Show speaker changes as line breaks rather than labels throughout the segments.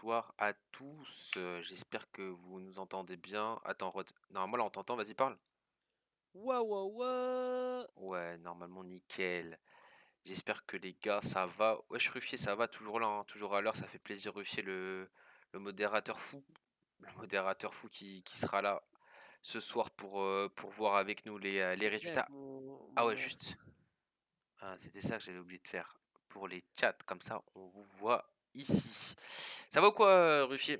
bonsoir à tous. J'espère que vous nous entendez bien. Attends, Rod. Normalement, là, on t'entend. Vas-y, parle.
Ouah ouah ouah.
Ouais, normalement, nickel. J'espère que les gars, ça va. Wesh, Ruffier, ça va. Toujours là, hein, toujours à l'heure. Ça fait plaisir, Ruffier, le modérateur fou. Le modérateur fou qui sera là ce soir pour voir avec nous les
Mec,
résultats.
mon,
Ah ouais,
mon-
juste. C'était ça que j'avais oublié de faire. Pour les chats, comme ça, on vous voit ici. Ça va ou quoi, Ruffier?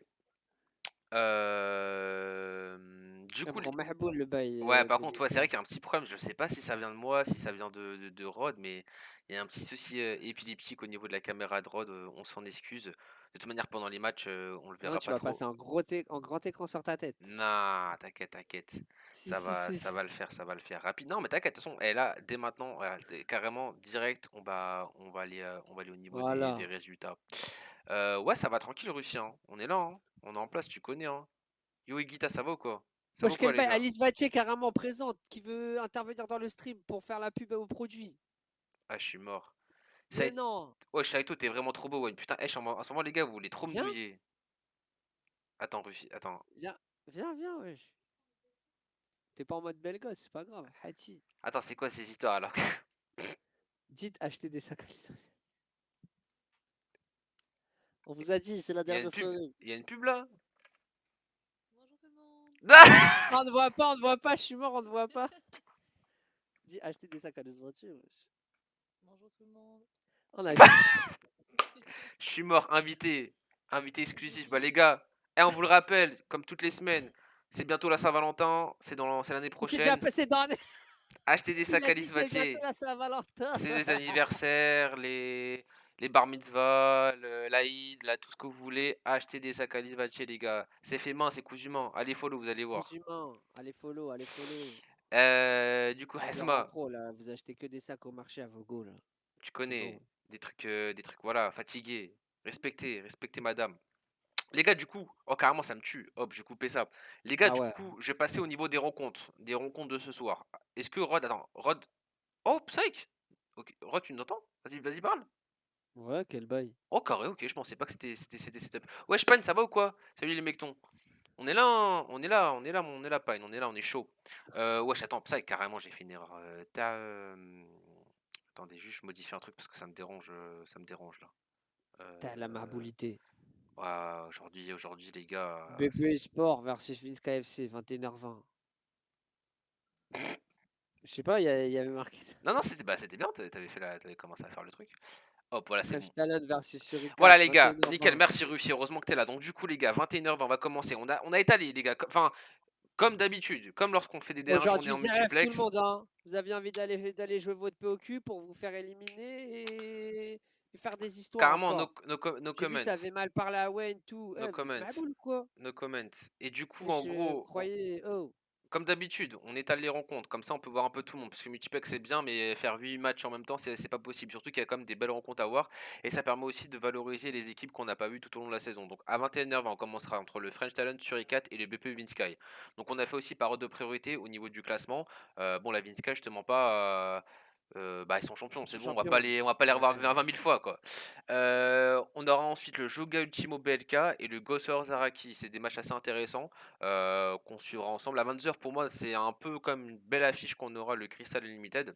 Du coup,
J'aime Mahboul le bail
ouais, par contre,
Bélier.
ouais, c'est vrai qu'il y a un petit problème. Je sais pas si ça vient de moi, si ça vient de Rod, mais il y a un petit souci épileptique au niveau de la caméra de Rod. On s'en excuse. De toute manière, pendant les matchs, on le
Non,
verra
tu
pas
vas
trop.
passer en grand écran sur ta tête.
Non, t'inquiète, t'inquiète.
Si, si, si.
Ça va le faire, ça va le faire. Rapide. Non, mais t'inquiète, de toute façon, et là, dès maintenant, carrément, direct, on va aller au niveau des
Voilà.
résultats. Ouais, ça va tranquille, Russie, hein. On est là, hein. On est en place, tu connais, hein. Yo, Guita, ça va ou quoi? Ça va
Wesh,
ou quoi,
quel
les
bail
gars?
Alice Vatier carrément présente qui veut intervenir dans le stream pour faire la pub aux produits.
Ah, je suis mort. Ça a
Mais
été...
non.
Ouais, Shaito, t'es vraiment trop beau, ouais. Putain, en ce moment, les gars, vous voulez trop me
Viens,
douiller. Attends, Russie, attends.
viens, viens, wesh. T'es pas en mode belle gosse, c'est pas grave. Hati.
Attends, c'est quoi ces histoires alors?
Dites acheter des sacs Alice Vatier. On vous a dit, c'est la
Il y a une
dernière
pub,
soirée.
il y a une pub là?
Bonjour tout le monde.
Non, on ne voit pas, on ne voit pas, je suis mort, on ne voit pas. Dis acheter des sacs Alice Vatier, wesh.
Bonjour tout le monde.
On a dit.
Je suis mort, invité. Invité
J'ai tout
exclusif. Bah,
dit.
les gars, on vous le rappelle, comme toutes les semaines, c'est bientôt la Saint-Valentin, c'est l'année
C'est déjà
prochaine.
passé dans l'année.
Achetez des
Il
sacs
a dit
Alice
c'est bientôt
Vatier.
la Saint-Valentin.
C'est les anniversaires, les bar mitzvah, l'Aïd, là, tout ce que vous voulez. Achetez des sacs Alice Vatier, les gars. C'est fait main, c'est cousu main. Allez, follow, vous allez voir.
Musulman, allez follow, allez follow.
Du coup,
Ça dérange
Hesma,
trop là, vous achetez que des sacs au marché à Vogo là.
tu
C'est bon.
connais des trucs, voilà, fatigués. Respectez madame. Les gars, du coup, oh carrément, ça me tue. Hop, j'ai coupé ça. Les gars,
Ah
du
ouais.
coup, je vais passer au niveau des rencontres de ce soir. Est-ce que Rod, attends, Rod, oh, Psych! Ok, Rod, tu nous entends? Vas-y, parle.
Ouais, quel bail.
Oh, carré, ok, je pensais pas que c'était setup. Ouais, Pine, ça va ou quoi? Salut les mectons. On est là, hein, on est là, Pine, on est là, on est chaud. Wesh, attends, Psych, carrément, j'ai fait une erreur. Attendez, juste, je modifie un truc parce que ça me dérange là.
T'as la
Euh,
marboulité.
ouais, aujourd'hui, les gars.
BP Sport versus Vince KFC, 21h20. Je sais pas, y avait marqué ça.
Non, c'était bien, t'avais commencé à faire le truc. Hop, voilà, c'est bon.
French Talent versus Suricat,
Voilà, les gars, nickel,
21h20.
merci Russie, heureusement que t'es là. Donc, du coup, les gars, 21h20, on va commencer. On a étalé, les gars, enfin, comme d'habitude, comme lorsqu'on fait des dernières journées
Aujourd'hui,
en
c'est rêve tout le
multiplex.
monde, hein. Vous aviez envie d'aller jouer votre POQ pour vous faire éliminer et faire des histoires
Carrément,
encore.
no
J'ai vu, ça
comments.
avait mal parlé à Wayne, tout.
No
Vous êtes
comments.
maboule ou quoi?
No comments. Et du coup,
Mais
en
je
gros,
croyais. Oh,
comme d'habitude, on étale les rencontres. Comme ça, on peut voir un peu tout le monde. Parce que multiplex, c'est bien, mais faire 8 matchs en même temps, c'est pas possible. Surtout qu'il y a quand même des belles rencontres à voir. Et ça permet aussi de valoriser les équipes qu'on n'a pas vues tout au long de la saison. Donc, à 21h20, on commencera entre le French Talent Suricat et le BP Vinsky. Donc, on a fait aussi par ordre de priorité au niveau du classement. Bon, la Vinsky, je te mens pas. Bah, ils sont champions,
ils
c'est
sont
bon,
champions.
on va pas les revoir
Ouais.
20 000 fois, quoi. On aura ensuite le Joga Ultimo BLK et le Gossor Zaraki. C'est des matchs assez intéressants qu'on suivra ensemble. À 22h, pour moi, c'est un peu comme une belle affiche qu'on aura le Crystal Unlimited.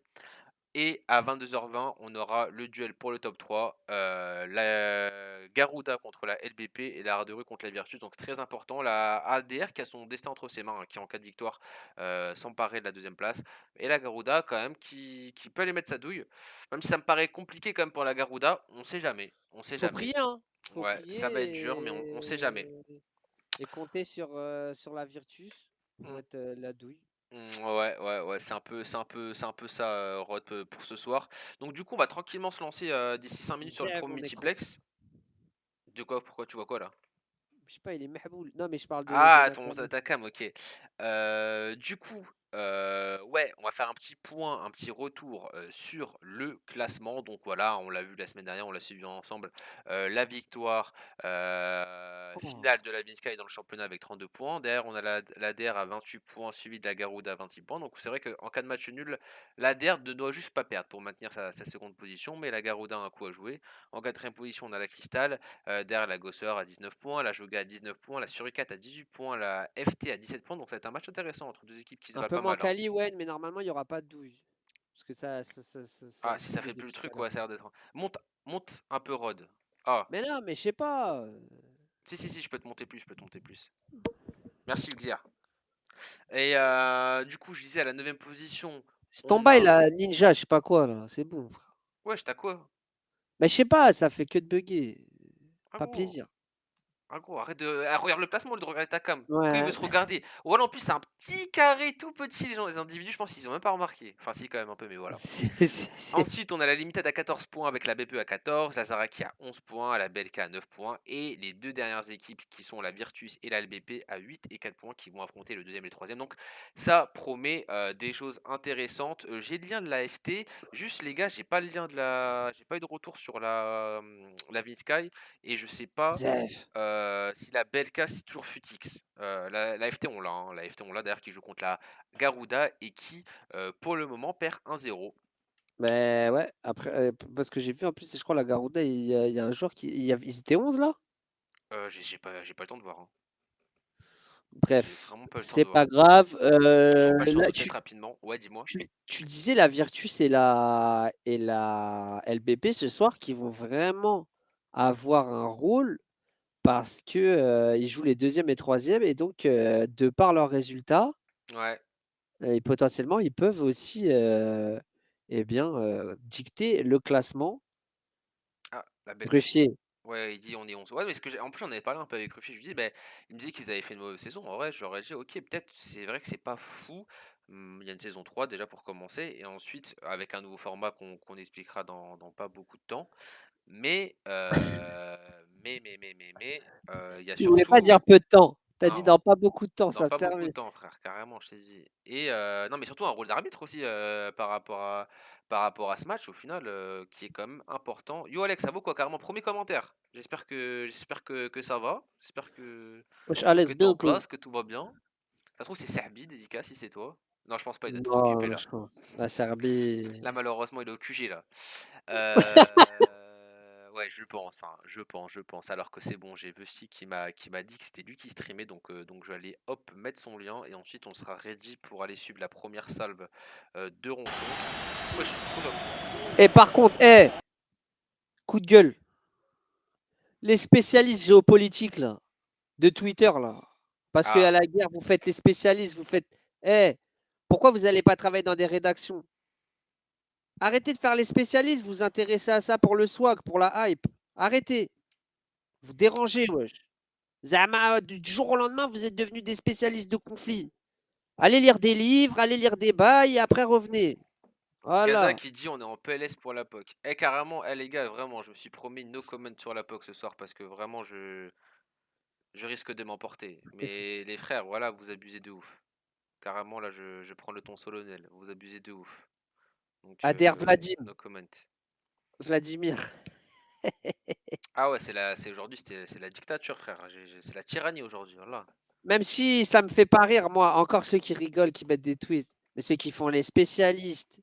Et à 22h20, on aura le duel pour le top 3, la Garuda contre la LBP et la Rue contre la Virtus. Donc très important, la ADR qui a son destin entre ses mains, hein, qui en cas de victoire s'emparer de la deuxième place. Et la Garuda quand même qui peut aller mettre sa douille. Même si ça me paraît compliqué quand même pour la Garuda, on sait jamais. On sait
Faut
jamais.
prier, hein. Faut
Ouais, ça va être dur, mais on sait jamais.
prier et compter sur la Virtus pour
Mm.
être la douille.
Ouais, c'est un peu ça, Rod, pour ce soir. Donc du coup, on va tranquillement se lancer d'ici 5 minutes sur le
J'aime
premier
mon écran.
multiplex. De quoi? Pourquoi tu vois quoi là?
Je sais pas, il est mahboul. Non, mais je parle de
Ah,
ma
ta
caméra.
cam, ok. Du coup, Ouais, on va faire un petit point, un petit retour, sur le classement. Donc voilà, on l'a vu la semaine dernière, on l'a suivi ensemble, la victoire,
Oh.
finale de la Sky dans le championnat avec 32 points. Derrière, on a l'ADR à 28 points, suivi de la Garuda à 26 points. Donc c'est vrai qu'en cas de match nul, l'ADR ne doit juste pas perdre pour maintenir sa seconde position, mais la Garuda a un coup à jouer. En quatrième position, on a la Cristal, derrière la Gosseur à 19 points, la Joga à 19 points, la Suricat à 18 points, la FT à 17 points. Donc ça va être un match intéressant entre deux équipes qui se
Un
valent
peu
pas
moins
mal, hein.
quali, ouais, mais normalement, il n'y aura pas de douille. Parce que ça
Ah, si ça
bouge
fait plus le
depuis tout à
truc,
l'heure.
ouais, ça a l'air d'être. Monte un peu, Rod. Ah,
Mais non, mais je sais pas.
si, je peux te monter plus, je peux te monter plus. Merci, Xia. Et du coup, je disais à la 9ème position, on
Stand-by,
a.
là, Ninja, je sais pas quoi, là. C'est bon, frère.
Wesh, t'as quoi?
Mais je sais pas, ça fait que de bugger.
Ah,
Pas
gros.
plaisir.
Ah, gros, arrête de. Ah, regarde le placement au lieu de regarder ta cam. Quand il veut
Ouais.
se regarder. Voilà, en plus, c'est un petit carré tout petit, les gens. Les individus, je pense qu'ils ont même pas remarqué. Enfin, si, quand même un peu, mais voilà.
C'est-
Ensuite, on a la Limited à 14 points avec la BPE à 14, la Zaraki à 11 points, la BLK à 9 points et les deux dernières équipes qui sont la Virtus et la LBP à 8 et 4 points qui vont affronter le deuxième et le troisième. Donc ça promet des choses intéressantes. J'ai le lien de la FT, juste les gars, j'ai pas le lien de la, j'ai pas eu de retour sur la Sky et je sais pas
Zef.
si la BLK c'est toujours Futix. La FT on l'a, hein, la FT on l'a d'ailleurs qui joue contre la Garuda et qui pour le moment perd 1-0.
Mais ouais, après, parce que j'ai vu en plus, je crois, la Garuda, il y a un joueur qui. Ils étaient 11 là?
J'ai pas le temps de voir, hein. J'ai
Bref,
vraiment pas eu le temps
c'est
de
pas
voir.
grave.
Je repasse sur
Là,
d'autres têtes rapidement. Ouais, dis-moi.
tu disais la Virtus et la LBP ce soir qui vont vraiment avoir un rôle parce que ils jouent les deuxième et troisième et donc de par leurs résultats
Ouais.
et potentiellement ils peuvent aussi eh bien dicter le classement.
Ah, la belle qui dit.
Ruffier.
Ouais, il dit on est 11. Ouais, mais en plus, j'en avais parlé un peu avec Ruffy. Je lui dis, ben, il me disait qu'ils avaient fait une mauvaise saison. En vrai, j'aurais dit, ok, peut-être, c'est vrai que c'est pas fou. Il y a une saison 3 déjà pour commencer. Et ensuite, avec un nouveau format qu'on expliquera dans pas beaucoup de temps. Mais, il y a
Tu voulais pas dire
surtout.
peu de temps. Tu as dit
un,
dans pas beaucoup de temps,
Dans
ça
pas beaucoup
termine.
de temps, frère, carrément, je t'ai dit. Et non, mais surtout un rôle d'arbitre aussi par rapport à ce match, au final, qui est quand même important. Yo, Alex, ça vaut quoi, carrément? Premier commentaire. J'espère que ça va. J'espère
Wesh,
que
Alex,
t'es
bien
en
ou quoi?
place, que tout va bien. Ça se trouve, c'est Serbi, dédicace, si c'est toi. Non, je pense pas, il doit être trop occupé
Non,
là.
je crois. La Serbie.
Là, malheureusement, il est au QG là. Ouais, je pense, hein, je pense. Alors que c'est bon, j'ai Vusti qui m'a dit que c'était lui qui streamait, donc je vais aller hop mettre son lien et ensuite on sera ready pour aller suivre la première salve de rencontre. Wesh, quoi ça?
Et par contre, coup de gueule. Les spécialistes géopolitiques là, de Twitter là, parce qu'à
Ah,
la guerre, vous faites les spécialistes, vous faites. Eh, pourquoi vous n'allez pas travailler dans des rédactions? Arrêtez de faire les spécialistes, vous intéressez à ça pour le swag, pour la hype. Arrêtez. Vous dérangez, wesh. Zama, du jour au lendemain, vous êtes devenus des spécialistes de conflits. Allez lire des livres, allez lire des bails et après revenez.
Gaza
Voilà.
qui dit on est en PLS pour la POC. Eh carrément, les gars, vraiment, je me suis promis no comment sur la POC ce soir parce que vraiment je risque de m'emporter. Mais les frères, voilà, vous abusez de ouf. Carrément, là, je prends le ton solennel. Vous abusez de ouf. Donc,
Adhère Vladim.
no comment.
Vladimir.
Ah ouais, c'est aujourd'hui, c'est la dictature, frère. C'est la tyrannie aujourd'hui, voilà.
Même si ça me fait pas rire, moi, encore ceux qui rigolent, qui mettent des tweets, mais ceux qui font les spécialistes,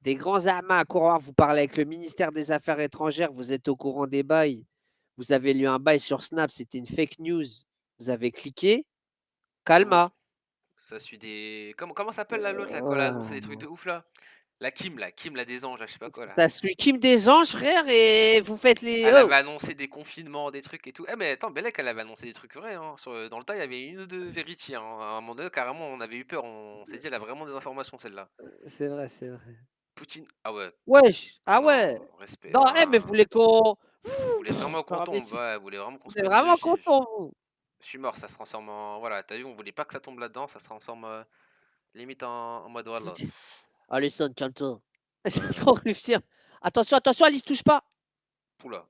des grands amas à courir, vous parlez avec le ministère des Affaires étrangères, vous êtes au courant des bails, vous avez lu un bail sur Snap, c'était une fake news, vous avez cliqué,
Comment
calma.
ça suit des. Comment s'appelle la l'autre là, quand elle a annoncé des trucs de
Euh,
ouf là? Kim, la des anges, là, je sais pas quoi là.
Ça suit Kim des Anges, frère, et vous faites les.
Elle
Oh,
avait annoncé des confinements, des trucs et tout. Eh mais attends, Bellec, elle avait annoncé des trucs vrais, hein. Dans le tas, il y avait une ou deux vérités, hein. À un moment donné, carrément, on avait eu peur. On s'est dit, elle a vraiment des informations, celle-là.
c'est vrai, c'est vrai.
Poutine. Ah ouais.
Wesh,
Ah
ah ouais.
non, respect.
Non, mais vous
Ah,
voulez qu'on.
vous voulez vraiment qu'on
Non, mais
tombe,
si,
ouais, vous voulez vraiment qu'on se
vous êtes
prenne une
vraiment
ogive.
content, vous.
Je suis mort, ça se transforme en. Voilà, t'as vu, on voulait pas que ça tombe là-dedans, ça se transforme limite en mode voilà.
Poutine. Allison, calme-toi. J'ai trop réfléchir. Attention, attention, Alice, touche pas.
Poula.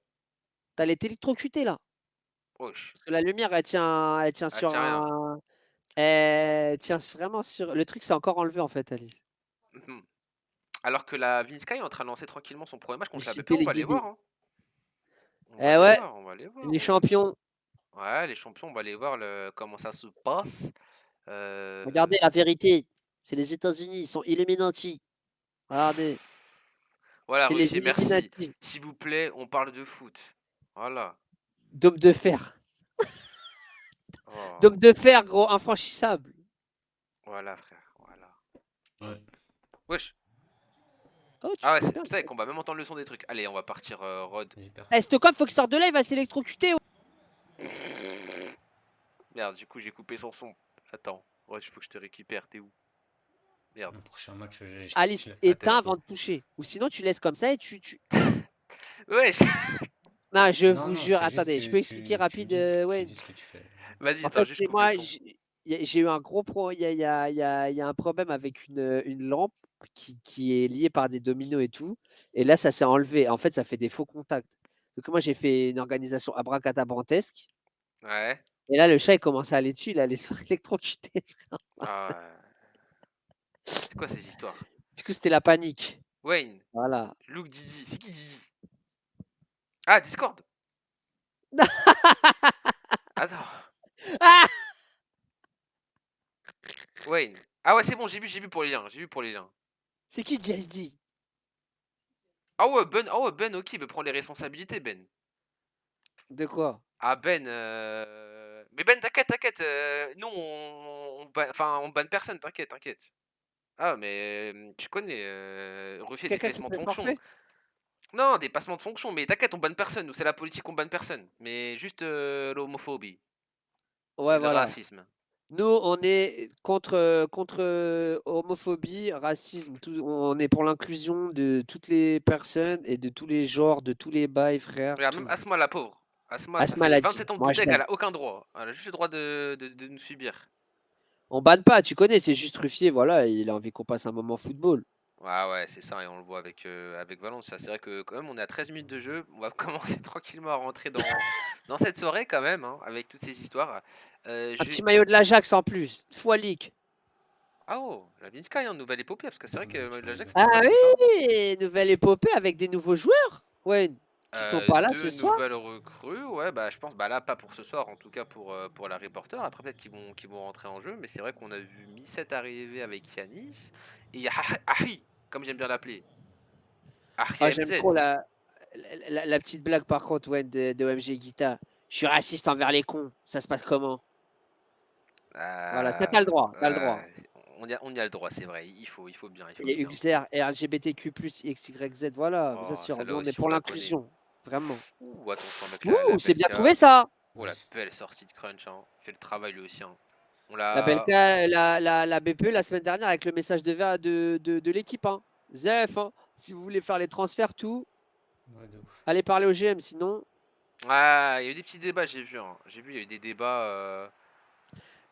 T'as l'électrocuté là.
Wesh.
Parce que la lumière, elle tient
Elle
sur
tient rien.
un. Tiens, c'est vraiment sur. Le truc, c'est encore enlevé en fait, Alice.
Mhm. Alors que la Vinska est en train de lancer tranquillement son premier match contre la
J'ai
BP, on va les
téléguidé.
voir, hein. On va
Eh
les
ouais,
voir, on va les voir,
les champions.
Ouais, les champions, on va les voir comment ça se passe.
Regardez la vérité. C'est les États-Unis, ils sont Illuminati. Regardez,
Voilà,
c'est les
Ruquier, merci.
Illuminati.
S'il vous plaît, on parle de foot. Voilà.
Dôme de fer.
Oh,
Dôme de fer, gros, infranchissable.
voilà, frère, voilà.
Ouais.
Wesh.
Oh, tu
Ah ouais,
fais
c'est
bien.
ça qu'on va même entendre le son des trucs. Allez, on va partir, Rod.
J'ai peur.
Eh, Stockholm, faut qu'il sorte de là, il va s'électrocuter.
Merde, du coup, j'ai coupé son son. Attends, Rod, il faut que je te récupère. T'es où? Merde.
Le prochain match,
Alice,
Ah, t'es
éteins
là.
avant de toucher. Ou sinon, tu laisses comme ça et tu.
Wesh.
Non, je
Non,
vous
non,
jure,
c'est juste
attendez, je peux
que
expliquer
tu
rapide,
dis, tu
ouais.
dis ce que tu fais.
Vas-y,
En
attends,
fait,
juste
c'est
coupe le
moi,
son.
j'ai eu un gros pro. Il y a un problème avec une lampe qui est liée par des dominos et tout. Et là, ça s'est enlevé. En fait, ça fait des faux contacts. Donc, moi, j'ai fait une organisation abracadabrantesque.
Ouais.
Et là, le chat, il commence à aller dessus. Il allait se faire électrocuter.
Ah, c'est quoi ces histoires?
Du coup, c'était la panique.
Wayne,
Voilà.
Luke, Didi. C'est qui Didi? Ah, Discord. Attends.
Ah,
Wayne. Ah ouais, c'est bon, j'ai vu pour les liens. J'ai vu pour les liens.
c'est qui JSD?
Ah ouais, Ben, ok, il veut prendre les responsabilités, Ben.
De quoi?
Ah, Ben, mais Ben, t'inquiète, t'inquiète. Nous, on banne personne, t'inquiète, t'inquiète. Ah, mais tu connais, refait des
Quelqu'un qui
placements de
fait
fonction.
forfait?
Non, des placements de fonction, mais t'inquiète, on banne personne. Nous, c'est la politique, on banne personne. Mais juste l'homophobie
Ouais,
et le
voilà.
racisme.
Nous, on est contre homophobie, racisme. On est pour l'inclusion de toutes les personnes et de tous les genres, de tous les bails, frère.
Regarde, même
Tout.
Asma, la pauvre. Asma, ça
Asma
fait
l'a dit.
27 ans de
Moi, je
bouteille, elle
banne.
a aucun droit. Elle a juste le droit de nous subir.
On banne pas, tu connais, c'est juste Ruffier, voilà. Il a envie qu'on passe un moment football.
Ouais, ouais, c'est ça, et on le voit avec Valence. C'est vrai que quand même, on est à 13 minutes de jeu. On va commencer tranquillement à rentrer dans cette soirée quand même, hein, avec toutes ces histoires.
Un petit maillot de l'Ajax en plus. Fois leak.
Ah oh, la Vinska, hein, nouvelle épopée, parce que c'est vrai que
Tu
l'Ajax,
rigoles.
c'était pas
Ah
que ça.
oui, nouvelle épopée avec des nouveaux joueurs. Ouais, qui sont pas là ce
Deux
soir.
nouvelles recrues, ouais, bah je pense, bah là, pas pour ce soir, en tout cas pour la reporter. Après, peut-être qu'ils vont rentrer en jeu, mais c'est vrai qu'on a vu Mi7 arriver avec Yanis, et il y a Ahi, comme j'aime bien l'appeler.
Ah,
Ahi
j'aime trop
MZ.
la petite blague par contre, ouais, de OMG Guita. Je suis raciste envers les cons. Ça se passe comment? Voilà, ça t'as le droit, t'as le droit.
On y a le droit, c'est vrai. Il faut bien, il faut
Et
bien.
UXR et LGBTQ+, XYZ, voilà, bien
Oh,
sûr. Nous,
celle-là
on est
aussi,
pour
on la connaît.
l'inclusion, vraiment.
Ouh, attention avec la
Ouh, c'est bien trouvé
Belka.
ça.
Oh, la
Nice.
belle sortie de Crunch, hein. Il fait le travail lui aussi, hein. On
La
l'a.
Belka, la BPE la semaine dernière avec le message de l'équipe. Hein. Zef, hein, si vous voulez faire les transferts, tout,
Ouais, de ouf.
allez parler au GM, sinon.
Ah, il y a eu des petits débats, j'ai vu, hein. J'ai vu, il y a eu des débats.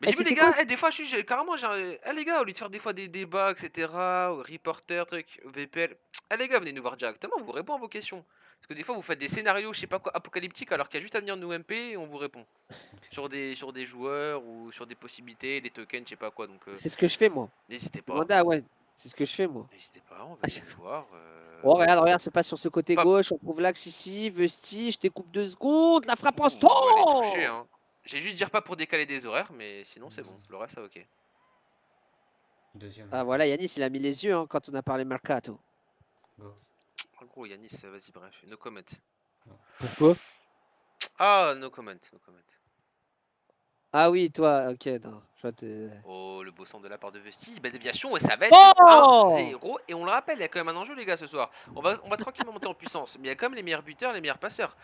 Mais
Eh,
j'ai vu les
c'était quoi?
gars, des fois, carrément, les gars, au lieu de faire des fois des débats, etc., ou reporter, truc, VPL, les gars, venez nous voir directement, on vous répond à vos questions. Parce que des fois, vous faites des scénarios, je sais pas quoi, apocalyptiques, alors qu'il y a juste à venir nous MP et on vous répond.
Ok.
Sur des joueurs ou sur des possibilités, des tokens, je sais pas quoi. Donc,
C'est ce que je fais, moi.
n'hésitez pas.
Demandez à Wen. C'est ce que je fais, moi.
N'hésitez pas,
À
venez
chaque
nous
fois.
voir.
Oh, regarde, se passe sur ce côté
Pas...
gauche. On trouve l'axe ici. Vesti, je découpe 2 secondes. La frappe en
Ouh, on va les toucher,
stand.
hein. J'ai juste dire pas pour décaler des horaires, mais sinon, c'est bon. Le reste, ça ok.
Deuxième.
Ah, voilà, Yanis, il a mis les yeux hein, quand on a parlé Mercato.
Go.
En gros, Yanis, vas-y, bref, no comment.
Pourquoi?
Ah, no comment, no comment.
Ah oui, toi, ok, non. Je vois
Oh, le beau centre de la part de Vesti. Belle déviation et ça va être le
Oh!
1-0. Et on le rappelle, il y a quand même un enjeu, les gars, ce soir. On va tranquillement monter en puissance. Mais il y a quand même les meilleurs buteurs, les meilleurs passeurs.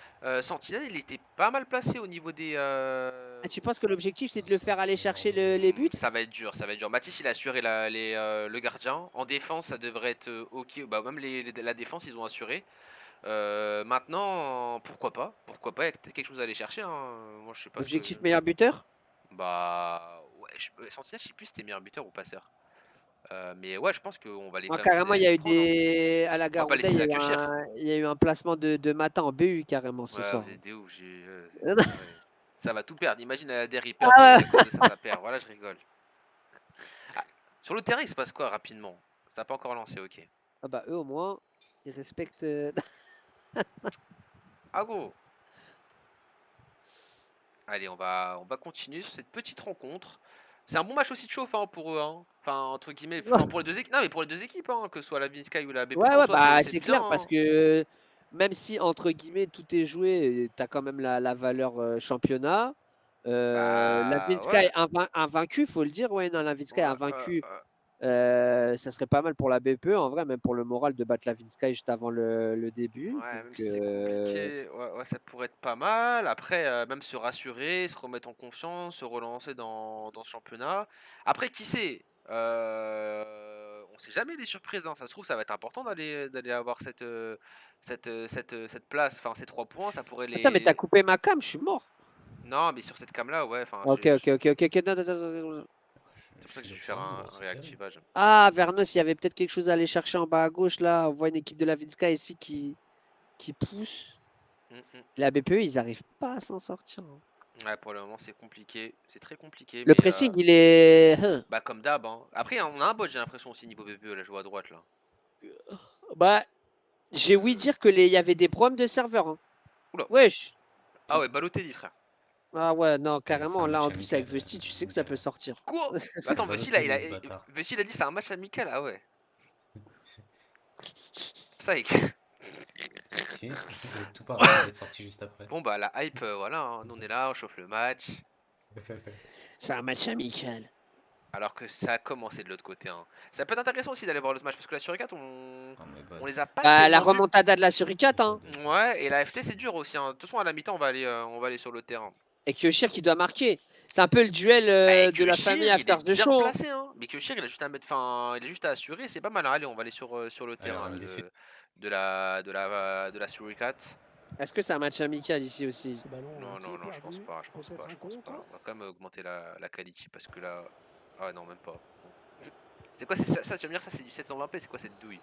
Sentinelle, il était pas mal placé au niveau des.
Ah, tu penses que l'objectif, c'est de le faire aller chercher les buts?
Ça va être dur, ça va être dur. Mathis, il a assuré le gardien. En défense, ça devrait être ok. Bah, même la défense, ils ont assuré. Maintenant, pourquoi pas? Pourquoi pas? Il y a peut-être quelque chose à aller chercher, hein. Moi, je sais pas ce que.
Objectif meilleur buteur?
Bah. Ouais, Sentinelle, je sais plus si c'était meilleur buteur ou passeur. Mais ouais, je pense qu'on va aller
Moi,
quand même
carrément,
essayer
il
de
y
les
a eu
prendre, hein.
des. À la
On va pas
Garounda,
laisser ça que cher.
il y a eu un placement de matin en BU carrément ce
Ouais,
soir.
vous êtes des ouf. Ouais. Ça va tout perdre. Imagine la DER, il perd
Ah
à cause de ça, ça perd. Voilà, je rigole. Ah, sur le terrain, il se passe quoi rapidement? Ça n'a pas encore lancé, ok.
Ah bah eux au moins, ils respectent.
Ah gros. Allez, on va continuer sur cette petite rencontre. C'est un bon match aussi de chauffe hein, pour eux. Hein. Enfin, entre guillemets, enfin, pour les deux équipes. Non, mais pour les deux équipes, hein, que ce soit la Sky ou la BP,
Ouais,
en
ouais,
soi,
bah
c'est
c'est
bien.
clair parce
Hein.
que même si entre guillemets tout est joué, t'as quand même la valeur championnat. La
Bah
Sky
ouais.
invaincu, faut le dire. Ouais, non, la Sky
Ouais,
invaincu. Ça serait pas mal pour la BPE, en vrai, même pour le moral de battre la Sky juste avant le début.
ouais, même
Donc,
si c'est compliqué, ouais, ça pourrait être pas mal. Après, même se rassurer, se remettre en confiance, se relancer dans ce championnat. Après, qui sait on sait jamais les surprises. Hein. Ça se trouve, ça va être important d'aller avoir cette place, enfin ces 3 points. Ça pourrait
attends, mais t'as
les.
coupé ma cam, je suis mort.
Non, mais sur cette cam-là, ouais. Enfin,
Ok, ok, ok, ok, ok. Non, non, non, non, non.
c'est pour
Je
ça que
suis
j'ai dû faire
d'accord,
un
c'est terrible.
réactivage.
Ah, Vernos, il y avait peut-être quelque chose à aller chercher en bas à gauche. Là, on voit une équipe de la Sky ici qui pousse.
Mm, mm.
La BPE, ils arrivent pas à s'en sortir. Hein.
Ouais, pour le moment, c'est compliqué. C'est très compliqué,
Le
mais
pressing, il est.
bah comme d'hab. Hein. Après, on a un bot, j'ai l'impression aussi niveau BPE. Là, je vois à droite là.
Bah, j'ai ouï dire que il y avait des problèmes de serveur. Hein.
Oula.
Wesh.
Ah ouais, Balotelli, frère.
Ah ouais, non,
C'est
carrément.
un
Là,
match
en plus, avec
amical.
Vesti, tu sais que ça
Amical.
peut sortir.
Quoi? Attends, Vessi, là,
Balotelli, ce bâtard.
Vessi, il a dit c'est un match amical. Ah ouais. Ça,
Si, il est tout pareil, il est sorti juste après.
bon, bah, la hype, voilà. Hein. Nous, on est là, on chauffe le match.
C'est un match amical.
Alors que ça a commencé de l'autre côté. Hein. Ça peut être intéressant aussi d'aller voir l'autre match parce que la Suricate, on
Oh my god.
les a pas
Bah, la
tellement vus.
remontada de la Suricate,
My
hein.
god.
Ouais, et la FT, c'est dur aussi. Hein. De toute façon, à la mi-temps, on va aller sur le terrain.
Et Kyoshir qui doit marquer. C'est un peu le duel
Bah,
de la famille
Kyoshir, il est
After the
bien
Show. Hein.
placé. Hein. Mais Kyoshir, il a juste à mettre, enfin, il a juste à assurer. C'est pas mal. Hein. Allez, on va aller sur le
Allez, on
terrain
va
là,
me laisser.
de la Suricate.
Est-ce que c'est un match amical ici aussi?
Ce ballon
Non,
qui
non,
est
non, je pense
perdu,
pas, je pense pas,
peut-être
je
un
pense pas.
contre.
On va quand même augmenter la quality parce que là. Ah non, même pas. Bon. C'est quoi, c'est ça, tu vas me dire, ça c'est du 720p, c'est quoi cette douille?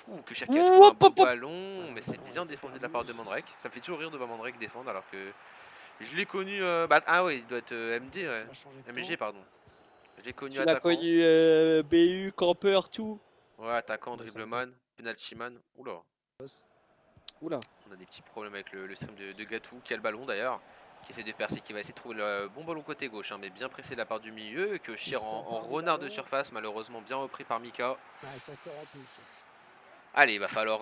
Ouh, que Cher qui a trouvé un
Hop,
beau
hop, hop.
ballon, mais
Le
c'est
ballon a
bien
été
défendu de la
perdu.
part de Mandrake. Ça me fait toujours rire de voir Mandrake défendre alors que je l'ai connu. Ah ouais, il doit être MD, ouais.
Il a changé de
MG,
camp.
pardon. Je l'ai connu
Tu l'as
attaquant.
connu BU, campeur, tout.
Ouais, attaquant,
De
dribbleman, penalty man. Oula.
Oula.
On a des petits problèmes avec le stream de Gatou, qui a le ballon d'ailleurs, qui essaie de percer, qui va essayer de trouver le bon ballon côté gauche, hein, mais bien pressé de la part du milieu, et que Chir en renard de surface, malheureusement bien repris par Mika.
Ah, il s'en sort en plus.
Allez, il va falloir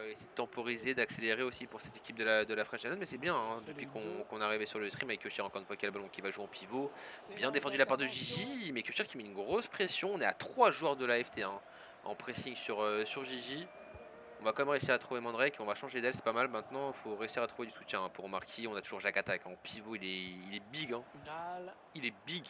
essayer de temporiser, d'accélérer aussi pour cette équipe de la French Challenge, mais c'est bien, hein, depuis qu'on est arrivé sur le stream avec Kyoshir, encore une fois, qui a le ballon qui va jouer en pivot. Bien défendu de la part de Gigi, mais Kyoshir qui met une grosse pression. On est à 3 joueurs de la FT hein, en pressing sur Gigi. On va quand même réussir à trouver Mandrake, on va changer d'aile, c'est pas mal. Maintenant, il faut réussir à trouver du soutien hein, pour Marquis. On a toujours Jacques Attaque en pivot, il est big. Hein. Il est big.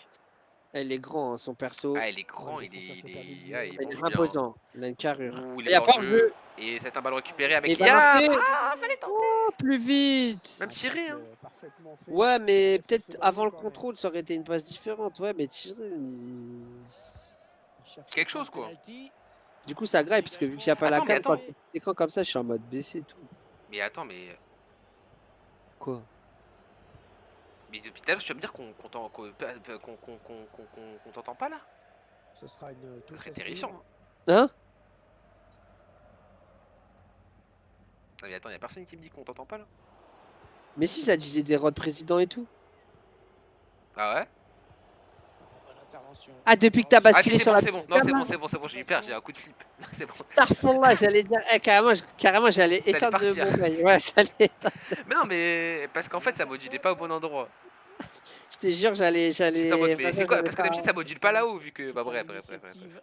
Elle est grand, hein, son perso.
Ah, il est
Ouais,
grand,
le
il
défenseur
est,
qui a
il
perdu
est,
le
ah,
duel.
il
Elle
mange
est
bien. Hein.
imposant. Elle a une carrure.
Ouh, il
Il
est
n'y a
pas hors
pas de jeu.
jeu. Et c'est un ballon récupéré
Mais
avec
il va
Liam.
marquer.
Ah, fallait tenter.
Oh, plus vite.
Même tirer. Hein.
Parfaitement fait.
Ouais, mais
Peut-être que
peut-être
ce ballon
avant
en
le
corner.
contrôle, ça aurait été une passe différente. Ouais, mais tirer.
Il cherche
Quelque
un point
chose
de
quoi.
penalty.
Du coup, ça graille parce que vu qu'il n'y a pas la
Attends, mais
cam, quand
attends.
tu écran comme ça, je suis en mode baissé et tout.
Mais attends, mais.
Quoi?
Mais depuis tout à l'heure, tu vas me dire qu'on t'entend pas là?
Ce sera une touche
Très
à
terrifiant.
suivre.
Hein?
Non, mais attends, y'a personne qui me dit qu'on t'entend pas là?
Mais si, ça disait des rods présidents et tout.
Ah ouais?
Bonne intervention.
Ah, depuis que t'as
Ah si,
basculé
c'est
sur
bon,
la
c'est bon. Non,
cam,
c'est
là
bon, c'est bon, c'est bon, j'ai eu peur, j'ai eu un coup de flip. C'est bon.
Starfall, là, j'allais dire. Carrément, j'allais
T'allais
éteindre
partir.
mon mail. Ouais, j'allais éteindre.
Mais non, mais. Parce qu'en fait, ça modulait pas au bon endroit.
Je te jure,
J'étais en mode, mais c'est
Franchement,
quoi? Parce que d'habitude, ça module pas là-haut, vu que. Bah, bref.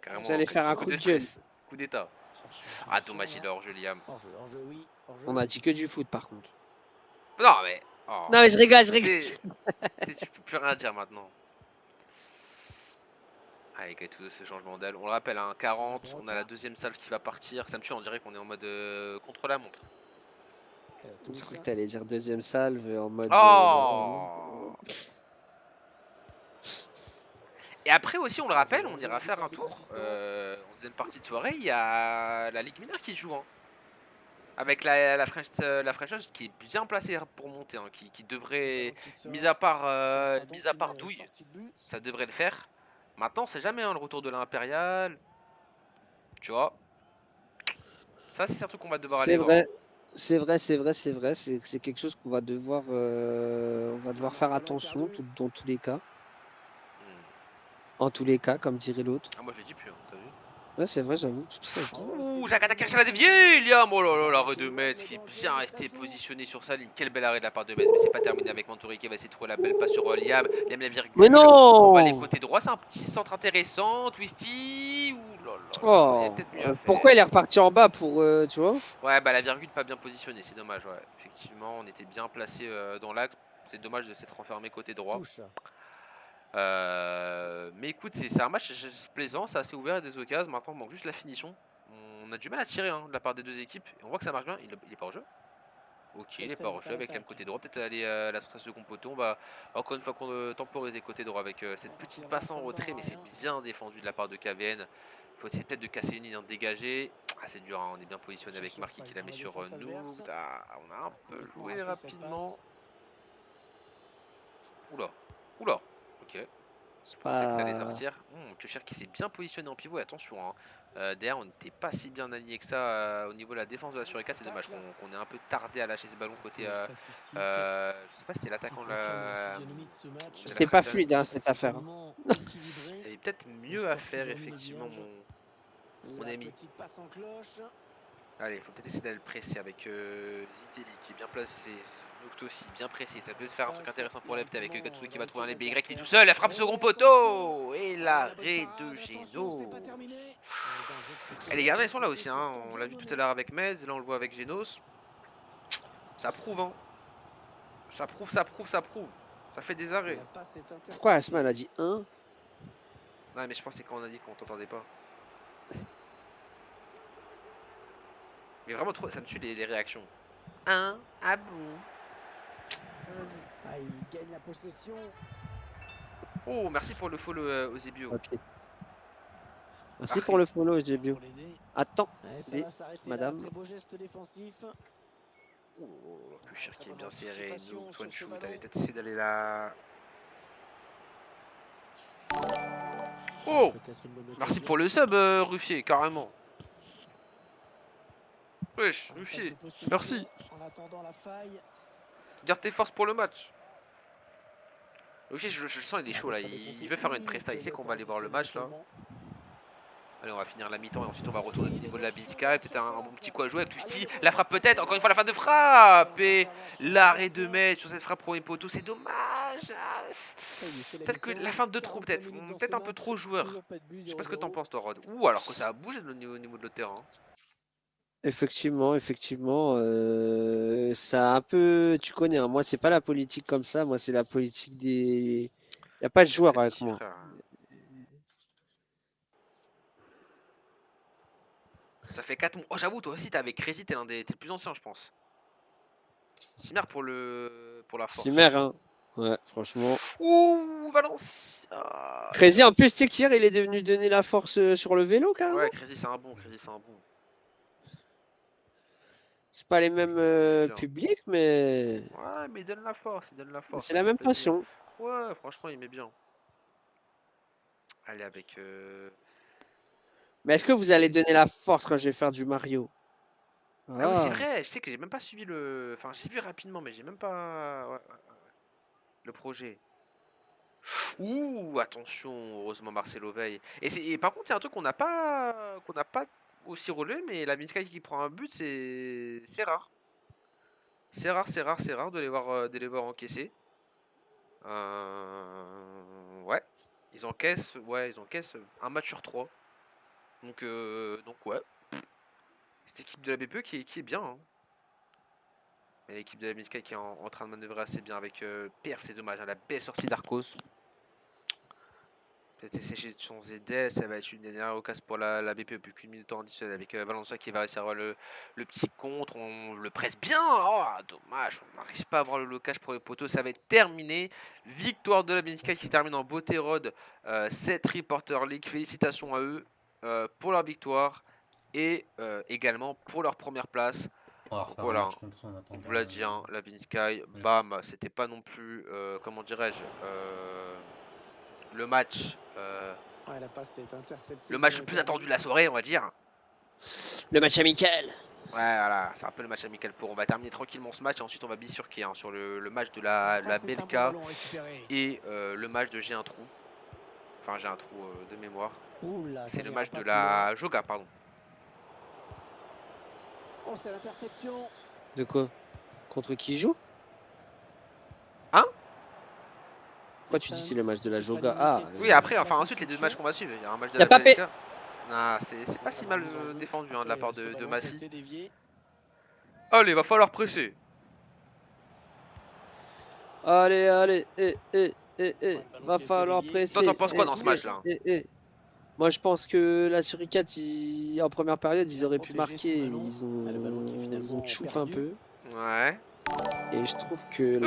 Carrément,
j'allais faire un
coup
coup
de
de gueule.
stress. Coup d'état. Ah, dommage, il est hors jeu, Liam.
Hors-jeu, oui.
On a dit que du foot, par contre.
Non, mais. Oh.
Non, mais je rigole, je rigole.
Tu peux plus rien dire maintenant. Allez, avec tout ce changement d'aile. On le rappelle, hein, 40, on a la deuxième salve qui va partir. Ça me tue, on dirait qu'on est en mode contre la montre.
Je crois que t'allais dire deuxième salve en mode.
Oh Et après aussi, on le rappelle, on ira faire un tour. En deuxième partie de soirée, il y a la Ligue mineure qui joue. Hein. Avec la French Touch qui est bien placée pour monter. Hein, qui devrait, mis à part Douille, ça devrait le faire. Maintenant, c'est jamais hein, le retour de l'Impérial. Tu vois. Ça, c'est un truc qu'on va devoir aller
C'est
voir. Hein.
vrai. C'est vrai, c'est vrai, c'est vrai. C'est quelque chose qu'on va devoir, on va devoir faire attention dans tous les cas.
Hmm.
En tous les cas, comme dirait l'autre.
Ah, moi je le dis plus, hein, t'as vu?
Ouais, c'est vrai, j'avoue. C'est pour ça que je dis.
Ouh, Jacques Attaquer, ça l'a dévié, Liam! Oh là là, l'arrêt de Metz qui est bien resté positionné sur ça. Quel bel arrêt de la part de Metz, mais c'est pas terminé avec Mantouri qui va essayer de trouver la belle passe sur Liam. Liam la
Mais
virgule. On va aller
non!
côté droit, c'est un petit centre intéressant. Twisty. Ouh là là là, il y a
Oh,
peut-être mieux à
pourquoi il
faire.
est reparti en bas pour, tu vois?
Ouais, bah la virgule pas bien positionnée, c'est dommage, ouais. Effectivement, on était bien placé dans l'axe. C'est dommage de s'être renfermé côté droit.
Touche.
Mais écoute, c'est un match plaisant, c'est assez ouvert à des occasions. Maintenant, il manque juste la finition. On a du mal à tirer hein, de la part des deux équipes. Et on voit que ça marche bien. Il est pas hors jeu. Ok, il est pas hors jeu avec la côté droit. Peut-être aller à la centrale second poteau. On va encore une fois temporiser côté droit avec cette petite passe en retrait. Mais c'est bien défendu de la part de KVN. Il faut essayer peut-être de casser une ligne, de dégager. Ah, c'est dur, hein, on est bien positionné avec Marquis qui la met sur nous. Ah, on a un peu joué rapidement. Oula, oula, ok. Je
C'est
pensais que ça allait
pas.
sortir. Keuchel qui s'est bien positionné en pivot. Et attention, hein, derrière, on n'était pas si bien aligné que ça au niveau de la défense de la Surika. C'est dommage qu'on ait un peu tardé à lâcher ce ballon côté. Je sais pas si c'est l'attaquant de la
C'était pas
Fragile.
fluide, hein, cette affaire. Hein.
Il y avait peut-être mieux à faire, effectivement, mon ami.
Passe en cloche.
Allez, il faut peut-être essayer d'aller le presser avec Zitelli qui est bien placé. Noct aussi, bien pressé. Ça peut faire un truc intéressant pour l'FT avec Katsuki qui va trouver un LBY qui est tout seul. La frappe second poteau et l'arrêt de Genos. Et les gardiens ils sont là aussi. Hein. On l'a vu tout à l'heure avec Metz. Là on le voit avec Genos. Ça prouve. Hein. Ça prouve, ça prouve, ça prouve. Ça fait des arrêts.
Pourquoi Asma a dit 1?
Non mais je pense que c'est quand on a dit qu'on t'entendait pas. Mais vraiment trop, ça me tue les réactions. Ah bon.
Ah, il gagne la possession.
Oh, merci pour le follow Eusebio.
Ok. Merci pour le follow, JBio.
Pour l'aider.
Attends,
Ouais, ça va s'arrêter là.
madame.
Très beau geste défensif.
Oh, Kucher qui est bien serré. Nous,
Anticipation
Twan
sur ce
Shoot.
ballon.
Allez, peut-être essayer d'aller là. Oh,
Peut-être une bonne
merci
occasion.
pour le sub, Ruffier, carrément. Wesh,
Un
Ruffier,
tête de possession
merci.
En attendant la faille.
Garde tes forces pour le match. Ruffier, je sens il est chaud là. Il veut faire une presta. Il sait qu'on va aller voir le match là. Allez, on va finir la mi-temps et ensuite on va retourner au niveau de la Binska. Peut-être un bon petit coup à jouer avec Twisty. La frappe peut-être. Encore une fois, la fin de frappe. Et l'arrêt de Metz sur cette frappe premier poteau. C'est dommage. Peut-être que la fin de trop, peut-être. Peut-être un peu trop joueur. Je sais pas ce que t'en penses, toi, Rod. Ou alors que ça a bougé au niveau de l'autre terrain.
Effectivement, ça a un peu. Tu connais, hein, moi, c'est pas la politique comme ça. Moi, c'est la politique des. Il n'y a pas de joueur avec
Quality,
moi.
frère. Ça fait 4 mois. Oh, j'avoue, toi aussi, t'es avec Crazy, t'es le plus ancien, je pense. Simer pour la force.
Simer, hein. Ouais, franchement.
Ouh, Valencia.
Crazy, en plus, tu sais qu'hier, il est devenu donner la force sur le vélo, carrément.
Ouais, Crazy, c'est un bon. Crazy, c'est un bon.
C'est pas les mêmes
Bien.
publics, mais.
Ouais, mais il donne la force, il donne la force.
C'est
Ça
la
fait
même
plaisir.
passion.
Ouais, franchement, il met bien. Allez, avec.
Mais est-ce que vous allez donner la force quand je vais faire du Mario?
Ah oui, c'est
Ah,
vrai, je sais que j'ai même pas suivi le. Enfin, j'ai vu rapidement, mais j'ai même pas. Ouais, le projet. Ouh, attention, heureusement Marcelo veille. Et par contre, il y a un truc qu'on n'a pas aussi relevé, mais la Minsky qui prend un but, c'est rare. C'est rare de les voir encaisser. Ouais. Ils encaissent un match sur 3. Donc ouais. Cette équipe de la BPE qui est bien. Hein. Mais l'équipe de la Minsky qui est en train de manœuvrer assez bien avec PF, c'est dommage. Hein, la belle sortie d'Arcos. Peut-être essayer de changer d'aile, ça va être une dernière occasion pour la BPE, plus qu'une minute en additionnelle avec Valencia qui va réussir à avoir le petit contre, on le presse bien, oh dommage, on n'arrive pas à avoir le locage pour les poteaux, ça va être terminé, victoire de la Benfica qui termine en beauté Rod, 7 Reporter League, félicitations à eux pour leur victoire et également pour leur première place.
On va
Donc
refaire un
voilà,
match contre eux en
on
attendant.
vous l'a dit, hein, la Vinsky, bam, c'était pas non plus, comment dirais-je, le match,
Ah, la passe est interceptée.
le match le plus attendu de la soirée, on va dire.
Le match amical.
Ouais, voilà, c'est un peu le match amical pour. On va terminer tranquillement ce match et ensuite on va bifurquer hein, sur le match de la Belka et le match de J'ai un trou. Enfin, j'ai un trou de mémoire. C'est le match de la Joga, pardon.
Oh, c'est l'interception.
De quoi? Contre qui il joue?
Hein?
Pourquoi tu dis c'est le match de la Joga? Ah,
Oui, après, enfin, ensuite les deux matchs qu'on va suivre. Il y a un match de
Y a
la
pas P.
Belka. Ah, c'est pas si mal défendu hein, de la part de Massy. Allez, va falloir presser.
Allez, allez, va falloir
dévié.
presser.
Toi, t'en penses quoi dans ce match-là?
Moi, je pense que la Suricat, en première période, ils
Bien
auraient pu
protégé
marquer.
ce ballon. Ah, le ballon qui est
Ils ont
finalement
chouf un
perdu.
peu.
Ouais.
Et je trouve que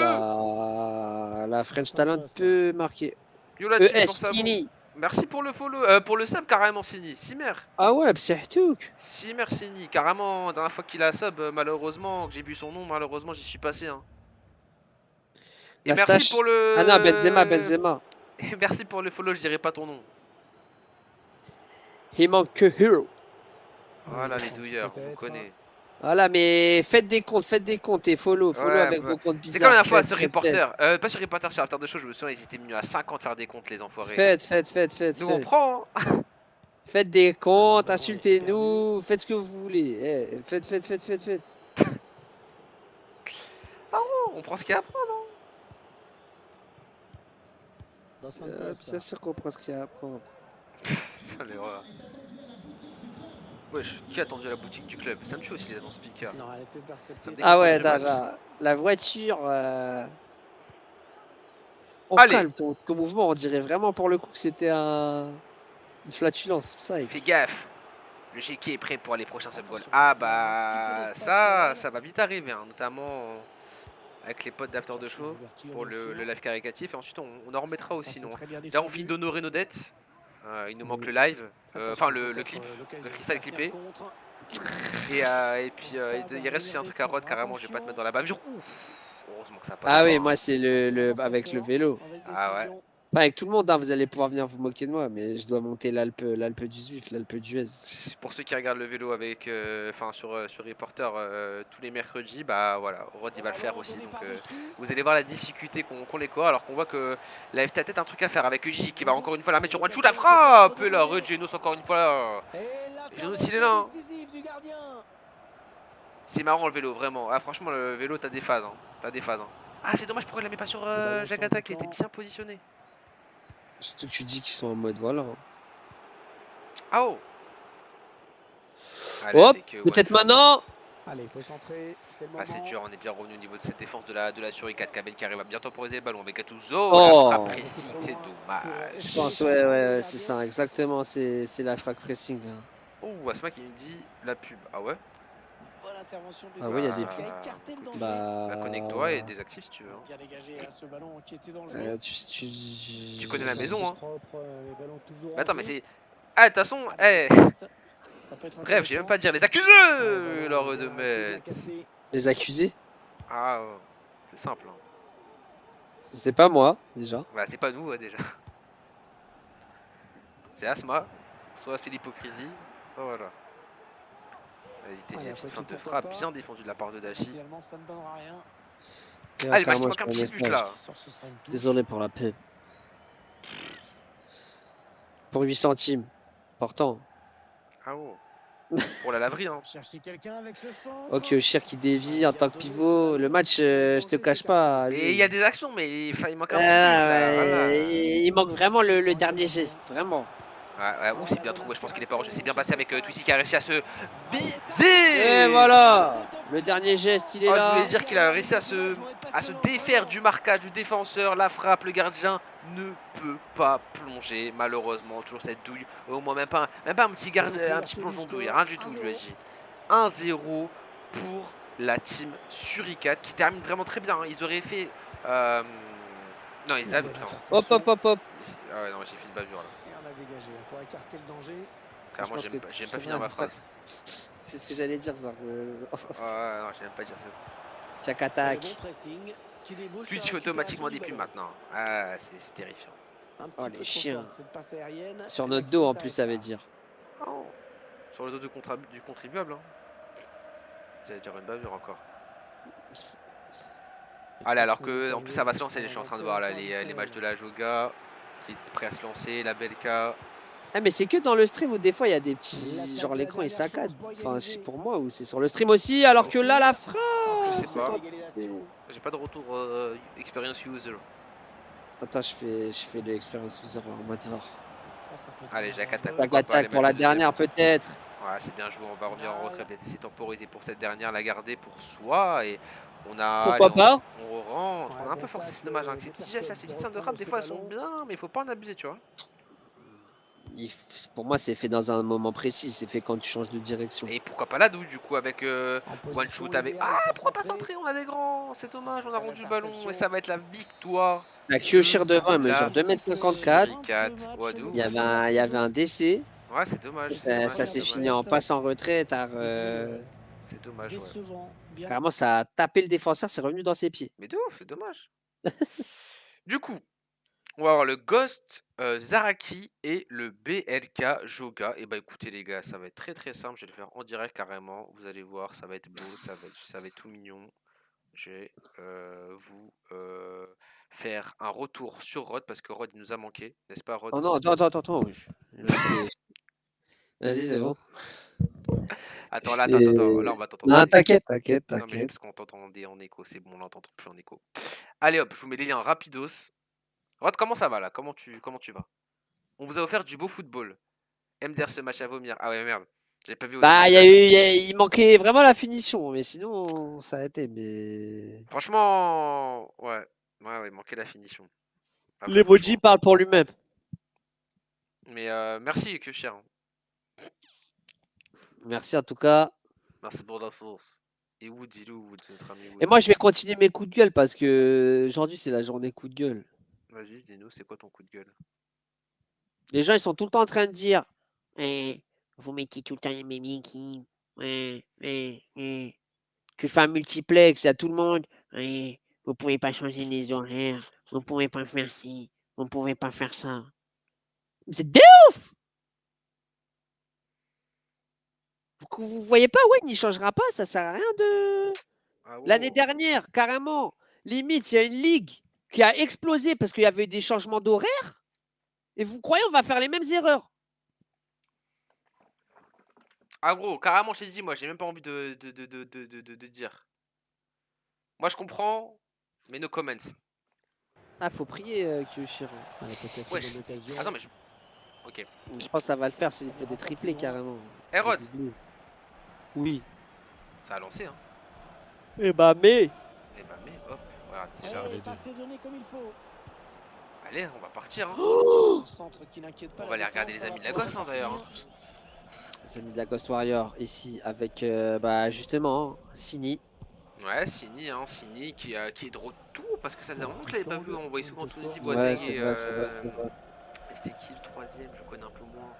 la French Talent
Santos.
peut marquer.
Yo la team
ES,
pour ça.
Kini.
Merci pour le follow. Pour le sub, carrément, Sini. Simer.
Ah ouais, Psihtouk.
Simer Sini. Carrément, la dernière fois qu'il a sub, malheureusement, que j'ai vu son nom, malheureusement, j'y suis passé. Hein. Et
La
merci
stache.
pour le.
Ah non, Benzema.
Et merci pour le follow, je dirai pas ton nom.
Il manque que Hero.
Voilà les
Oui,
douilleurs, on vous
peut-être.
connaît.
Voilà, mais faites des comptes et follow
Ouais,
avec
bah,
vos comptes
c'est comme
bizarres.
la fois
Faites,
sur
faites,
Reporter. Pas sur Reporter, sur After the Show, je me souviens, ils étaient venus à 50 faire des comptes, les enfoirés.
faites.
Nous on prend. Hein.
Faites des comptes,
ballon est
insultez-nous, faites ce que vous voulez. Faites.
On prend ce qu'il y a à prendre.
Dos Santos.
Bien sûr qu'on prend ce qu'il y a à prendre.
Ça l'erreur. Wesh, qui a attendu à la boutique du club? Ça me tue aussi les annonces speakers.
Non, elle est interceptée.
Ça me
Ah ouais,
déconcentre le match.
la voiture. On
Allez.
calme ton mouvement, on dirait vraiment pour le coup que c'était une flatulence. Ça,
Fais gaffe. Le chéquier est prêt pour les prochains sub-goals. Ah bah ça va vite arriver, hein, notamment avec les potes d'After the Show pour le live caricatif. Et ensuite on en remettra aussi. Non. Là on finit d'honorer nos dettes. Il nous manque le live, enfin le clip, le freestyle clippé. Et puis il reste aussi un truc à rod carrément, je vais pas te mettre dans la bavure. Ouf, heureusement que ça passe
Ah
pas.
oui,
Hein.
moi c'est avec le vélo.
Ah ouais.
Pas avec tout le monde, hein, vous allez pouvoir venir vous moquer de moi, mais je dois monter l'Alpe du Zuif, l'Alpe d'Huez.
Pour ceux qui regardent le vélo avec, enfin sur Reporter tous les mercredis, bah voilà, Rod il va le faire aussi. Donc vous allez voir la difficulté qu'ont les corps, alors qu'on voit que la FT a peut-être un truc à faire avec EJ qui va encore une fois la mettre sur one shoot, la frappe. Et là, Red Genos encore une fois là. Genos il est là. Hein. C'est marrant le vélo, vraiment. Ah franchement le vélo t'as des phases. Hein. T'as des phases. Hein. Ah c'est dommage pourquoi il la met pas sur Jagata qui était bien positionné.
Surtout que tu dis qu'ils sont en mode voilà.
Ah oh. Allez,
Hop,
avec,
peut-être
one shot.
maintenant.
Allez, il faut centrer. C'est le
Ah c'est
moment.
dur, on est bien revenu au niveau de cette défense de la Suricat. Kaben qui arrive à bien temporiser le ballon avec Gattuso.
Oh.
La frappe pressing, c'est dommage.
Je pense, ouais, c'est ça, exactement, c'est la frappe pressing. Hein.
Oh, Asma qui nous dit la pub. Ah ouais.
Bonne intervention de
Ah oui, il y a des
qui
pubs.
écarté le danger.
Bah, connecte-toi et désactive si tu veux. Hein.
Bien dégagé à ce ballon qui était dangereux.
Tu connais la maison, hein.
Propre, les ballons toujours
Mais attends,
en
mais
jeu.
c'est. Ah, de toute façon, eh.
Ça peut être
Bref, j'ai même pas à dire les accusés, leur de mettre.
Les accusés?
Ah, ouais. C'est simple. Hein.
C'est pas moi, déjà.
Bah, c'est pas nous, ouais, déjà. C'est Asma. Soit c'est l'hypocrisie, soit voilà. Vas-y, t'es une petite feinte de frappe, bien défendue de la part de Dashi.
Finalement, ça ne donnera rien.
Allez, bah, je manque un petit but là.
Désolé pour la pub. Pour 8 centimes. Pourtant.
Ah oh. Pour la laverie, hein.
Ok, Cher qui dévie en tant que pivot. Le match, je te cache pas.
Et il y a des actions, mais il manque un petit but là. Voilà.
Il manque vraiment le dernier geste, vraiment.
Ouais, ouh, c'est bien trouvé, je pense qu'il est pas hors jeu. C'est bien passé avec Twisty qui a réussi à se viser.
Et voilà. Le dernier geste, il est là.
Je voulais dire qu'il a réussi à se défaire du marquage du défenseur. La frappe, le gardien ne peut pas plonger, malheureusement. Toujours cette douille. Au moins, même pas un petit plongeon douille. Rien du tout, je lui ai dit. 1-0 pour la team Suricat qui termine vraiment très bien. Hein. Ils auraient fait. Non, ils avaient. Putain.
Hop.
Ah ouais, non, j'ai fait une bavure là.
Dégagé pour écarter le danger.
Carrément, j'aime pas finir ma phrase.
C'est ce que j'allais dire, genre.
Ouais, non, j'aime pas dire ça.
Tchac attaque.
Twitch automatiquement des pubs maintenant. Ah, c'est terrifiant.
Un
Oh,
petit
les
peu trop
chiens.
forte, cette passe aérienne.
Sur
Et
notre
l'action
dos, en plus,
s'arrête
ça veut
là.
dire.
Oh. Sur le dos du contribuable. Hein. J'allais dire une bavure encore. Allez, alors que en plus ça va se lancer, je suis en train de voir là les matchs de la Joga qui est prêt à se lancer, la Belka.
Ah, mais c'est que dans le stream où des fois il y a des petits.
L'attaque
Genre
de la
l'écran il
dernière
saccade.
chance pour
Enfin, c'est
égaliser.
pour moi ou c'est sur le stream aussi, alors que là, la frappe
Je sais
c'est
pas.
tenté.
J'ai pas de retour experience user.
Attends, je fais l'expérience user en mode voir.
Ça peut être
Allez, Jacques attaque,
dangereux.
pourquoi pas les
Tac, pour
matchs de
la
deuxième.
dernière peut-être.
Ouais, c'est bien joué, on va revenir en retrait,
Mal.
c'est temporisé pour cette dernière, la garder pour soi et on a.
Pourquoi
Allez,
pas
on rentre,
Ouais,
on a un
bon
peu forcé,
tacle
c'est dommage. Hein.
de
Ces petits gestes,
personne
ces
pour
petites sortes de
reprendre
frappe, des
ce
fois elles sont
ballon.
bien, mais il faut pas en abuser, tu vois.
Pour moi, c'est fait dans un moment précis. C'est fait quand tu changes de direction.
Et pourquoi pas la douille du coup avec
En
one
position
shoot avec.
idéale
Ah,
pour
pourquoi pas
centrer.
centrer? On a des grands, c'est dommage, on a rendu le ballon et
L'interception.
ça va être la victoire
La
de
Kyoshir devant, elle
la
mesure 2,54 m.
Furicat. Ouais, de
Il y
ouf.
avait un décès.
Ouais, c'est dommage, c'est
Ça,
dommage,
ça
c'est
s'est
dommage.
fini en passe en retrait.
C'est dommage, ouais.
Décevant. Bien.
Carrément, ça a tapé le défenseur, c'est revenu dans ses pieds.
Mais de ouf, c'est dommage. Du coup, on va avoir le Ghost Zaraki et le BLK Joga. Et bah écoutez les gars, ça va être très très simple. Je vais le faire en direct carrément. Vous allez voir, ça va être beau, ça va être tout mignon. Je vais vous faire un retour sur Rod parce que Rod il nous a manqué, n'est-ce pas Rod?
Oh non, attends. Vas-y, c'est bon.
Attends, là, attends, là on va t'entendre.
Non, t'inquiète.
Non mais parce qu'on t'entendait en écho, c'est bon, on l'entend plus en écho. Allez hop, je vous mets les liens rapidos. Rod, comment ça va là? Comment tu vas? On vous a offert du beau football. MDR ce match à vomir. Ah ouais merde. J'avais pas vu au
Bah,
début.
il manquait vraiment la finition, mais sinon, ça a été. Mais
Franchement, ouais, il manquait la finition. Après,
l'emoji
franchement.
parle pour lui-même.
Mais merci que cher.
Merci en tout cas.
Merci pour la force. Et Wood, notre ami Wood.
Et moi, je vais continuer mes coups de gueule parce que aujourd'hui, c'est la journée coup de gueule.
Vas-y, dis-nous, c'est quoi ton coup de gueule?
Les gens, ils sont tout le temps en train de dire
Vous mettez tout le temps les mêmes équipes.
tu fais un multiplex, il y a tout le monde.
Vous pouvez pas changer les horaires. Vous pouvez pas faire ci. Vous pouvez pas faire ça.
C'est des ouf! Vous voyez pas, ouais, il n'y changera pas, ça sert à rien de.
Ah,
L'année
wow.
dernière, carrément, limite, il y a une ligue qui a explosé parce qu'il y avait eu des changements d'horaire. Et vous croyez on va faire les mêmes erreurs?
Ah gros, carrément, je t'ai dit, moi, j'ai même pas envie de dire. Moi, je comprends, mais no comments.
Ah, faut prier, Kyoshiro.
Allez, peut-être
Wesh.
une bonne occasion.
Attends, mais je. Ok.
Je pense que ça va le faire s'il fait des triplés carrément.
Eh, Rod,
Des doublés. Oui.
ça a lancé, hein.
Eh bah, mais.
Eh bah, mais hop, regarde, c'est
Et
là.
ça s'est donné comme il faut.
Allez, on va partir, hein.
Un centre qui n'inquiète pas
On
la
va aller regarder
défense,
les
ça
amis de
va
la
pouvoir
gosse, hein,
se
d'ailleurs.
partir.
Les amis de la Ghost Warrior ici avec bah justement Sini.
Ouais, Sini, hein, Sini qui est de retour parce que ça faisait un moment que je l'avais pas vu. On voyait souvent Tunisie,
Ouais,
Boateng
c'est
et.
vrai, c'est vrai.
Et c'était qui le troisième? Je connais un peu moins.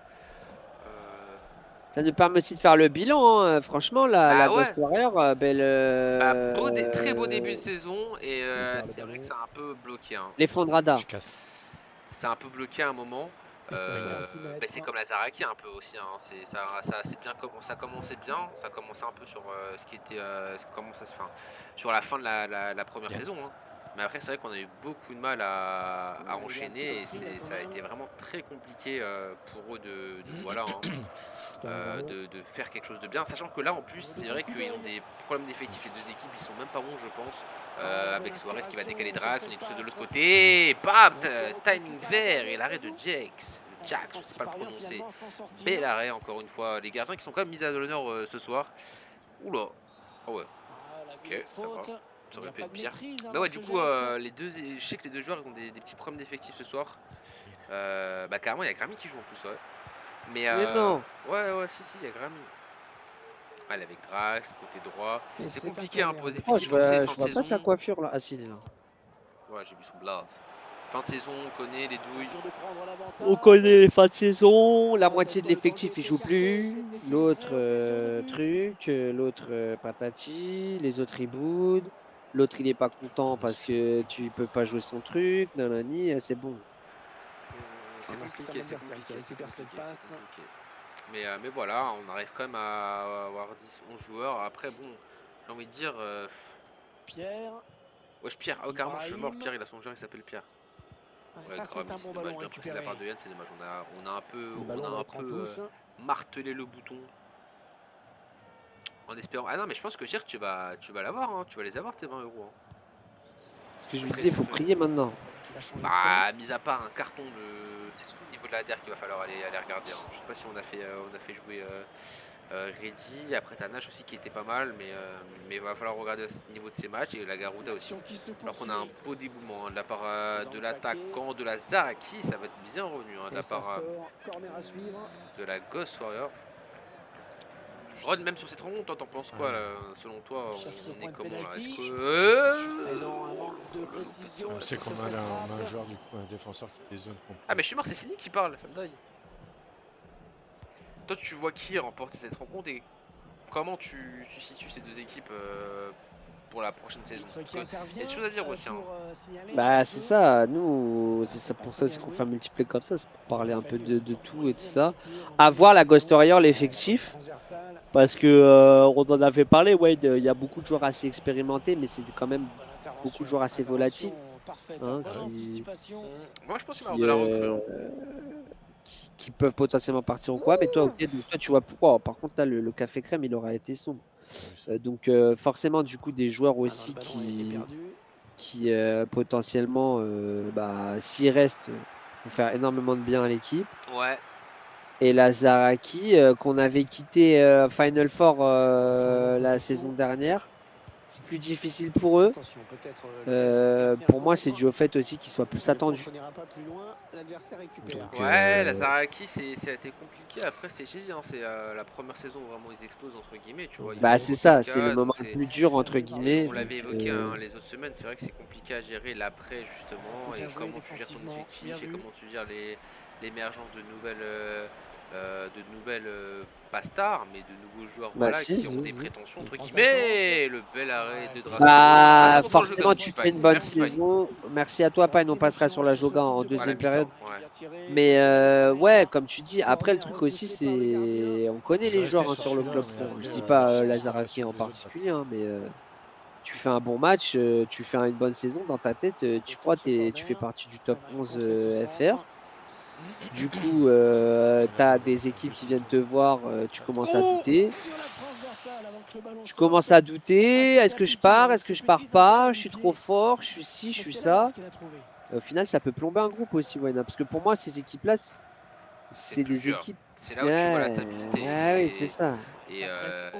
Ça nous permet aussi de faire le bilan, hein. Franchement, la
Bah ouais.
Ghost Warrior, belle.
Bah, très beau début de saison et
perd le
c'est vrai
ballon.
que c'est un peu bloqué. Hein.
Les fonds de radar.
Je casse.
C'est un peu bloqué à un moment.
Et ça va s'y
Bah,
mettre.
c'est comme la Zaraki un peu aussi. Hein. C'est bien, ça commençait bien. Ça commençait un peu sur ce qui était, comment ça se fait, sur la fin de la première saison. Hein. Mais après, c'est vrai qu'on a eu beaucoup de mal à
Ouais, il est
enchaîner et
un petit peu pris, là,
ça a
quand
été
même.
vraiment très compliqué pour eux voilà, hein, de faire quelque chose de bien. Sachant que là, en plus, c'est vrai qu'ils ont des problèmes d'effectifs. Les deux équipes, ils sont même pas bons, je pense. Avec Suarez qui va décaler Drax, on est tous de l'autre côté. Et bam, timing vert et l'arrêt de Jax. Jax, je sais pas le prononcer. Bel arrêt, encore une fois. Les gardiens qui sont quand même mis à l'honneur ce soir. Oula. Oh ouais. Ok, ça va. Ça aurait pu être pire. Bah ouais, du coup, je sais que les deux joueurs ils ont des petits problèmes d'effectifs ce soir. Bah carrément, il y a Grammy qui joue en plus, ouais. Mais
non.
ouais, si, il y a Grammy. Allez, avec Drax, côté droit.
Et
C'est
c'est
compliqué hein, pour les
Oh,
effectifs
je
comme ça,
vois,
fin
je
de
vois pas sa
saison.
coiffure là. Ah si, il est là.
Ouais, j'ai vu son blaze. Fin de saison, on connaît les douilles.
On connaît les fins de saison, la moitié de l'effectif il joue plus, l'autre truc, l'autre patati, les autres ils boudent, l'autre il est pas content parce que tu peux pas jouer son truc, nanani, c'est bon.
C'est
Un assist à
compliqué, c'est
l'adversaire qui
compliqué, c'est
récupère cette
compliqué, c'est
passe.
compliqué. Mais voilà, on arrive quand même à avoir 10-11 joueurs. Après, bon, j'ai envie de dire...
Pierre,
Wesh, Pierre, oh carrément, je suis mort,
Ibrahim.
Pierre, il a son joueur, il s'appelle Pierre. Ouais,
Ça,
grave,
c'est
mais
un
c'est
bon
dommage,
ballon
bien pressé de la part
récupéré.
de Yann, c'est dommage. On a un peu,
Le ballon va être en touche.
martelé le bouton. En espérant... Ah non, mais je pense que Gert, tu vas l'avoir, hein. Tu vas les avoir tes 20 euros. Hein.
Ce que je
Ça
vous
serait,
disais, il
ça
faut
serait...
prier maintenant.
Il a changé de camp.
Bah, mis à part un carton de... C'est surtout au niveau de la DER qu'il va falloir aller regarder. Hein. Je sais pas si on a fait jouer Reddy. Après, t'as Nash aussi qui était pas mal. Mais il va falloir regarder au niveau de ces matchs. Et la Garuda aussi.
L'action qui se
Alors qu'on
poursuit.
a un beau déboulement hein, de la part
Dans
de
le
l'attaquant, de la Zaraki. Ça va être bien revenu hein, de
Et
la
ça
part
sort. Corner à suivre.
de la Ghost Warrior. Ron, même sur cette rencontre, toi, t'en penses quoi là, selon toi?
Il cherche le
On est
point de
comment là? Est-ce
pénalty.
que...
Et non, un manque de précision.
C'est
sur
comme
cette
un
frappe.
joueur, du coup, un défenseur qui des zones complètes.
Ah mais je suis mort, c'est Cynic qui parle, ça me daille. Toi tu vois qui remporter cette rencontre et comment tu situes ces deux équipes pour la prochaine saison? Parce qu'il y a des choses à dire aussi. Hein.
Bah c'est ça, nous, c'est ça pour ça aussi qu'on fait un multiplay comme ça, c'est pour parler un peu de tout et tout ça. À voir la Ghost Warrior, l'effectif, parce que on en avait parlé, ouais, il y a beaucoup de joueurs assez expérimentés, mais c'est quand même beaucoup de joueurs assez volatiles. Hein,
Moi je pense qu'il va y avoir de la recrue. Hein.
Qui peuvent potentiellement partir ou quoi, mais toi, ok, donc toi tu vois pourquoi. Par contre là le café crème il aura été sombre. Donc forcément du coup des joueurs aussi qui potentiellement bah, s'ils restent vont faire énormément de bien à l'équipe.
Ouais.
Et la Zaraki qu'on avait quitté Final Four la saison dernière, c'est plus difficile pour eux. Pour moi, c'est dû au fait aussi qu'ils soient plus attendus.
Ouais, la Zaraki, ça a été compliqué. Après, j'ai dit, hein, c'est la première saison où vraiment ils explosent, entre guillemets. Tu vois,
Bah, c'est ça, c'est le moment le plus dur, entre guillemets.
On l'avait évoqué hein, les autres semaines, c'est vrai que c'est compliqué à gérer l'après, justement, et comment tu gères ton effectif, et comment tu gères l'émergence de nouvelles pas stars, mais de nouveaux joueurs
Bah,
voilà,
si,
qui ont des
si.
prétentions, entre guillemets. Le bel arrêt de Drasko.
Bah, forcément, tu fais une bonne saison. Merci à toi, Pine. On passera sur la Joga en deuxième période.
Ouais.
Mais ouais, comme tu dis, après, le truc aussi, c'est. On connaît les joueurs hein, sur le club. Je dis pas Lazaraki en particulier, hein, mais tu fais un bon match, tu fais une bonne saison dans ta tête, tu crois que tu fais partie du top 11 FR. Du coup, tu as des équipes qui viennent te voir, tu commences à douter. Tu commences à douter, est-ce que je pars, est-ce que je pars pas, je suis trop fort, je suis ci, je suis ça. Au final, ça peut plomber un groupe aussi, Wayne, parce que pour moi, ces équipes-là, c'est des équipes.
C'est là où tu vois la stabilité.
Ah oui, c'est ça.
Et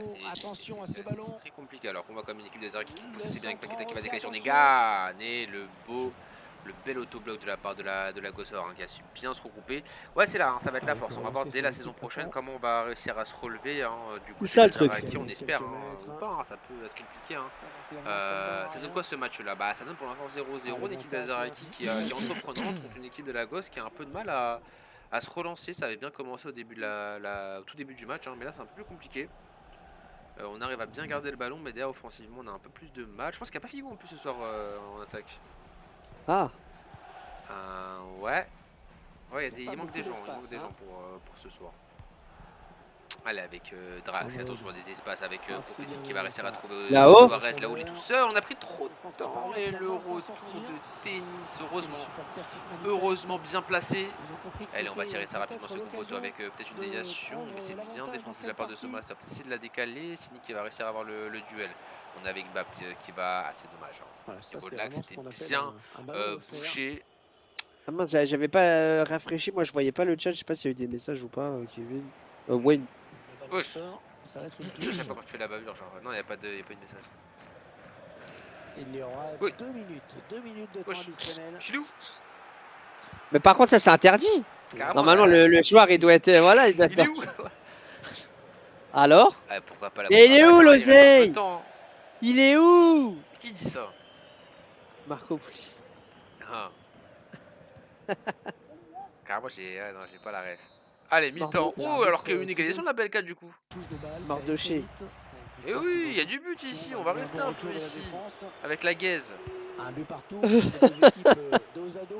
c'est très compliqué. Alors qu'on voit comme une équipe des Zaraki qui pousse assez bien avec Paqueta qui va décaler sur Negan. Et le bel autobloc de la part de la Gossor hein, qui a su bien se regrouper. Ouais, c'est là, hein, ça va être la force. On va voir dès la saison prochaine comment on va réussir à se relever. Hein, du coup,
c'est ça le truc.
Zaraki, on espère, hein, ou pas, hein, ça peut être compliqué. Hein. Ça donne quoi ce match-là? Bah, ça donne pour l'instant 0-0. Une équipe des Zaraki qui est entreprenante contre une équipe de la Gosse qui a un peu de mal à se relancer. Ça avait bien commencé au début au tout début du match, hein, mais là c'est un peu plus compliqué. On arrive à bien garder le ballon, mais derrière offensivement on a un peu plus de mal. Je pense qu'il n'y a pas Figo en plus ce soir en attaque.
Ah.
Ouais. Ouais, il manque des gens, pour ce soir. Allez, avec Drax, attention à des espaces avec Prophétie qui va réussir à trouver
là-haut.
Suarez là où il est tout seul. On a pris trop de temps et le retour de tennis, heureusement bien placé. Allez, on va tirer ça rapidement ce coup poteau avec peut-être une déviation, mais c'est bien défendu de la part de Soma. C'est essayer de la décaler, Cynic qui va réussir à avoir le duel. On est avec Bapt qui va, c'est dommage. Hein. Au niveau de l'axe, c'était bien bouché.
Ah mince, j'avais pas rafraîchi, moi je voyais pas le chat, je sais pas s'il y a eu des messages ou pas, Kevin. Wayne.
Wesh. Je sais pas quand tu fais la bavure, genre non, il n'y a pas de message.
Il y aura 2 minutes de temps additionnel.
Chilou.
Mais par contre ça c'est interdit.
Carrément,
normalement le joueur il doit être voilà, il
est où?
Alors
pourquoi pas la
il est où l'oseille?
Il
Il est où?
Qui dit ça?
Marco Pouli.
Ah. Carrément j'ai pas la ref. Allez, mi-temps. Oh, alors qu'il y a eu une égalisation de la Belka du coup.
Mardoché.
Et oui, il y a du but ici, on va rester un peu ici. Avec la gaze.
Un but partout.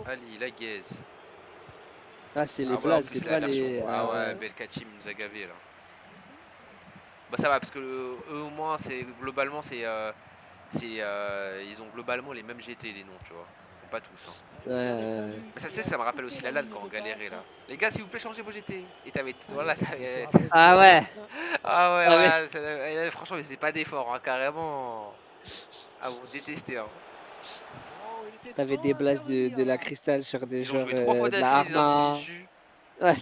Ali, la gaze.
Ah, c'est les
Ah ouais, en
blazes,
plus
c'est
la
pas
version.
les.
Ah
Ah
ouais,
ouais.
BLK Team nous a gavé là. Bah ça va parce que eux au moins c'est globalement ils ont globalement les mêmes GT les noms, tu vois. Bon, pas tous hein. Mais ça me rappelle aussi la LAN quand on galérait là. Les gars, s'il vous plaît, changez vos GT. Et t'avais voilà,
Ah ouais.
ah ouais,
Ah mais
voilà, franchement, mais c'est pas d'effort hein, carrément. Ah vous détestez hein.
t'avais des blazes de la cristal sur des
Ils ont
joueurs
joué 3 fois
de la
d'affilée des
Arma.
individus.
Ouais,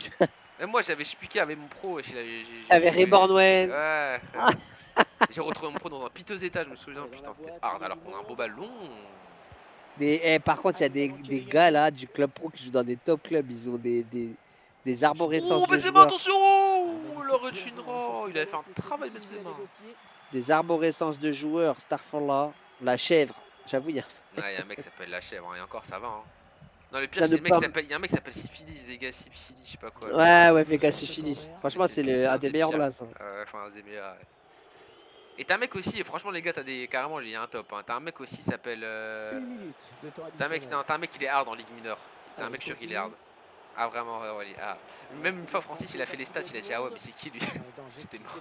Même moi j'avais piqué avec mon pro et j'ai
t'avais
joué.
Reborn Wen.
Ouais,
Ah,
frère. J'ai retrouvé mon pro dans un piteux état, je me souviens, putain, c'était hard alors qu'on a un beau ballon.
par contre, il y a des gars là du club pro qui jouent dans des top clubs. Ils ont des
Oh,
arborescences de
Benzema,
joueurs.
attention! Oh, la Reginera, il avait fait un travail, Benzema.
Des arborescences de joueurs. Starfall la chèvre. J'avoue, il y a.
Ouais, il y a un mec qui s'appelle la chèvre, hein, et encore ça va. Hein. Non, le pire,
Ça
c'est
ne
le mec qui
pas.
s'appelle. Il y a un mec qui s'appelle Syphilis, Vegas Syphilis, je sais pas quoi.
Ouais, ouais, Vegas Syphilis.
Mais
Franchement, c'est
c'est
un
un
des
des
meilleurs
pires.
blazes.
Enfin, un des meilleurs. Ouais. Et t'as un mec aussi, et franchement, les gars, t'as des. Carrément, il y a un top. Hein. T'as un mec aussi qui s'appelle. T'as un mec, non, t'as un mec qui est hard en Ligue mineure. T'as un mec sûr qu'il est hard. Ah vraiment ouais, ouais, ah. Même une fois Francis il a fait les stats, il a dit ah ouais mais c'est qui lui? J'étais mort.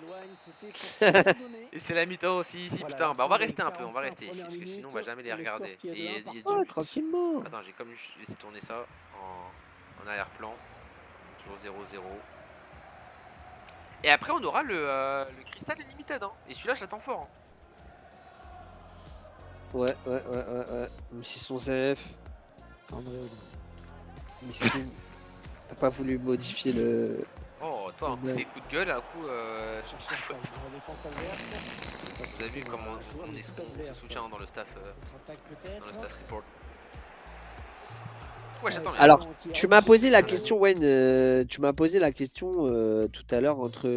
Et c'est la mi-temps aussi ici putain. Bah on va rester un peu, on va rester ici parce que sinon on va jamais les regarder. Et il y a du
Ouais,
but.
tranquillement.
Attends j'ai comme laissé tourner ça en arrière-plan. Toujours 0-0. Et après on aura le Crystal Limited hein. Et celui-là je l'attends fort. Hein.
Ouais. Mission ZF. Mission. T'as pas voulu modifier le.
Oh toi un coup c'est coup de gueule, un coup vous avez vu comment on se soutient dans le staff report. Ouais j'attends les
Alors, tu m'as posé la question, Wayne. Tu m'as posé la question tout à l'heure entre.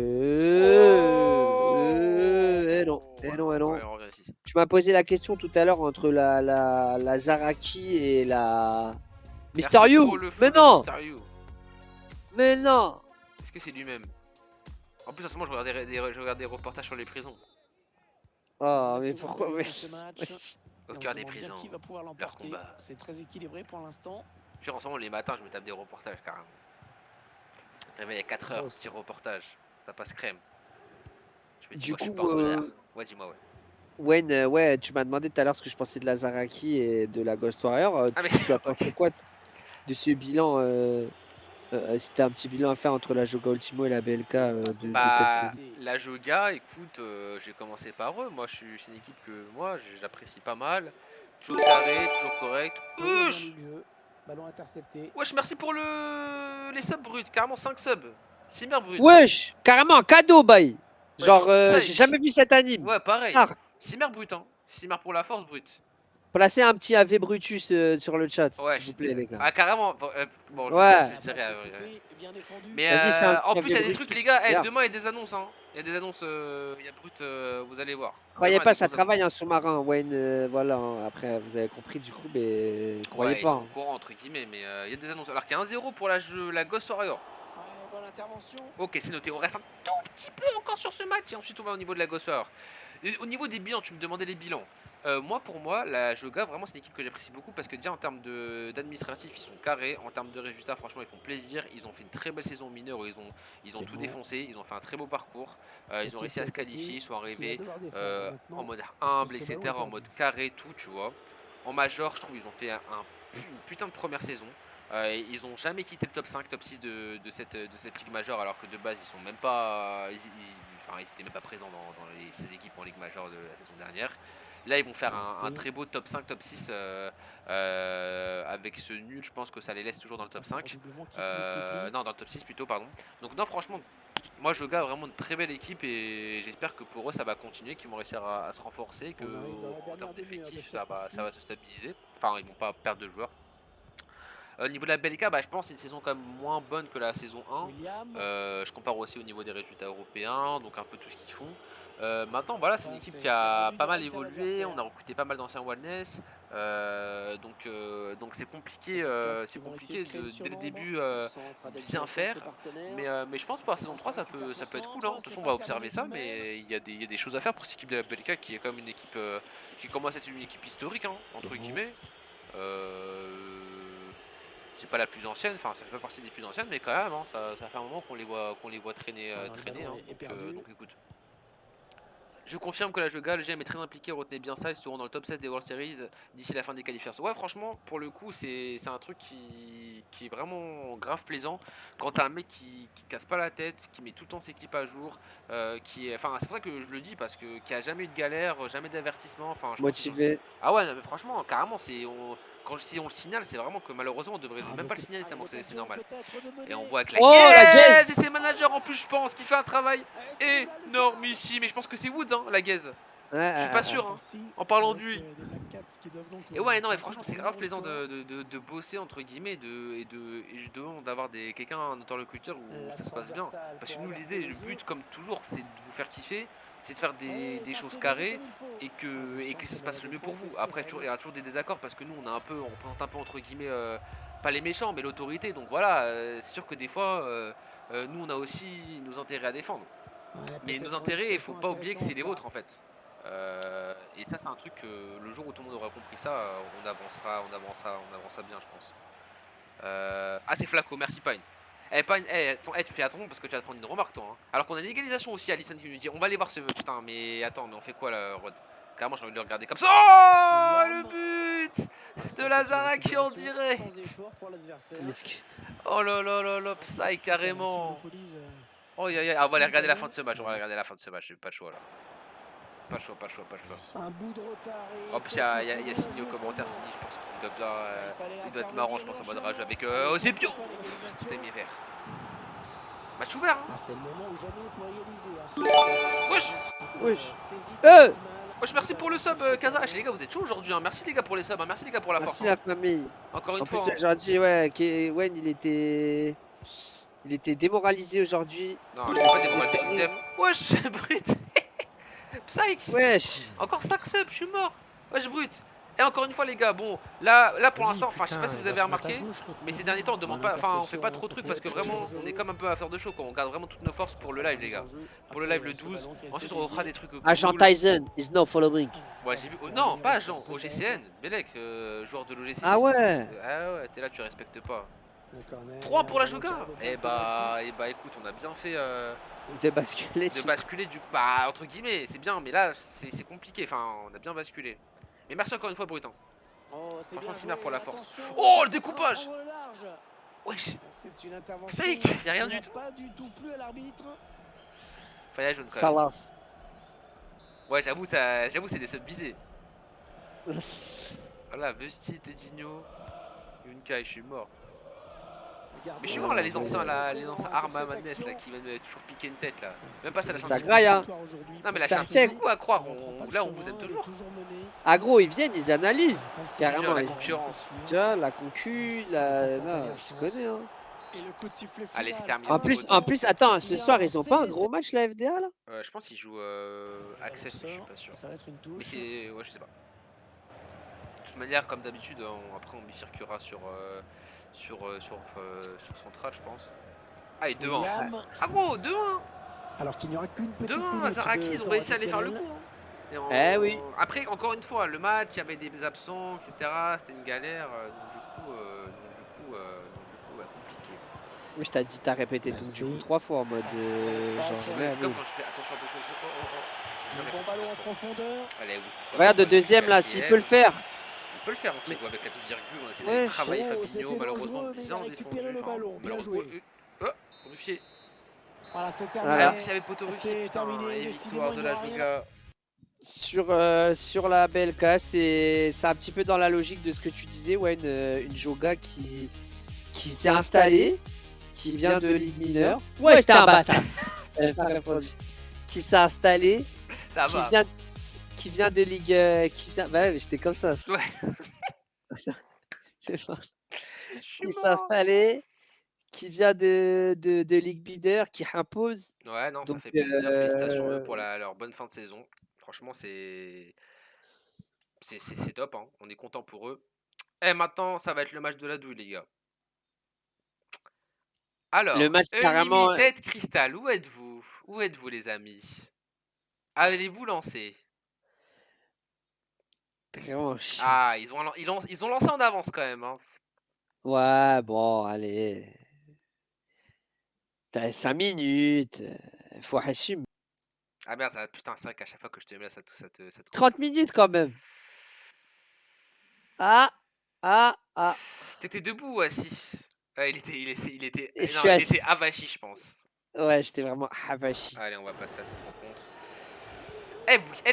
Eh non.
Ouais, on revient ici.
Tu m'as posé la question tout à l'heure entre la Zaraki et la. Mister
Merci pour
You.
le
Mais
follow,
non.
Mr. You.
Mais non.
Est-ce que c'est lui-même? En plus en ce moment je regarde des reportages sur les prisons.
Oh, mais pourquoi
Au cœur des prisons, leur combat.
C'est très équilibré pour l'instant.
Puis en ce moment les matins je me tape des reportages carrément. Réveil à 4h, petit reportage. Ça passe crème. Je me dis
Du
moi je suis
coup,
pas en tolère. Ouais dis-moi ouais.
Wayne, ouais, tu m'as demandé tout à l'heure ce que je pensais de la Zaraki et de la Ghost Warrior.
Ah mais
Tu as pensé quoi de ce bilan C'était un petit bilan à faire entre la Joga Ultimo et la BLK de cette
bah
saison.
la Joga, écoute, j'ai commencé par eux. Moi c'est une équipe que moi j'apprécie pas mal. Toujours carré, toujours correct.
Ballon intercepté.
Wesh merci pour les subs bruts, carrément 5 subs. Simmer brut.
Wesh, carrément un cadeau, bye. Genre,
ça,
j'ai jamais vu cet anime.
Ouais, pareil.
Star.
Simmer brut, hein. Simmer pour la force brut.
Placez un petit AV Brutus sur le chat,
Ouais,
s'il vous plaît, les gars.
Ah, carrément. Bon,
Ouais.
je dirais. Mais
Vas-y, fais un
en
petit
plus, il y a
AV
des trucs,
Brutus.
les gars.
Regarde.
Demain, il y a des annonces, hein. Il y a des annonces, il y a brut, vous allez voir.
Croyez
Demain, il y a
pas,
des
ça
grosses
travaille un
annonces.
sous-marin, Wayne. Voilà, hein. Après, vous avez compris du coup, mais croyez
Ouais, ils
pas.
sont
Hein.
au courant, entre guillemets, mais il y a des annonces. Alors qu'il y a 1-0 pour la Ghost Warrior. Ok, c'est noté. On reste un tout petit peu encore sur ce match et ensuite on va au niveau de la Ghost Warrior. Et au niveau des bilans, tu me demandais les bilans. Pour moi, la Joga, vraiment, c'est une équipe que j'apprécie beaucoup parce que déjà en termes d'administratif, ils sont carrés. En termes de résultats, franchement, ils font plaisir. Ils ont fait une très belle saison mineure où ils ont tout défoncé. Ils ont fait un très beau parcours. Ils ont réussi à se qualifier. Ils sont arrivés en mode humble, etc. En mode carré, tout, tu vois. En major, je trouve ils ont fait une putain de première saison. Ils ont jamais quitté le top 5, top 6 de cette ligue majeure alors que de base ils sont même pas ils étaient même pas présents dans ces équipes en ligue majeure de la saison dernière. Là ils vont faire un très beau top 5, top 6 avec ce nul, je pense que ça les laisse toujours dans le top 5. Non, dans le top 6 plutôt, pardon. Donc non franchement, moi je garde vraiment une très belle équipe et j'espère que pour eux ça va continuer, qu'ils vont réussir à se renforcer, que en termes d'effectifs ça va se stabiliser. Enfin ils vont pas perdre de joueurs. Au niveau de la BLK, je pense que c'est une saison quand même moins bonne que la saison 1. Je compare aussi au niveau des résultats européens, donc un peu tout ce qu'ils font. Maintenant, voilà, c'est une équipe qui a pas mal évolué, on a recruté pas mal d'anciens wellness, donc c'est compliqué, dès le début bien faire. Mais je pense que pour la saison 3, ça peut être cool. Hein. De toute façon, on va observer ça, mais il y a des choses à faire pour cette équipe de la BLK qui est quand même une équipe qui commence à être une équipe historique, hein, entre guillemets. c'est pas la plus ancienne, enfin ça fait pas partie des plus anciennes, mais quand même, hein, ça fait un moment qu'on les voit traîner,
Ah non, le
traîner,
ballon
hein,
est perdu.
donc écoute. Je confirme que la Joga, le GM est très impliqué, retenez bien ça, ils seront dans le top 16 des World Series d'ici la fin des qualifiers. Ouais, franchement, pour le coup, c'est un truc qui est vraiment grave plaisant. Quand t'as un mec qui te casse pas la tête, qui met tout le temps ses clips à jour, enfin, c'est pour ça que je le dis, parce que qui a jamais eu de galère, jamais d'avertissement, enfin, je pense qu'ils ont...
Motivé.
Ah ouais, non, mais franchement, carrément, si on le signale, c'est vraiment que malheureusement, on devrait
Ah,
même pas le
beaucoup-
signaler
ah,
tellement
une
c'est
occasion
normal.
peut-être de
Et on
mener.
voit avec la
Oh, la
Gaze
Gaze!
et ses managers en plus, je pense, qui fait un travail énormissime. Mais je pense que c'est Woods, hein, la Gaze. Je suis pas sûr, hein, en parlant de lui. Et ouais, non, mais franchement, c'est grave plaisant de bosser, entre guillemets, et justement d'avoir quelqu'un, un interlocuteur où ça se passe bien. Parce que nous, l'idée, le but, comme toujours, c'est de vous faire kiffer, c'est de faire des choses carrées et que ça se passe le mieux pour vous. Après, il y aura toujours des désaccords parce que nous, on présente un peu, entre guillemets, pas les méchants, mais l'autorité. Donc voilà, c'est sûr que des fois, nous, on a aussi nos intérêts à défendre. Mais nos intérêts, il faut pas oublier que c'est les vôtres en fait. Et ça, c'est un truc que le jour où tout le monde aura compris ça, on avancera bien, je pense. Ah, c'est Flaco, merci Pine. Eh Pine, attends, tu fais attention parce que tu vas te prendre une remarque toi, hein. Alors qu'on a une égalisation aussi, Alison qui nous dit on va aller voir ce. Putain, mais attends, mais on fait quoi là, Rod? Carrément, j'ai envie de le regarder comme ça. Oh, le but de Lazaraki en direct.
Biscuit.
Oh là là là là, Psy carrément. Oh, ah, on va aller regarder la fin de ce match, j'ai pas le choix là. Pas le choix.
Un bout de retard.
En plus, il y a Signy au commentaire, Signy, je pense qu'il doit bien. Il doit être marrant, je pense, en mode rage avec. Oh, c'est bio. C'était mes verts. Match ouvert, hein.
Ah, c'est le moment ou jamais pour égaliser.
Wesh.
Wesh.
Wesh, merci pour le sub, Kaza. Les gars, vous êtes chaud aujourd'hui, hein. Merci les gars pour les subs, hein. Merci les gars pour la force,
Merci
hein.
la famille.
Encore une
En plus,
fois, hein.
aujourd'hui, ouais, Wen, il était démoralisé aujourd'hui.
Non, je suis pas démoralisé, Zef. Wesh, brut. Psych.
Wesh.
Encore 5 subs, je suis mort. Wesh, brut. Et encore une fois, les gars, bon, là pour l'instant, enfin, je sais pas si vous avez remarqué, mais ces derniers temps, on demande pas, enfin, on fait pas trop de trucs parce que vraiment, on est comme un peu à faire de show, quoi. On garde vraiment toutes nos forces pour le live, les gars. Pour le live le 12. Ensuite, on refera des trucs cool.
Agent Tyson is now following.
Ouais, j'ai vu. Oh, non, pas Agent, OGCN. Belek, joueur de l'OGC.
Ah ouais.
Ah ouais, t'es là, tu respectes pas. 3 pour la Joga. Écoute, on a bien fait
De basculer.
de basculer du coup. Bah, entre guillemets, c'est bien, mais là, c'est compliqué. Enfin, on a bien basculé. Mais merci encore une fois, Brutin. Franchement, Simer pour la force. Oh, le découpage. Wesh. Psych, y'a rien du tout.
Pas du tout plus à l'arbitre.
Faya jaune quand même.
Salas.
Ouais, j'avoue, c'est des subs visés. Voilà, Vesti, Tedigno, Yunkai, je suis mort. Mais je suis mort là, les anciens Arma Madness là qui viennent toujours piquer une tête là. Même pas ça lâche un
Ça
petit
graille, hein.
Non, mais lâche
Ça
un petit
check.
coucou à croire. Là, on vous aime toujours.
Ah gros, ils viennent, ils analysent. Carrément.
La
ils-
concurrence.
Tu vois, la concu, la. Non, je connais, hein.
Allez, c'est terminé.
En plus, attends, ce soir, ils ont pas un gros match, la FDA, là?
Je pense qu'ils jouent Access, mais je suis pas sûr.
Ça va être une touche.
Mais c'est. Ouais, je sais pas. De toute manière, comme d'habitude, après on bifurquera sur Central, je pense. Ah, et 2-1.
William,
Ah, gros, 2-1.
alors qu'il n'y aura qu'une petite
2-1,
minute
Zaraki,
de
ils ont
temps
réussi à aller faire le
additionnel.
coup, hein.
Eh oui.
Après, encore une fois, le match, il y avait des absents, etc. C'était une galère, donc du coup, ouais, compliqué.
Oui, je t'ai dit, t'as répété donc du coup 3 fois en mode. Genre,
Ouais, c'est
ouais,
comme
oui.
quand je fais attention. Je
Le
répète
bon ballon
plusieurs
en
fois.
profondeur.
Allez,
Regarde, de deuxième là, s'il peut le faire.
Il peut le faire, on fait avec la petite virgule, on essaie
Ouais,
d'aller travailler
oh,
Fabinho,
c'était
malheureusement
dangereux, mais il
bien
a récupéré
défendu.
le ballon, bien
Malheureusement,
joué.
confié.
Voilà, c'est
Voilà.
Alors
terminé.
qu'il y avait Potoruki,
C'est
putain,
terminé,
et
décidément,
victoire de
il
la
n'y aura rien.
Joga.
Sur la BLK, c'est un petit peu dans la logique de ce que tu disais, ouais, une Joga qui s'est installée, qui vient de Ligue mineure. Ouais, j'étais un bâtard. J'avais pas répondu. Qui s'est installée,
Ça va.
qui vient de Ligue. Bah ouais, mais j'étais comme ça.
Ouais.
Je sais pas.
Je suis
Qui s'est
mort.
installée, qui vient de Ligue mineure, qui impose.
Ouais, non, ça
Donc,
fait plaisir. Félicitations à eux pour leur bonne fin de saison. Franchement, c'est top, hein. On est content pour eux. Et maintenant, ça va être le match de la douille, les gars. Alors,
Le match carrément.
Unlimited Crystal, où êtes-vous? Où êtes-vous, les amis? Allez-vous lancer?
Vraiment chiant.
Ah, ils ont lancé en avance quand même, hein.
Ouais, bon, allez. T'as 5 minutes. Faut assumer.
Ah merde, putain, c'est vrai qu'à chaque fois que je te mets là, ça te coupe.
30 minutes quand même. Ah, ah, ah.
T'étais debout ou assis?
Et je
Non,
suis
il
assis.
était avachi, je pense.
Ouais, j'étais vraiment havachi.
Allez, on va passer à cette rencontre.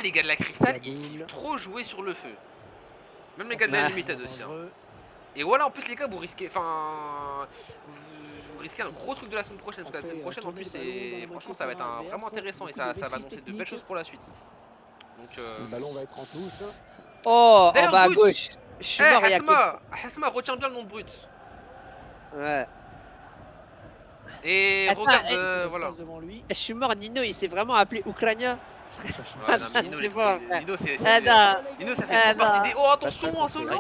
Les gars de la Cristal, ils
Kaboul.
kiffent trop jouer sur le feu. Même les gars de la
Ouais.
Limited aussi. Hein.
Dangereux.
Et voilà, en plus les gars, vous risquez, enfin, vous risquez un gros truc de la semaine prochaine, parce que la semaine prochaine, en plus, franchement, ça va être vraiment intéressant et ça va annoncer de belles choses pour la suite. Donc,
Le ballon va être en touche.
Oh, en
d'ailleurs,
bas à
Brut,
gauche. Je suis mort il y a
Hasma, retiens bien le nom de Brut.
Ouais.
Et
Attends,
regarde, voilà.
Devant lui.
je suis mort, Nino, il s'est vraiment appelé Ukrainien.
Ouais, non, mais Nino,
C'est bon, frère.
Nino,
Attends,
Nino, ça fait trop partie des.
attends.
Oh, attention, un solo!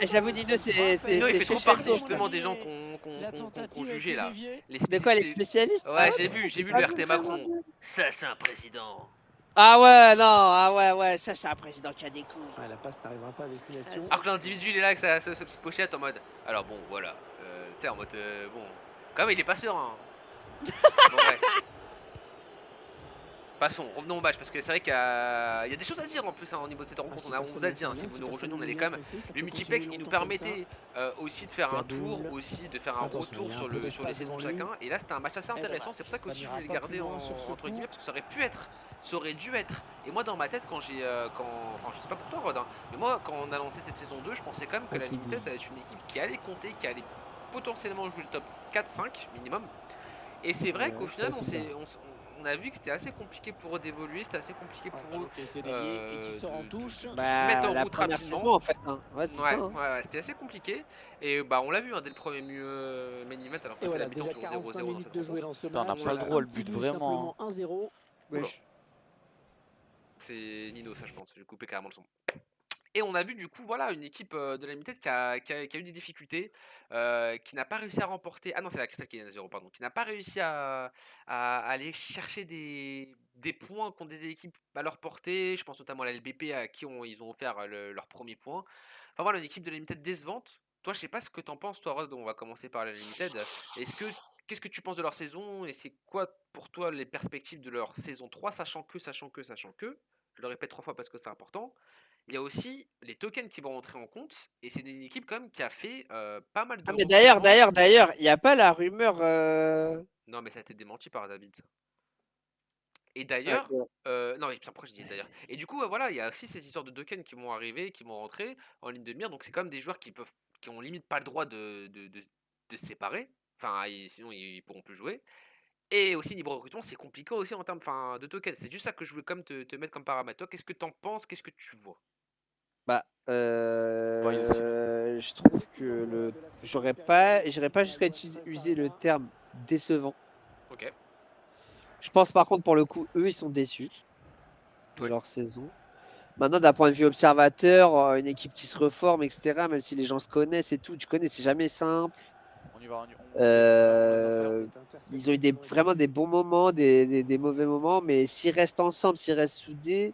J'avoue, Nino, c'est
Nino, il fait trop
Shevchenko,
partie justement
frère.
des gens qu'on jugeait là. Les
De quoi, les
spécialistes.
spécialistes?
Ouais,
Ah
j'ai vu le RT
vraiment
Macron.
bien.
Ça, c'est un président.
Ah ouais, non, ah ouais, ouais, ça c'est un président qui a des couilles.
Ah, la passe n'arrivera pas à destination.
Alors que l'individu, il est là avec sa petite pochette en mode. Alors bon, voilà. Tu sais, en mode. Bon. Quand même, il est pas serein. Bon, bref. Passons, revenons au match parce que c'est vrai qu'il y a des choses à dire en plus hein, au niveau de cette rencontre. On vous a dit, hein, si vous nous rejoignez, on allait quand même. Le multiplex, il nous permettait aussi de faire un tour, aussi de faire un retour sur les saisons de chacun. Et là, c'était un match assez intéressant. C'est pour ça qu'aussi je voulais le garder entre guillemets parce que ça aurait dû être. Et moi, dans ma tête, enfin, je sais pas pour toi, Rod, hein, mais moi, quand on a lancé cette saison 2, je pensais quand même que la Limited, ça allait être une équipe qui allait compter, qui allait potentiellement jouer le top 4-5 minimum. Et c'est vrai qu'au final, on a vu que c'était assez compliqué pour eux d'évoluer, c'était assez compliqué pour eux de se mettre en
La
route
première
rapidement.
saison en fait. Hein. Ouais, c'est ça. Hein.
Ouais, c'était assez compliqué. Et bah on l'a vu hein, dès le premier main event, alors que c'est la mi-temps toujours 0-0 dans cette rencontre.
On n'a pas le droit, le but vraiment.
Wesh.
C'est Nino ça je pense, j'ai coupé carrément le son. Et on a vu du coup voilà une équipe de la Limited qui a eu des difficultés, qui n'a pas réussi à remporter. Ah non c'est la Crystal qui est à 0 pardon, qui n'a pas réussi à aller chercher des points contre des équipes à leur portée. Je pense notamment à la LBP à qui ils ont offert leur premier point. Enfin voilà une équipe de la Limited décevante. Toi je sais pas ce que t'en penses toi Rod, on va commencer par la Limited. Qu'est-ce que tu penses de leur saison et c'est quoi pour toi les perspectives de leur saison 3 sachant que, je le répète 3 fois parce que c'est important, il y a aussi les tokens qui vont rentrer en compte, et c'est une équipe quand même qui a fait pas mal de
Ah mais
recrutements.
d'ailleurs, il n'y a pas la rumeur.
Non, mais ça a été démenti par David. Et d'ailleurs,
Ok.
non, mais putain, pourquoi je dis d'ailleurs? Et du coup, voilà, il y a aussi ces histoires de tokens qui vont arriver, qui vont rentrer en ligne de mire, donc c'est quand même des joueurs qui ont limite pas le droit de se séparer, enfin, sinon ils pourront plus jouer. Et aussi niveau recrutement, c'est compliqué aussi en termes de tokens. C'est juste ça que je voulais comme te mettre comme paramètre. Toi, qu'est-ce que t'en penses? Qu'est-ce que tu vois?
Bah,
Vas-y.
je trouve que j'irais pas jusqu'à user le terme décevant.
Ok.
Je pense par contre pour le coup, eux ils sont déçus de leur saison. Maintenant, d'un point de vue observateur, une équipe qui se reforme, etc., même si les gens se connaissent et tout, tu connais, c'est jamais simple.
On y va.
Ils ont eu vraiment des bons moments, des mauvais moments, mais s'ils restent ensemble, s'ils restent soudés,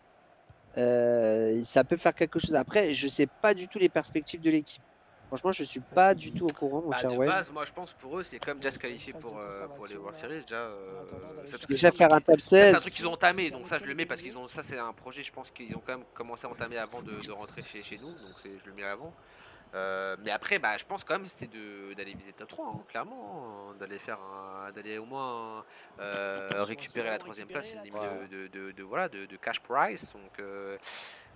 ça peut faire quelque chose. Après, je sais pas du tout les perspectives de l'équipe. Franchement, je suis pas du tout au courant, mon
Bah
cher
de
Wayne.
base, moi je pense pour eux, c'est comme déjà se qualifier pour les World Series déjà. Parce que
Déjà faire un top
ça c'est un
16.
truc qu'ils ont entamé, donc ça je le mets parce ça c'est un projet, je pense qu'ils ont quand même commencé à entamer avant de rentrer chez nous, donc je le mets avant. Mais après, bah, je pense quand même c'était d'aller viser top 3, hein, clairement, hein, d'aller au moins récupérer la troisième place, une limite de cash prize.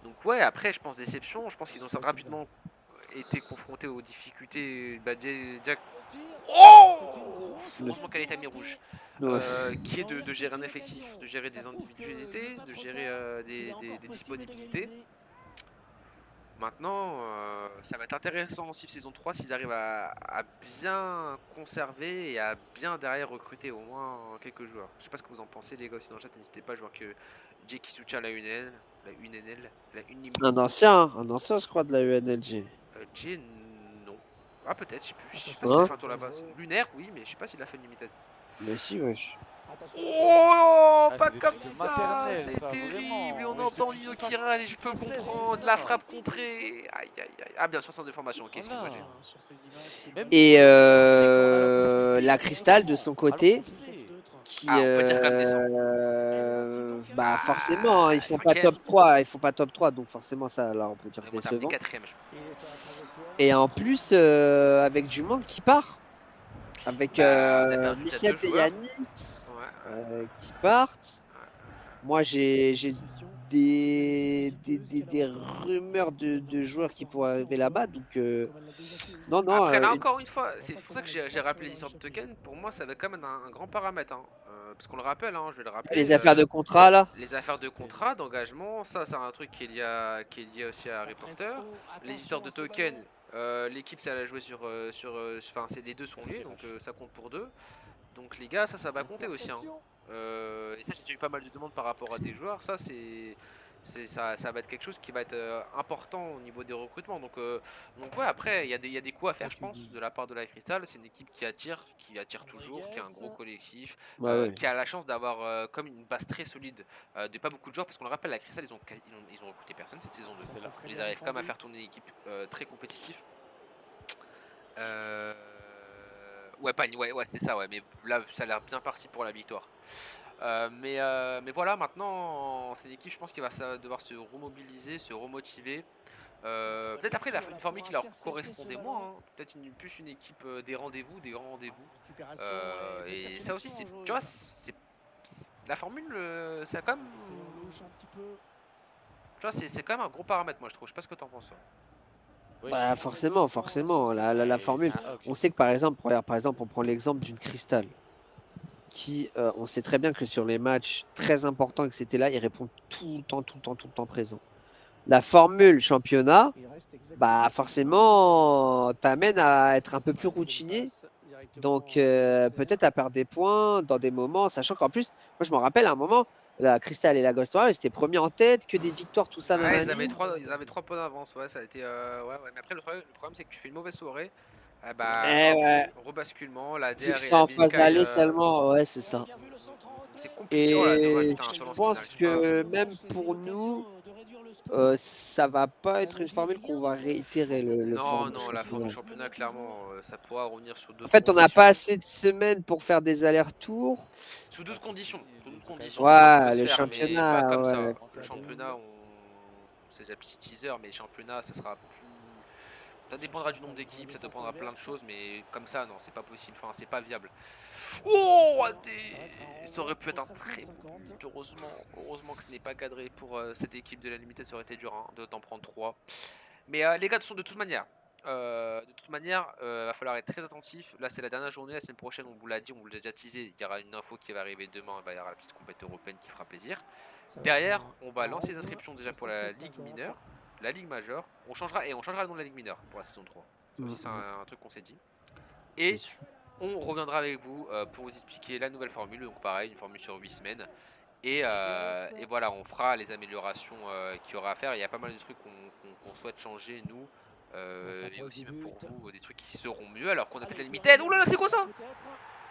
Donc ouais, après je pense déception, je pense qu'ils ont rapidement été confrontés aux difficultés. Bah, oh, heureusement qu'elle est à mi-rouge. Qui est de gérer un effectif, de gérer des individualités, de gérer des disponibilités. Maintenant, ça va être intéressant aussi saison 3 s'ils arrivent à bien conserver et à bien derrière recruter au moins quelques joueurs. Je sais pas ce que vous en pensez les gars aussi dans le chat, n'hésitez pas, je vois que Jay qui soutient la UNL, la Unimu.
Un ancien je crois de la UNLG.
Jay non. Ah peut-être, je sais pas s'il a fait un tour là-bas. Lunaire oui, mais je sais pas s'il a fait une limited.
Mais si, wesh.
Oh,
Ah,
pas
c'est des
comme
trucs de
ça,
maternelle,
c'est
ça,
terrible. Et
vraiment.
on
Ouais,
entend
faut que
Nino
tu
qui
fasses
rage et je peux
c'est
comprendre. La
ça.
frappe contrée. Aïe, aïe, aïe. Ah, bien sûr, sans déformation. Ok, excuse-moi,
Voilà.
j'ai.
Même
Et
pour le coup, c'est quand on a la possibilité,
la
on fait
Cristal, de
comment?
son
Alors qu'on
côté,
le sait.
qui,
Ah, on peut dire qu'elle descend.
bah forcément, hein, ils
Ah,
font pas
cinquième.
top 3, ils font pas top trois, donc forcément ça, là, on peut dire
Ils vont terminer
décevant.
quatrième, je crois.
Et en plus, avec du monde qui part, avec
Bah, on a perdu déjà
Michel
deux
et
joueurs.
Yanis
Ouais.
qui partent.
Ouais.
Moi, j'ai des rumeurs de joueurs qui pourraient arriver là-bas, donc non, non,
Après, là encore une fois, c'est pour ça que j'ai rappelé l'histoire de Token. Pour moi, ça va quand même un grand paramètre. Hein. Parce qu'on le rappelle, hein, je vais le rappeler.
les affaires de contrat là.
Les affaires de contrat, d'engagement, ça c'est un truc qui est lié aussi à Reporter. Les histoires de tokens, l'équipe ça elle a joué enfin c'est les deux sont liés donc ça compte pour deux. Donc les gars ça va compter aussi. Hein. Et ça j'ai déjà eu pas mal de demandes par rapport à des joueurs, ça va être quelque chose qui va être important au niveau des recrutements. Donc ouais après il y a des coups à faire je pense de la part de la Crystal. C'est une équipe qui attire toujours, qui a un gros collectif,
Ouais, ouais.
qui a la chance d'avoir comme une base très solide de pas beaucoup de joueurs parce qu'on le rappelle la Crystal ils ont recruté personne cette saison 2. Ils arrivent quand même à faire tourner une équipe très compétitive. Ouais, ouais, c'est ça, ouais, mais là, ça a l'air bien parti pour la victoire. Mais voilà, maintenant, c'est une équipe, je pense, qui va devoir se remobiliser, se remotiver. Peut-être après, une formule qui leur correspondait moins. Hein. Peut-être plus une équipe des rendez-vous, des grands rendez-vous. Et ça aussi, tu vois, la formule, c'est quand même. Tu vois, c'est quand même un gros paramètre, moi, je trouve. Je sais pas ce que t'en penses, toi.
Oui.
Bah forcément, la
Et
formule.
c'est un hoc.
On sait que par exemple, regarde, par exemple, on prend l'exemple d'une Crystal, qui, on sait très bien que sur les matchs très importants que c'était là, ils répondent tout le temps, tout le temps, tout le temps présent. La formule championnat, bah forcément, t'amène à être un peu plus routinier. Donc peut-être à perdre des points dans des moments, sachant qu'en plus, moi je me rappelle à un moment, la Crystal et la Ghost Warrior, ils étaient premiers en tête, que des victoires, tout ça,
Ouais,
nanani.
ils avaient 3 points d'avance, ouais, ça a été. Ouais, ouais. Mais après, le problème c'est que tu fais une mauvaise soirée. Ah bah,
Eh
hop,
ouais,
rebasculement, la
vu que
DR et
c'est
la
en
Big
phase
Sky.
aller seulement, ouais, c'est ça.
C'est compliqué. Oh là, dommage,
Et
putain,
je
Insolence qui
pense
n'arrive pas.
que même pour nous, ça va pas être une formule qu'on va réitérer le
Non,
format
non, la formule
championnat.
championnat, clairement, ça pourra revenir sur
En
d'autres
fait, on n'a pas
conditions.
assez de semaines pour faire des allers-retours.
Sous d'autres conditions. Sous d'autres conditions, ça peut
Ouais,
se
le
faire, mais pas
championnat,
comme ça.
ouais.
Le championnat, c'est déjà petit teaser, mais le championnat, ça sera plus. Ça dépendra du nombre d'équipes, ça dépendra plein de choses, mais comme ça, non, c'est pas possible. Enfin, c'est pas viable. Oh, ça aurait pu être un très beau but, heureusement que ce n'est pas cadré pour cette équipe de la Limited, ça aurait été dur hein, d'en prendre 3. Mais les gars, de toute manière, va falloir être très attentif. Là, c'est la dernière journée, la semaine prochaine, on vous l'a dit, on vous l'a déjà teasé, il y aura une info qui va arriver demain, il va y avoir la petite compétition européenne qui fera plaisir. Derrière, on va lancer les inscriptions déjà pour la Ligue mineure, la Ligue majeure, on changera le nom de la Ligue mineure pour la saison 3. Ça aussi, c'est un truc qu'on s'est dit.
C'est
Et
sûr.
on reviendra avec vous pour vous expliquer la nouvelle formule, donc pareil, une formule sur 8 semaines. Et voilà, on fera les améliorations qu'il y aura à faire. Il y a pas mal de trucs qu'on souhaite changer, nous. Et aussi même pour vous, des trucs qui seront mieux alors qu'on a peut-être la limited. Ouh là là, c'est quoi ça?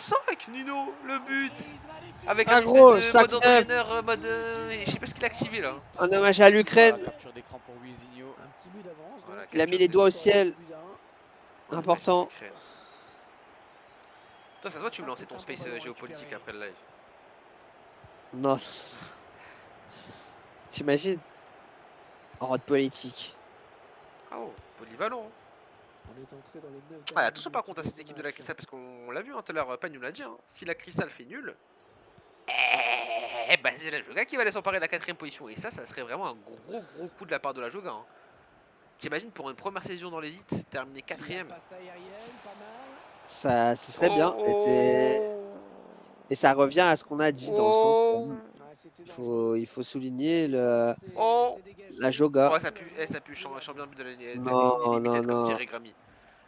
5 Nino, le but! Avec un
Ah
espèce
gros,
de mode
5-9.
entraîneur, je sais pas ce qu'il a activé là.
Un hommage à l'Ukraine.
Voilà, capture d'écran pour Wisinho.
Voilà,
Il a mis
capture
les
de-
doigts au ciel.
en image
Important.
d'Ukraine. Toi, ça se voit, tu veux lancer ton space géopolitique après le live.
Non. T'imagines? En mode politique.
Ah oh, polyvalent. Ah, attention par contre à cette équipe de la Crystal parce qu'on l'a vu hein, tout à l'heure, Pagne nous l'a dit. Hein, si la Crystal fait nul, bah c'est la Joga qui va aller s'emparer de la 4ème position. Et ça serait vraiment un gros coup de la part de la Joga. Hein. T'imagines pour une première saison dans l'élite, terminer 4ème.
Ça, ce serait bien. Et ça revient à ce qu'on a dit dans le sens où il faut souligner la Joga.
Oh, ça pue champion de but de la
Non,
Limited comme
non.
dirait Grammy.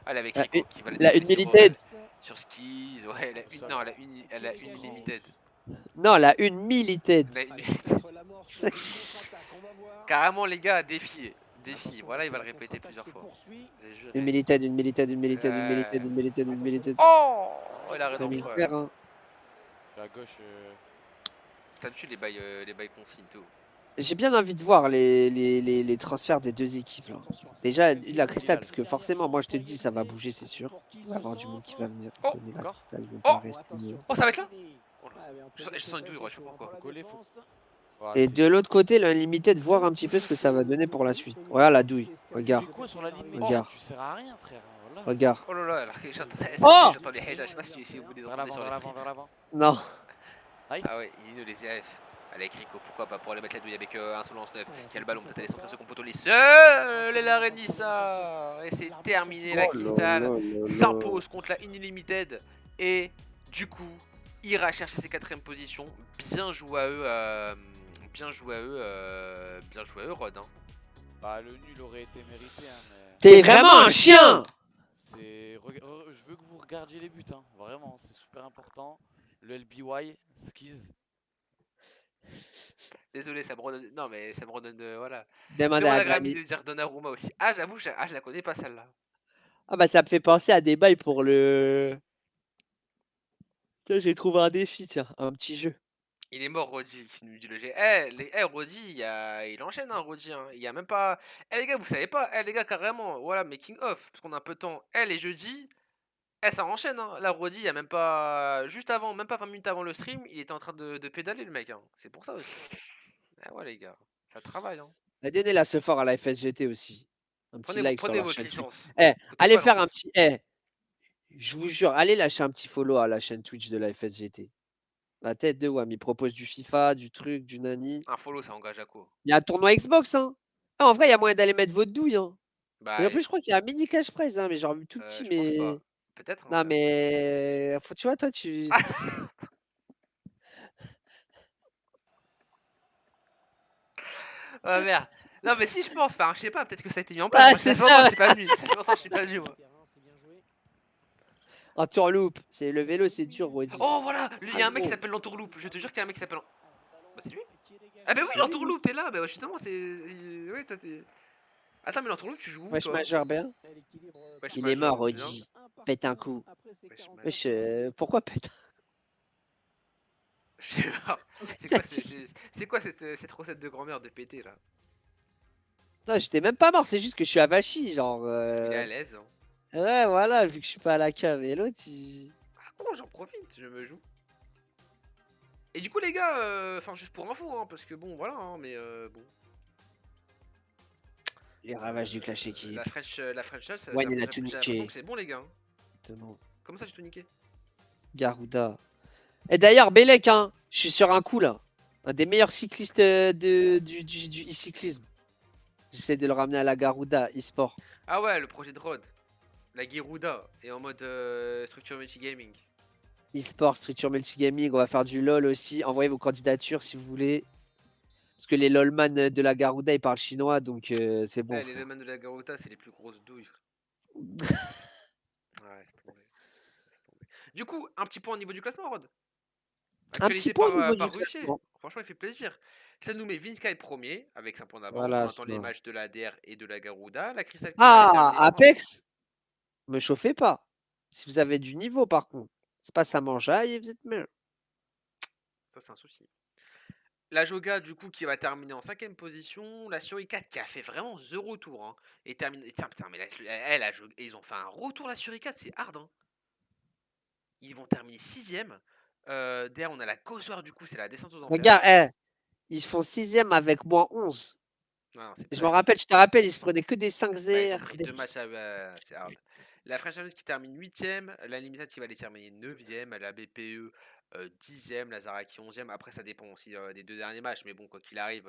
Elle avec
La
Rico qui va la
une
dérouler
Milited.
sur skis. Ouais, elle a une limited.
Non, la une Milited.
Elle a une Carrément les gars, défi. Voilà, il va le répéter plusieurs fois. J'ai juré.
Une Milited, une Milited, une Milited, une Milited, une Milited, une Milited.
Oh, il a raison.
T'as mis le fer, hein.
suis à gauche.
D'habitude, les bails consignes, tout.
J'ai bien envie de voir les transferts des deux équipes. Là. Déjà, la Cristal, parce que forcément, moi je te dis, ça va bouger, c'est sûr. Il va y avoir du monde qui va venir.
Oh
Donner la
Encore
Cristal, ils vont
Oh
pas rester.
Oh, ça va être là Oh là.
Ouais, mais on peut
Je
dire
sens
que
une douille,
c'est
je sais pas
pour
pourquoi.
la
Coller,
défense.
Ouais,
Et
c'est
de l'autre côté, l'Unlimited, voir un petit peu ce que ça va donner pour la suite. Regarde la douille.
Tu
Regarde.
fais quoi sur la ligne
Regarde.
Tu sers à rien, frère. Voilà.
Regarde.
Oh là là, j'entends
Oh
j'entends les héjas, je sais pas si vous les
Vers
entendez
l'avant,
sur
vers
les
l'avant,
streams.
vers l'avant.
Non.
Nice.
Ah ouais, il nous les IAF. Allez, Crico, pourquoi pas pour aller mettre la douille avec Insolence 9 qui a le ballon, peut-être aller centrer ce compoto les seuls et la Renissa. Et c'est terminé, la
Oh là
Cristal
là là là.
s'impose contre la Unlimited et du coup ira chercher ses 4ème positions. Bien joué à eux, bien joué à eux, bien joué à eux, Rod. Hein.
Bah, le nul aurait été mérité, hein, mais.
T'es vraiment un chien.
Je veux que vous regardiez les buts, hein. Vraiment, c'est super important. Le LBY, skis.
Désolé, ça me redonne. Non, mais ça me redonne. Voilà.
Demande
Demande
à
à Grammy
Grammy.
de dire Donnarumma aussi. Ah, j'avoue, je la connais pas celle-là.
Ah bah ça me fait penser à des bails pour le... Tiens, j'ai trouvé un défi, tiens, un petit jeu.
Il est mort, Roddy, qui nous dit le G. Roddy, il enchaîne, hein, Roddy. Hein. Il y a même pas. Les gars, vous savez pas. Les gars, carrément. Voilà, making off. Parce qu'on a un peu de temps. Les jeudis. Ça enchaîne. Hein. Là, Roddy, il y a même pas. Juste avant, même pas 20 minutes avant le stream, il était en train de pédaler, le mec. Hein. C'est pour ça aussi. Ah ouais, les gars. Ça travaille. Hein.
Donnez-la ce fort à la FSGT aussi. Un petit like sur
Prenez
leur
votre
chaîne.
licence. Foutez
Allez
pas
faire un
l'ambiance.
petit... je vous jure, allez lâcher un petit follow à la chaîne Twitch de la FSGT. La tête de Wam, il propose du FIFA, du truc, du nani.
Un follow, ça engage à quoi?
Il y a un tournoi Xbox, hein. Ah, en vrai, il y a moyen d'aller mettre votre douille, hein. Et
Bah,
en plus, je crois qu'il y a un mini cash prize, hein, mais genre tout petit,
je pense pas.
mais...
Peut-être, hein,
Non, mais... Tu vois, toi, tu...
Ah merde. Non, mais si je pense, enfin, je sais pas, peut-être que ça a été mis en place.
Ouais,
Moi, ça
c'est
fait longtemps que
ça.
je suis pas venu. Ça fait longtemps que je suis pas venu, moi.
En tourloupe. C'est le vélo, c'est dur, Roddy.
Oh, voilà, il y a un mec qui
gros.
s'appelle l'entourloupe. Je te jure qu'il y a un mec qui s'appelle. Bah, c'est lui. Ah, bah oui,
C'est lui,
l'entourloupe, t'es là. Bah, justement, c'est. Ouais, t'es. Attends, mais l'entourloupe, tu joues où,
Wesh,
toi?
majeur bien.
Wesh,
Il est mort,
major, bien.
Roddy. Pète un coup.
Wesh, major.
Wesh, pourquoi pète?
Je sais pas. C'est quoi cette recette de grand-mère de péter, là?
Non, j'étais même pas mort, c'est juste que je suis avachi, genre...
Il est à l'aise, hein.
Ouais, voilà, vu que je suis pas à la cave. Et l'autre, il...
Ah bon, j'en profite, je me joue. Et du coup, les gars, enfin, juste pour info, hein, parce que bon, voilà, hein, mais bon.
Les ravages du clash équipe.
La French Touch,
Ouais, il a
j'ai
tout
l'impression
niqué.
que c'est bon, les gars. Hein.
Exactement.
Comment ça, j'ai tout niqué?
Garuda. Et d'ailleurs, Bellec, hein, je suis sur un coup là. Un des meilleurs cyclistes du e-cyclisme. J'essaie de le ramener à la Garuda e-sport.
Ah ouais, le projet de Rod. La Giruda. Et en mode structure multigaming.
E-sport, structure multigaming, on va faire du LOL aussi. Envoyez vos candidatures si vous voulez. Parce que les LOLman de la Garuda, ils parlent chinois, donc c'est bon.
Les
Frère.
Leman de la Garuda, c'est les plus grosses douilles. Ouais, c'est tombé. Du coup, un petit point au niveau du classement, Rod.
Un petit
Actualisé
point au niveau
par
du
Russier.
classement.
Franchement, il fait plaisir. Ça nous met Vinsky premier avec 5 points d'avance.
Voilà,
On attend les
sinon.
matchs de la DR et de la Garuda. La Crystal qui va aller
Ah,
terminer.
Apex, me chauffez pas. Si vous avez du niveau, par contre. C'est pas ça mangeaille et vous êtes meilleur.
Ça, c'est un souci. La Joga, du coup, qui va terminer en 5ème position. La Suri 4 qui a fait vraiment The Retour. Hein, et termine. Tiens, putain, mais ils ont fait un retour, la Suri 4, c'est hard. Hein. Ils vont terminer 6ème. Derrière, on a la Cossoir, du coup, c'est la descente aux enfers.
Regarde, ils font 6ème avec moins 11.
Non,
Je me rappelle, je te rappelle, ils se prenaient que des 5-0.
Ils ont pris 2 matchs, c'est hard. La French Challenge qui termine 8ème, la Limited qui va les terminer 9ème, la BPE 10ème, la Zaraki 11ème. Après, ça dépend aussi des 2 derniers matchs, mais bon, quoi qu'il arrive,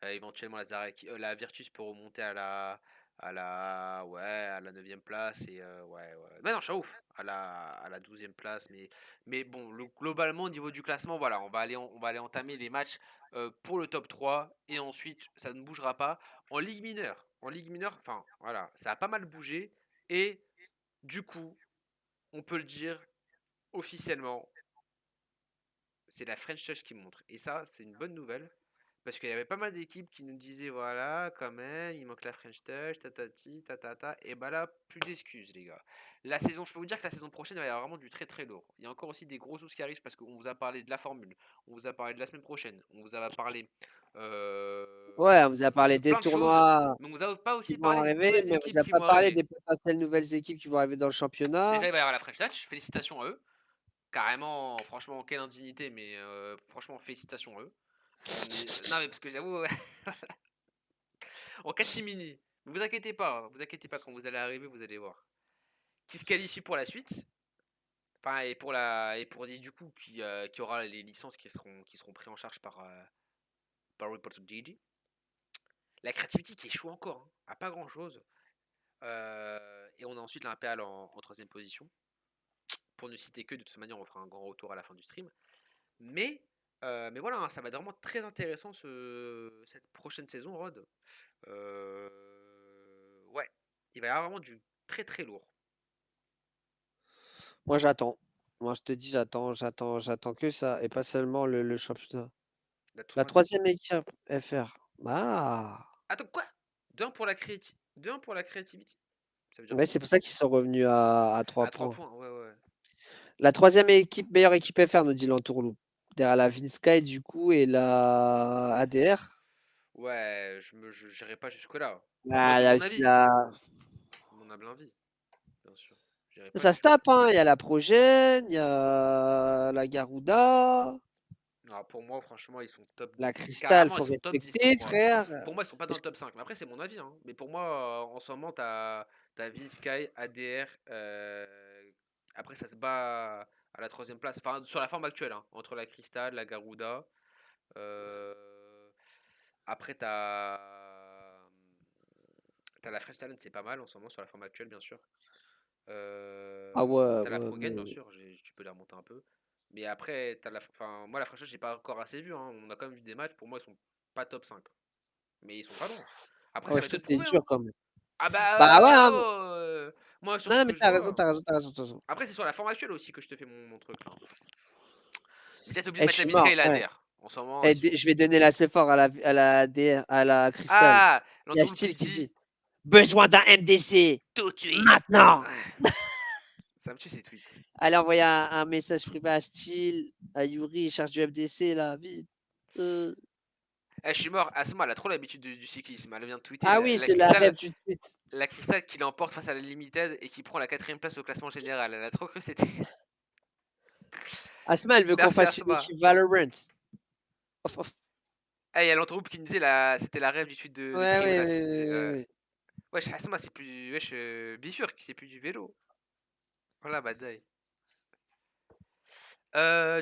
éventuellement la Virtus peut remonter à la 9ème place et ouais. Mais non, je suis ouf, à la 12ème place, mais bon, globalement au niveau du classement, voilà, on va aller entamer les matchs pour le top 3 et ensuite ça ne bougera pas en Ligue mineure. En Ligue mineure, enfin voilà, ça a pas mal bougé et du coup, on peut le dire officiellement, c'est la French Touch qui montre. Et ça, c'est une bonne nouvelle parce qu'il y avait pas mal d'équipes qui nous disaient voilà, quand même, il manque la French Touch, tatati, tatata. Et bah là, plus d'excuses, les gars. La saison, je peux vous dire que la saison prochaine, il va y avoir vraiment du très très lourd. Il y a encore aussi des gros sous qui arrivent parce qu'on vous a parlé de la formule, on vous a parlé de la semaine prochaine, on vous a parlé euh,
Ouais, on vous a
de
parlé des
plein de choses,
tournois
mais on vous a pas
qui
aussi
vont
parlé des
arriver,
nouvelles
mais on
équipes
vous a
qui
pas
vont
parlé
arriver.
des potentielles nouvelles équipes qui vont arriver dans le championnat.
Déjà, il va y avoir la French Touch, félicitations à eux. Carrément, franchement, quelle indignité, mais franchement, félicitations à eux. Non, mais parce que j'avoue, ouais, en catimini. Ne vous inquiétez pas, vous inquiétez pas, quand vous allez arriver, vous allez voir. Qui se qualifie pour la suite. Enfin, et pour du coup, qui aura les licences qui seront prises en charge par Reporter GG. La créativité qui échoue encore, hein, à pas grand chose. Et on a ensuite l'Impérial en troisième position. Pour ne citer que, de toute manière, on fera un grand retour à la fin du stream. Mais voilà, hein, ça va être vraiment très intéressant cette prochaine saison, Rod. Ouais, il va y avoir vraiment du très très lourd.
Moi, j'attends. Moi, je te dis, j'attends que ça, et pas seulement le championnat. La troisième équipe FR. Ah,
Attends, quoi? 2-1 pour la créativité? Ça veut dire
ouais,
quoi?
c'est pour ça qu'ils sont revenus à 3
À 3
points.
points, ouais, ouais.
La troisième équipe, meilleure équipe FR, nous dit l'entourloupe. Derrière la Vinsky, du coup, et la ADR.
Ouais, j'irai pas jusque-là. Enfin, moi,
Ah,
de
il y a
mon
aussi
avis. Mon humble avis, bien sûr. J'irai pas
Ça se
jusque-là.
tape, hein. Il y a la Progène, il y a la Garuda,
Non, pour moi, franchement, ils sont top
la
10.
Cristal,
Carrément, ils
faut
sont top 10 pour
respecter,
moi.
frère.
Pour moi, ils sont pas dans le top 5. Mais après, c'est mon avis, hein. Mais pour moi, en ce moment, t'as Vinsky, ADR. Après, ça se bat à la troisième place. Enfin, sur la forme actuelle, hein, entre la Cristal, la Garuda. Euh, Après, t'as la French Talent, c'est pas mal en ce moment sur la forme actuelle, bien sûr.
Ah ouais,
T'as la
ouais,
Pro Game, bien
mais...
sûr, tu peux la remonter un peu. Mais après, enfin, moi, la French Touch, j'ai pas encore assez vu, hein. On a quand même vu des matchs. Pour moi, ils sont pas top 5. Mais ils sont pas loin. Après,
Ah
ça
ouais,
va
je
être de
trouve
le
que c'est
prouver,
dur
hein.
quand même.
Ah bah,
Bah ouais, hein.
moi, sur
Non,
ce
non,
que
mais
je
t'as raison,
vois.
t'as raison, t'as raison, t'as raison.
Après, c'est sur la forme actuelle aussi que je te fais mon truc là. Mais déjà, t'es obligé de
Eh, je
mettre la
suis
Bisca
mort.
et la
Ouais.
DR. En ce moment,
Eh,
ils sont.
je vais donner la fort à la DR, à la Cristal.
Ah,
Il y a
l'entourloupe qui
Steel qui
dit
dit besoin d'un MDC
tout de suite.
maintenant.
Ouais, ça me tue ces tweets.
Allez envoyer un message privé à Steel, à Yuri, il cherche du MDC là, vite.
Eh, je suis mort. Asma, elle a trop l'habitude du cyclisme. Elle vient de tweeter
Ah oui, c'est la rêve du tweet.
La Cristal qui l'emporte face à la Limited et qui prend la 4ème place au classement général. Elle a trop cru que c'était.
Asma, elle veut qu'on
Merci
fasse une
Asma.
équipe Valorant. Off, off.
Eh, il y a l'entourloupe qui me disait c'était la rêve du tweet de
Ouais,
Trio
ouais,
là.
ouais,
Qui disait,
ouais, ouais.
wesh, Asma, c'est plus. Wesh, Bifurque, c'est plus du vélo. Voilà, badaille.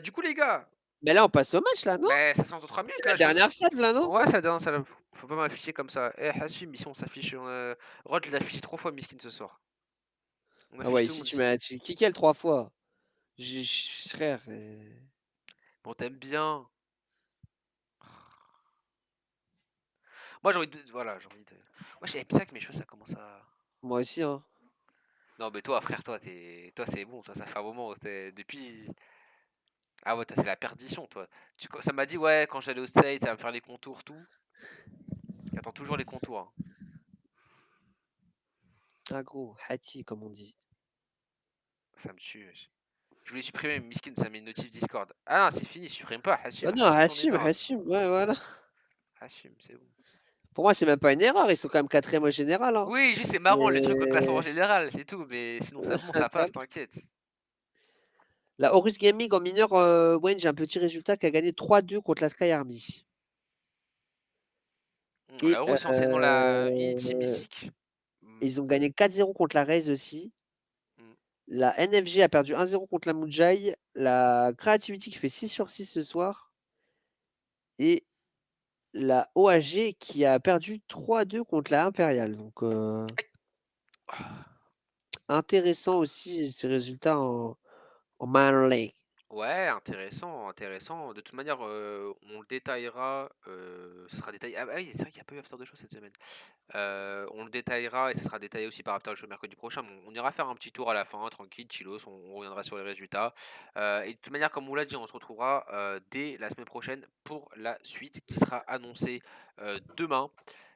Du coup, les gars,
Mais là, on passe au match là, non?
bah, ça sent 3
C'est
minutes
la
là.
dernière salve là, non?
Ouais, c'est la dernière salle. Faut pas m'afficher comme ça. Eh, Hassim, ici on s'affiche. Rod, je l'ai affiché 3 fois, Miskin ce soir. On
Ah
affiche
ouais,
tout le
ici
monde
tu
ici.
m'as kické 3 fois. Frère.
Bon, t'aimes bien. Moi, j'ai envie de. Voilà, j'ai envie de. Moi, j'aime ça que mes cheveux, ça commence à.
Moi aussi, hein.
Non, mais toi, frère, toi, c'est bon. Toi, ça fait un moment. Depuis. Ah ouais, toi, c'est la perdition, toi. Ça m'a dit, ouais, quand j'allais au States, ça va me faire les contours, tout. J'attends toujours les contours, hein.
Ah gros, Hati, comme on dit.
Ça me tue, wesh. Je voulais supprimer, mais Miskin, ça met une notif Discord. Ah non, c'est fini, supprime pas.
Ah
Hassim,
non,
Hassim, t'en
Hachim,
énerve.
Hachim, ouais, voilà.
Hassim, c'est bon.
Pour moi, c'est même pas une erreur, ils sont quand même 4ème au général, hein.
Oui, juste c'est marrant le truc au classement
Mais...
général, c'est tout. Mais sinon, c'est bon, ça passe,
Incroyable.
t'inquiète.
La Horus Gaming en mineur, Wayne, j'ai un petit résultat qui a gagné 3-2 contre la Sky Army. Et
La Rose, c'est anciennement la Unity Mystique.
ils ont gagné 4-0 contre la Raze aussi.
Mm.
La NFG a perdu 1-0 contre la Mujai. La Creativity qui fait 6 sur 6 ce soir. Et la OAG qui a perdu 3-2 contre la Impériale. Donc
Ah,
intéressant aussi ces résultats en Minor League.
Ouais, intéressant, intéressant. De toute manière, on le détaillera, ce sera détaillé. Ah bah oui, c'est vrai qu'il y a pas eu After the Show cette semaine. On le détaillera et ça sera détaillé aussi par After the Show mercredi prochain. Mais on ira faire un petit tour à la fin, tranquille, chillos, on reviendra sur les résultats. Et de toute manière, comme on l'a dit, on se retrouvera dès la semaine prochaine pour la suite qui sera annoncée demain.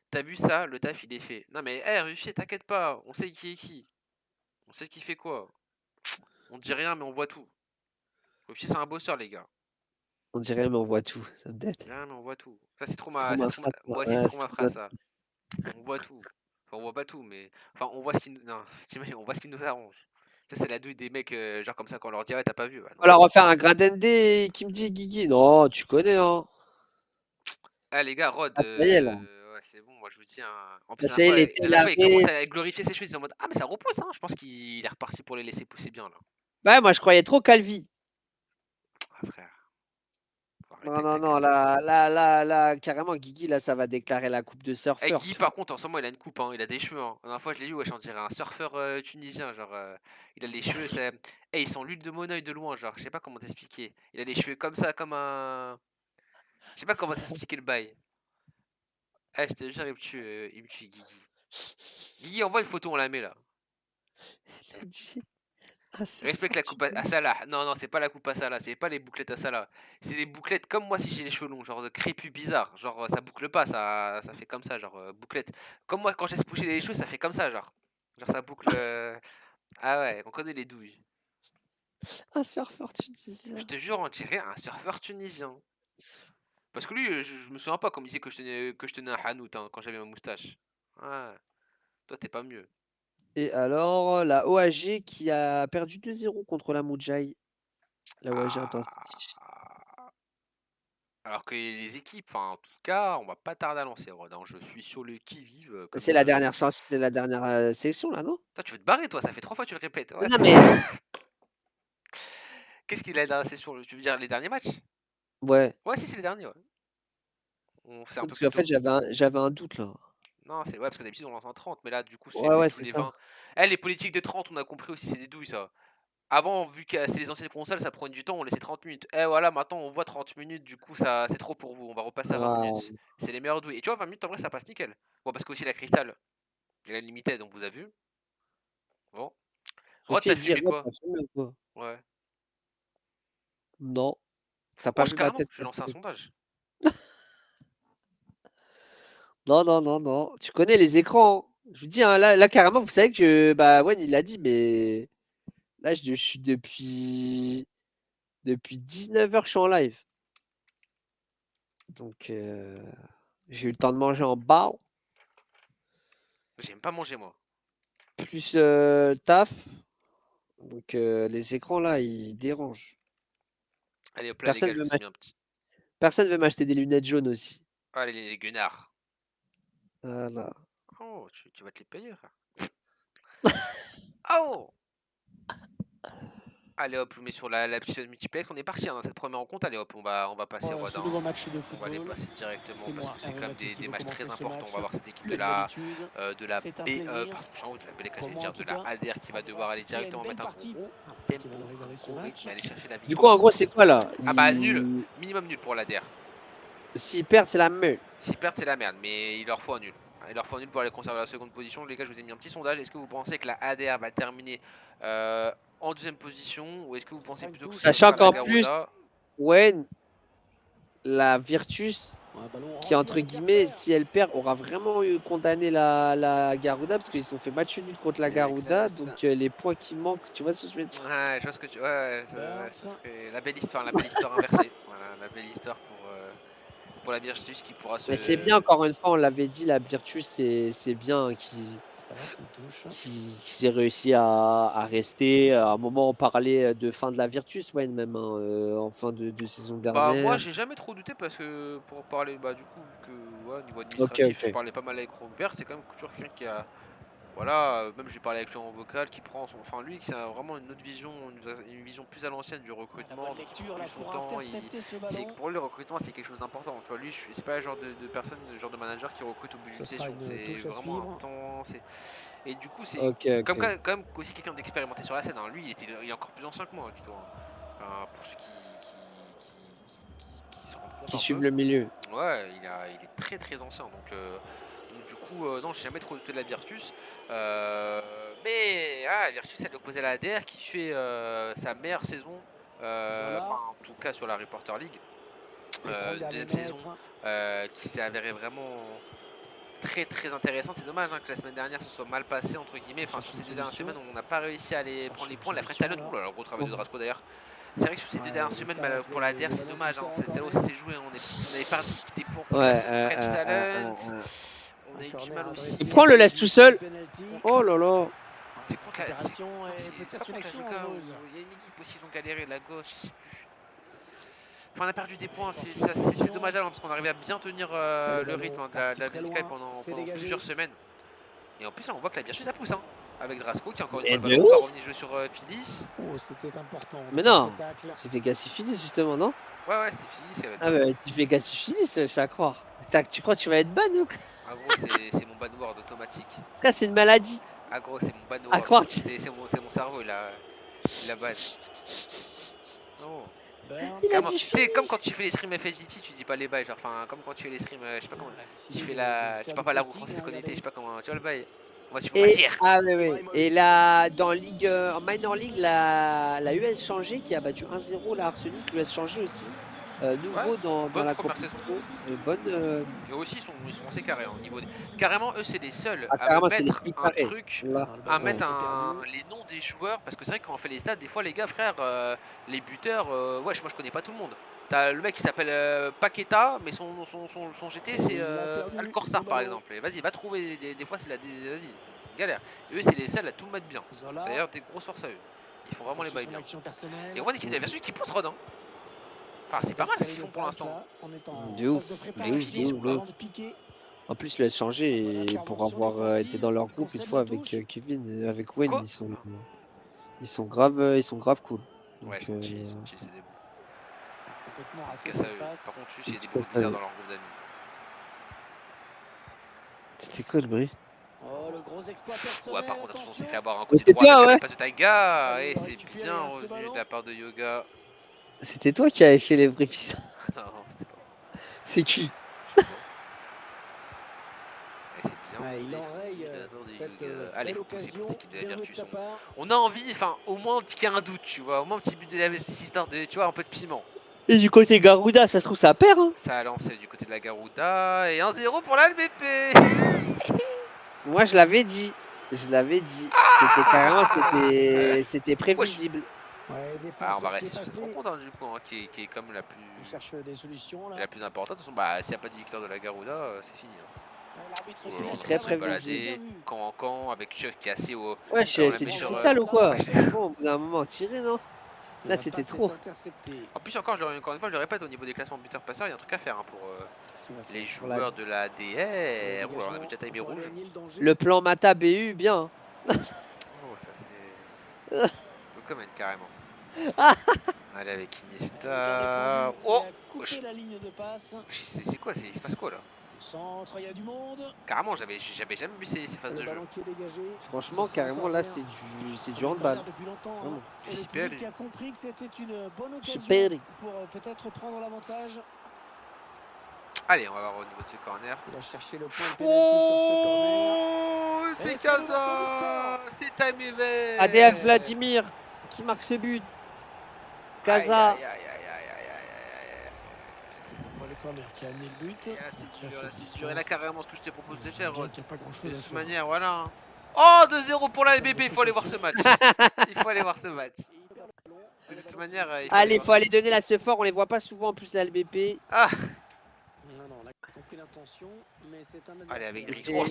T'as vu ça? Le taf il est fait. Non mais, Ruffier, t'inquiète pas, on sait qui est qui. On sait qui fait quoi. On dit rien mais on voit tout. Ruffier c'est un bosseur les gars.
On dirait, mais on voit tout. Ça me dette.
Rien mais on voit tout. Ça c'est trop
C'est trop
ma. C'est
ma
trop ma.
phrase.
Moi aussi c'est
Ouais,
trop
c'est
ma
trop ma
phrase ça. On voit tout. Enfin on voit pas tout mais. Enfin on voit ce qui nous. Non, t'imagines, on voit ce qui nous arrange. Ça c'est la douille des mecs genre comme ça quand on leur dit ouais t'as pas vu. Ouais, non.
On va leur refaire un Gradende qui me dit Guigui. Non, tu connais, hein.
Ah les gars, Rod,
Ah, ça y est, là.
ouais c'est bon, moi je vous dis hein. En plus
Là, ça y est, l'été,
la
il
dernière fois il commence
arrive.
à glorifier ses cheveux, il est en mode ah mais ça repousse hein. Je pense qu'il est reparti pour les laisser pousser bien là.
Ouais, moi, je croyais trop Calvi.
Ah frère, faut arrêter
Non,
avec
non,
ta
non,
calvitie.
là, carrément, Guigui, là, ça va déclarer la coupe de
Eh
surfeur,
Guy
tu
par
vois.
contre en ce moment il a une coupe hein, il a des cheveux hein. La dernière fois je l'ai vu, wesh on dirait un surfeur tunisien, genre il a les cheveux, c'est. Eh ils sont l'huile de mon œil de loin, genre je sais pas comment t'expliquer. Il a les cheveux comme ça, comme un. Je sais pas comment t'expliquer le bail. Eh je te jure il me tue Guigui. Guigui envoie une photo, on la met là.
Il a dit un
Respecte
surfeur
la coupe à
tunisien.
Salah. Non, non, c'est pas la coupe à Salah, c'est pas les bouclettes à Salah. C'est des bouclettes comme moi si j'ai les cheveux longs, genre de crépus bizarre. Genre ça boucle pas, ça fait comme ça, genre bouclette. Comme moi quand je laisse pousser les cheveux, ça fait comme ça, genre. Genre ça boucle. Ah ouais, on connaît les douilles.
Un surfeur
Je
tunisien.
te jure, on dirait un surfeur tunisien. Parce que lui, je me souviens pas comme il disait que je tenais un hanout hein, quand j'avais ma moustache. Ouais, toi t'es pas mieux.
Et alors, la OAG qui a perdu 2-0 contre la Moudjaï. La OAG Intensity.
Ah. Alors que les équipes, enfin en tout cas, on va pas tarder à lancer Rod, hein. Je suis sur le qui-vive, comme
C'est
dirait
la
l'autre.
dernière chance, c'est la dernière sélection, là, non?
Toi, tu veux te barrer, toi, ça fait 3 fois que tu le répètes. Ouais,
Non, mais
Qu'est-ce qu'il a dans la session? Tu veux dire les derniers matchs?
ouais.
Ouais, si, c'est les derniers, ouais. On fait un peu
Parce
plus
qu'en fait,
tôt.
j'avais un doute, là.
Non, c'est ouais, parce que d'habitude on lance en 30, mais là, du coup, c'est
Ouais,
vu
ouais,
tous
c'est
les
ça.
20. Eh, les politiques de 30, on a compris aussi, c'est des douilles, ça. Avant, vu que c'est les anciennes consoles, ça prenait du temps, on laissait 30 minutes. Eh, voilà, maintenant, on voit 30 minutes, du coup, ça, c'est trop pour vous. On va repasser à 20 minutes.
Ah,
C'est les meilleures douilles. Et tu vois, 20 minutes, en vrai, ça passe nickel. Bon, parce que aussi la cristal, elle est limitée, donc vous avez vu. Bon. Rod,
Ruffy
t'as
dit
fumé
Red,
quoi?
t'as fumé ou quoi?
Ouais.
Non, t'as pas
Wesh,
vu ma
carrément,
tête
je vais
quand
lancer un
tu-
sondage.
Non, non, non, non. Tu connais les écrans, hein. Je vous dis, hein, là, carrément, vous savez que bah ouais, il l'a dit, mais là, je suis depuis 19h, je suis en live. Donc, j'ai eu le temps de manger en bas,
J'aime pas manger, moi.
plus taf. Donc, les écrans là, ils dérangent.
Allez, hop là, les
Personne
gars, je
veut
vous ai mis un petit.
m'acheter des lunettes jaunes aussi.
Allez, les guenards.
Voilà.
Oh, tu vas te les payer, frère. Oh! Allez hop, je vous mets sur la petite multiplex. On est parti hein, dans cette première rencontre. Allez hop, on va passer
Voilà,
Rod,
ce
hein.
nouveau match de
On va les
football,
passer directement
c'est
parce
moi,
que c'est quand
Hervé
même
Mathieu, qui
des
veux
matchs très
commenter ce
importants. On
match.
va voir cette équipe
Comme d'habitude,
de la
c'est un
B,
plaisir.
pardon, de la BLK,
Pour
j'allais
moi,
dire,
en tout
de la
cas,
ADR qui va devoir
avoir
aller
assisté à une
directement
belle
mettre un
partie.
gros
Qui va
tempo,
nous
un
réserver ce
gros rythme
match.
et aller chercher la
Du coup, en
victoire.
gros, c'est quoi là?
Ah bah nul, minimum nul pour l'ADR.
S'ils perdent, c'est la meule.
S'ils perdent, c'est la merde, mais il leur faut un nul. Il leur faut un nul pour aller conserver la seconde position. Les gars, je vous ai mis un petit sondage. Est-ce que vous pensez que la ADR va terminer en deuxième position ou est-ce que vous pensez
Sera une
plutôt que
touche
ce
Sachant
sera la
qu'en
directe.
plus,
Garuda?
ouais, la Virtus,
Un ballon
qui
rendu
entre
avec
guillemets,
Derfer.
si elle perd, aura vraiment condamné la Garuda parce qu'ils se sont fait match nul contre la
Et
Garuda.
Nexus.
Donc les points qui manquent, tu vois ce que je veux dire?
Ouais, je vois ce que tu. Ouais, ça
Burns.
serait la belle histoire inversée. Voilà, la belle histoire pour la Virtus qui pourra
Mais c'est bien,
se.
encore une fois, on l'avait dit, la Virtus, c'est bien
Ça va être une touche.
qu'ils aient réussi à rester. À un moment, on parlait de fin de la Virtus, ouais, même hein, en fin de saison
Bah, moi,
dernière.
j'ai jamais trop douté parce que pour parler, bah, du coup, vu que, ouais, au niveau
Ok,
administratif, je
ok.
parlais pas mal avec Robert, c'est quand même toujours quelqu'un qui a. Voilà, même j'ai parlé avec lui en vocal, qui prend son. Enfin, lui, qui a vraiment une autre vision, une vision plus à l'ancienne du
La
recrutement,
bonne
donc il prend
lecture
plus
là
son
pour
temps.
intercepter ce
C'est
ballon.
pour lui le recrutement c'est quelque chose d'important. Tu vois, lui, c'est pas le genre de personne, le genre de manager qui recrute au bout
Ce
d'une
sera
session.
une
C'est
touche à
vraiment un
suivre.
temps. Et du coup, c'est
Ok,
comme
ok.
quand même aussi quelqu'un d'expérimenté sur la scène. Hein. Lui, il est encore plus ancien que moi, dis-toi. Enfin, pour ceux qui se rendent compte
Qui
un
suivent
peu.
le milieu.
Ouais, il est très très ancien. Donc du coup, non, j'ai jamais trop douté de la Virtus. Mais la Virtus, elle est opposée à la ADR qui fait sa meilleure saison. Enfin, en tout cas sur la Reporter League.
Les 30 derniers
Deuxième saison
mètres.
qui s'est avérée vraiment très très intéressante. C'est dommage que la semaine dernière ce soit mal passé entre guillemets. Enfin, sur ces 2 dernières semaines, on n'a pas réussi à aller prendre les points. La French Talon, oh là là, gros travail de Drasco d'ailleurs. C'est vrai que sur ces 2 dernières semaines, pour la DR, c'est dommage. C'est là où ça s'est joué. On avait perdu des points contre
Ouais,
la French Talent. On a eu du mal aussi.
Il prend le laisse tout seul. Oh là là.
C'est contre la. C'est pas
peut-être une
contre la
action
Joka.
heureuse.
Il y a une équipe aussi, ils ont galéré. La gauche, je sais plus. Enfin, on a perdu des points, c'est dommageable parce qu'on arrivait à bien tenir le rythme de la BlitzSky pendant plusieurs semaines. Et en plus, là, on voit que la Virtus ça pousse avec Drasco qui, encore une fois, le ballon va revenir jouer sur Phyllis.
Oh, c'était important.
Mais non, c'est Vegas Syphilis justement, non?
Ouais, c'est Phyllis.
Ah, bah, tu fais Vegas Syphilis, c'est à croire. Tu crois que tu vas être ban ou quoi?
Ah, gros, c'est mon banward automatique.
Ça, c'est une maladie.
Ah, gros, c'est mon banward.
À croire,
c'est mon cerveau, il a ban. Oh.
Il a dit
Tu sais, comme quand tu fais les streams FSGT, tu dis pas les bails, genre, enfin, comme quand tu fais les streams, je sais pas comment, tu fais tu parles pas la roue française connectée, je sais pas comment, tu vois le bail. Moi, tu peux pas dire.
Ah, oui. Et là, dans Ligue, en Minor League, la US changé qui a battu 1-0 la Arsenic, US changé aussi. Nouveau dans la compétition. Bonne.
Et aussi, ils sont assez carrés. Au niveau carrément, eux, c'est les seuls
Ah,
à me
c'est
mettre
les
un
carrés.
truc,
Là.
à mettre les noms des joueurs. Parce que c'est vrai que quand on fait les stats, des fois, les gars, frère, les buteurs, wesh, moi je connais pas tout le monde. T'as le mec qui s'appelle Paqueta, mais son GT c'est Alcorsar par exemple. Et vas-y, va trouver, des fois c'est vas-y, c'est une galère. Et eux, c'est les seuls à tout mettre bien. D'ailleurs, des grosses forces à eux. Ils font vraiment les bails bien. Et on voit une équipe de la Versus qui pousse Rod. Enfin, c'est pas mal ce qu'ils font pour l'instant.
De ouf. En plus, il a changé et pour avoir été dans leur groupe une fois avec Kevin et avec Wayne, ils sont grave cool.
Ouais, ils sont chill, c'est des bons. Casse à eux. Par contre, il y a des bruits bizarres dans leur groupe d'amis.
C'était quoi le bruit?
Oh, le gros exploit personnel.
Ouais, par contre, attention, on s'est fait avoir un côté
c'était
droit
toi,
avec
ouais.
la passe de Taiga. Et c'est bien revenu de la part de Yoga.
C'était toi qui avais fait les bruits bizarres.
Non, c'était pas.
C'est qui?
Et c'est bien.
Il enraye
allez, faut pousser pour cette équipe de la Virtus. On a envie, enfin, au moins qu'il y ait un doute, tu vois. Au moins un petit but de la Virtus, histoire de, tu vois, un peu de piment.
Et du côté Garuda, ça se trouve, ça perd, hein.
Ça a lancé du côté de la Garuda. Et 1-0 pour la LBP.
Moi, je l'avais dit. C'était carrément, c'était prévisible.
On va rester sur cette rencontre, du coup, qui est comme la plus importante. De toute façon, s'il n'y a pas de victoire de la Garuda, c'est fini.
C'était très prévisible.
Camp en camp, avec Chuck qui est assez haut.
Ouais, c'est du futsal ou quoi? Bon, au bout d'un moment, tiré, non? Là, c'était trop.
En plus, encore une fois, je le répète, au niveau des classements buteurs-passeurs, il y a un truc à faire pour les joueurs de la DR. On avait déjà timé rouge.
Le plan Mata BU, bien.
Oh, ça c'est. Le comment carrément. Allez, avec Iniesta. Oh, c'est quoi? Il se passe quoi là?
Centre, il y a du monde.
Carrément, j'avais jamais vu ces phases de jeu.
Franchement, carrément, là, c'est du handball.
Super.
Il a compris que c'était une bonne occasion pour peut-être prendre l'avantage.
Allez, on va voir au niveau de ce corner.
Il a cherché le point de pénalty
sur ce corner. C'est Kaza. C'est time event.
ADF Vladimir qui marque ce but. Kaza.
Le corner qui a amené le but.
Et là, c'est dur. Et là, carrément, ce que je te propose de faire, Rod. De toute manière, voilà. Oh, 2-0 pour la LBP. Il faut aller voir ce match. Il faut aller voir ce match. De toute manière,
allez, il faut aller donner la sephore. On les voit pas souvent en plus, la LBP.
Ah.
Non, on a compris l'intention, mais c'est un
allez, avec Dries.
Oh,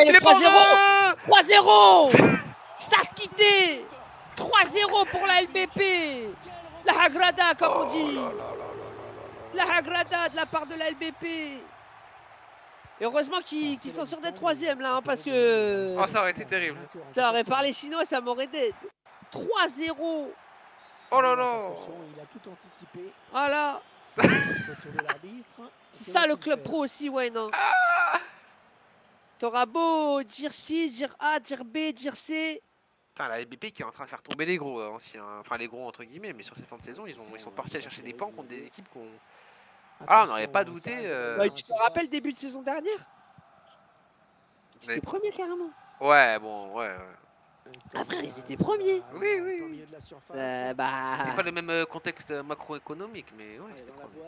il est 3-0. 3-0. Start quitté. 3-0 pour la LBP. La Hagrada, comme on dit. La Hagrada de la part de la LBP. Et heureusement qu'ils sont sur des troisièmes là, hein, parce que.
Oh, ça aurait été terrible.
Ça aurait parlé chinois, ça m'aurait dit. 3-0.
Oh là là.
Il a tout anticipé.
Voilà. C'est ça le club pro aussi, ouais, non. T'auras beau dire ci, dire A, dire B, dire C.
Putain, la LBP qui est en train de faire tomber les gros anciens. Enfin, les gros entre guillemets, mais sur ces fins de saison, ils sont partis aller chercher des points contre des équipes qu'on. Ah, on n'aurait pas douté.
Bah, tu te rappelles début de saison dernière? C'était
Ouais.
premier carrément.
Ouais, bon, ouais.
Ah frère, ils étaient premiers.
Oui, oui.
Bah.
C'est pas le même contexte macroéconomique, mais ouais, c'était premier.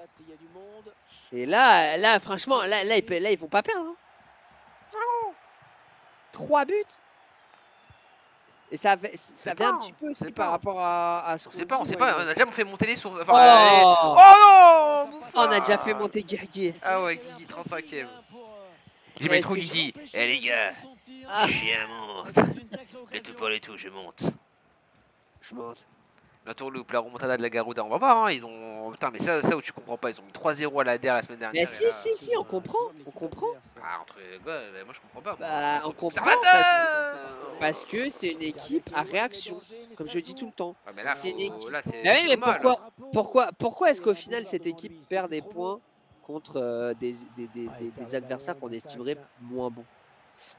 Et là, franchement, là, ils vont pas perdre. Hein. 3 buts. Et ça vient un petit peu aussi par rapport à ce
On
qu'on
sait pas, on
dit,
sait
ouais.
pas. On a déjà fait monter les sources. Enfin,
Oh.
oh non,
On a déjà fait monter Guigui.
Ah ouais, Guigui, 35ème. J'ai
Ouais,
mis trop Guigui. Eh les gars,
Ah.
je suis un monstre. Le tout pour le tout, je monte.
Je monte.
La tourloupe, la remontada de la Garuda, on va voir. Hein, ils ont. Putain, mais ça où tu comprends pas, ils ont mis 3-0 à la DER la semaine dernière.
Mais
et là-
si, on comprend. On comprend.
Ah, entre les gars, moi je comprends pas.
Bah, on comprend parce que c'est une équipe à réaction, comme je dis tout le temps.
Ouais, mais là,
C'est une équipe.
là c'est.
Mais oui, mais
normal.
pourquoi est-ce qu'au final cette équipe perd des points contre des adversaires qu'on estimerait moins bons?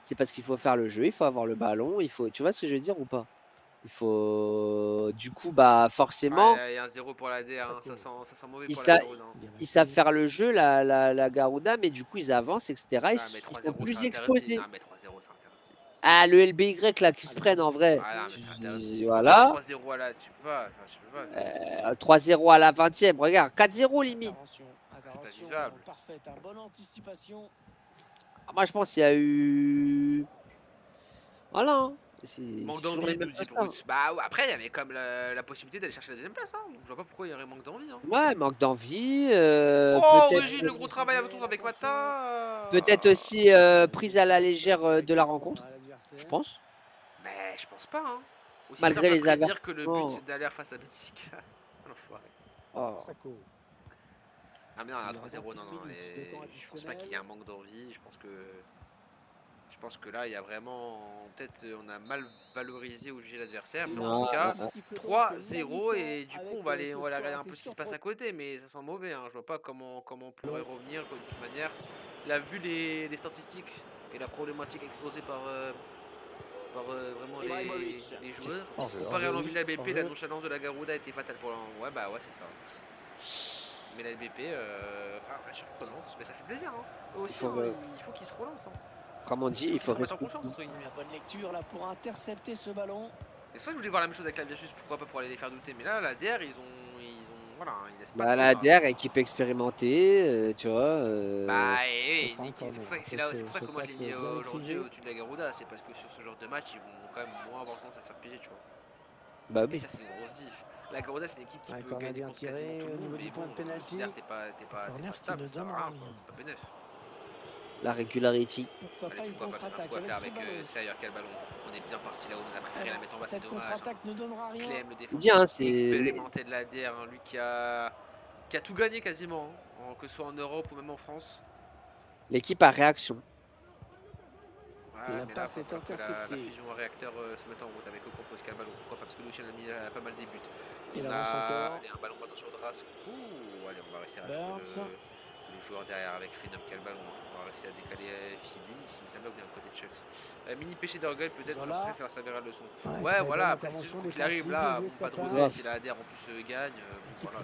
C'est parce qu'il faut faire le jeu, il faut avoir le ballon, il faut. Tu vois ce que je veux dire ou pas? Il faut. Du coup, bah forcément.
Il y a un 0 pour la DER, hein. Ça sent mauvais
Ils
pour la
sa-
Garuda. Hein.
Ils savent faire le jeu, la Garuda, mais du coup ils avancent, etc.
Ah, mais
Ils sont
3-0,
plus
c'est interdit.
exposés.
Ah, mais 3-0, c'est interdit.
Ah, le LBY là qui se prennent en vrai.
Ah, non, mais c'est interdit.
Voilà.
3-0 à la. Je peux pas.
3-0 à la 20e, regarde, 4-0 limite.
C'est pas vivable.
Ah, moi je pense qu'il y a eu. Voilà. Hein.
Manque
toujours
d'envie,
les
nous
mêmes
dit
choses,
Brut. Bah ouais, après, il y avait comme la possibilité d'aller chercher la deuxième place. Hein. Donc je vois pas pourquoi il y aurait manque d'envie. Hein.
Ouais, manque d'envie.
Oh,
peut-être.
Régine, le gros travail avec Mata.
Peut-être aussi prise à la légère de la rencontre. Je pense.
Mais je pense pas. Hein. Aussi
Malgré
simple
les
après dire que le but
avertissements.
c'est d'aller face à Benfica. L'enfoiré.
Oh.
Ah mais non, à 3-0, non. Je pense pas qu'il y ait un manque d'envie. Je pense que là, il y a vraiment. Peut-être on a mal valorisé ou jugé l'adversaire. Mais en tout cas, 3-0. Et du coup, on va aller regarder un peu ce qui se passe à côté. Mais ça sent mauvais. Hein. Je vois pas comment on pourrait revenir. De toute manière, là, vu les statistiques et la problématique exposée par vraiment les joueurs. Comparé à l'envie de la BP, la nonchalance de la Garuda était fatale pour l'an. Ouais, bah ouais, c'est ça. Mais la LBP, surprenante. Mais ça fait plaisir. Hein. Eux aussi, il faut qu'ils se relancent. Hein.
Comme on dit, il faut
se remettre en
respecter.
confiance, entre guillemets.
Bonne lecture là pour intercepter ce ballon.
C'est ça que je voulais voir la même chose avec la Virtus, pourquoi pas pour aller les faire douter. Mais là, la DR, ils ont voilà, ils laissent pas.
Bah, la DR, équipe expérimentée, tu vois.
Bah, c'est pour ça que moi je l'ai mis aujourd'hui au-dessus de la Garuda. C'est parce que sur ce genre de match, ils vont quand même moins avoir tendance à se faire piéger, tu vois.
Bah
Et
oui.
ça, c'est une grosse diff. La Garuda, c'est une équipe qui peut gagner contre quasiment tout le monde. Mais bon, t'es pas stable, ça va rien, c'est pas bénéf.
La régularité.
Allez, pourquoi pas faire avec Slayer, quel ballon. On est bien parti là où on a préféré la mettre en bas, c'est dommage. Clem, le
Dis, hein,
défenseur
c'est.
expérimenté de la DR, hein, lui qui a tout gagné quasiment, hein, que ce soit en Europe ou même en France.
L'équipe à réaction.
Ouais,
La
mais
passe
là,
est
faut que la
interceptée.
fusion à réacteur se mette en route avec Ocampo et Calballon. Pourquoi pas? Parce que lui aussi on a mis pas mal des buts.
Il
On
avance encore.
allez, un ballon attention de race. Ouh, allez, on va réussir à trouver le joueur derrière avec Phenom Calballon. On va réussir à décaler Phyllis, mais ça bloque bien le côté de Chucks. Mini péché d'orgueil, peut-être après ça va s'avérer la leçon. Ouais, voilà, après c'est juste qu'il arrive là, pas de regret si la ADR en plus gagne. Voilà,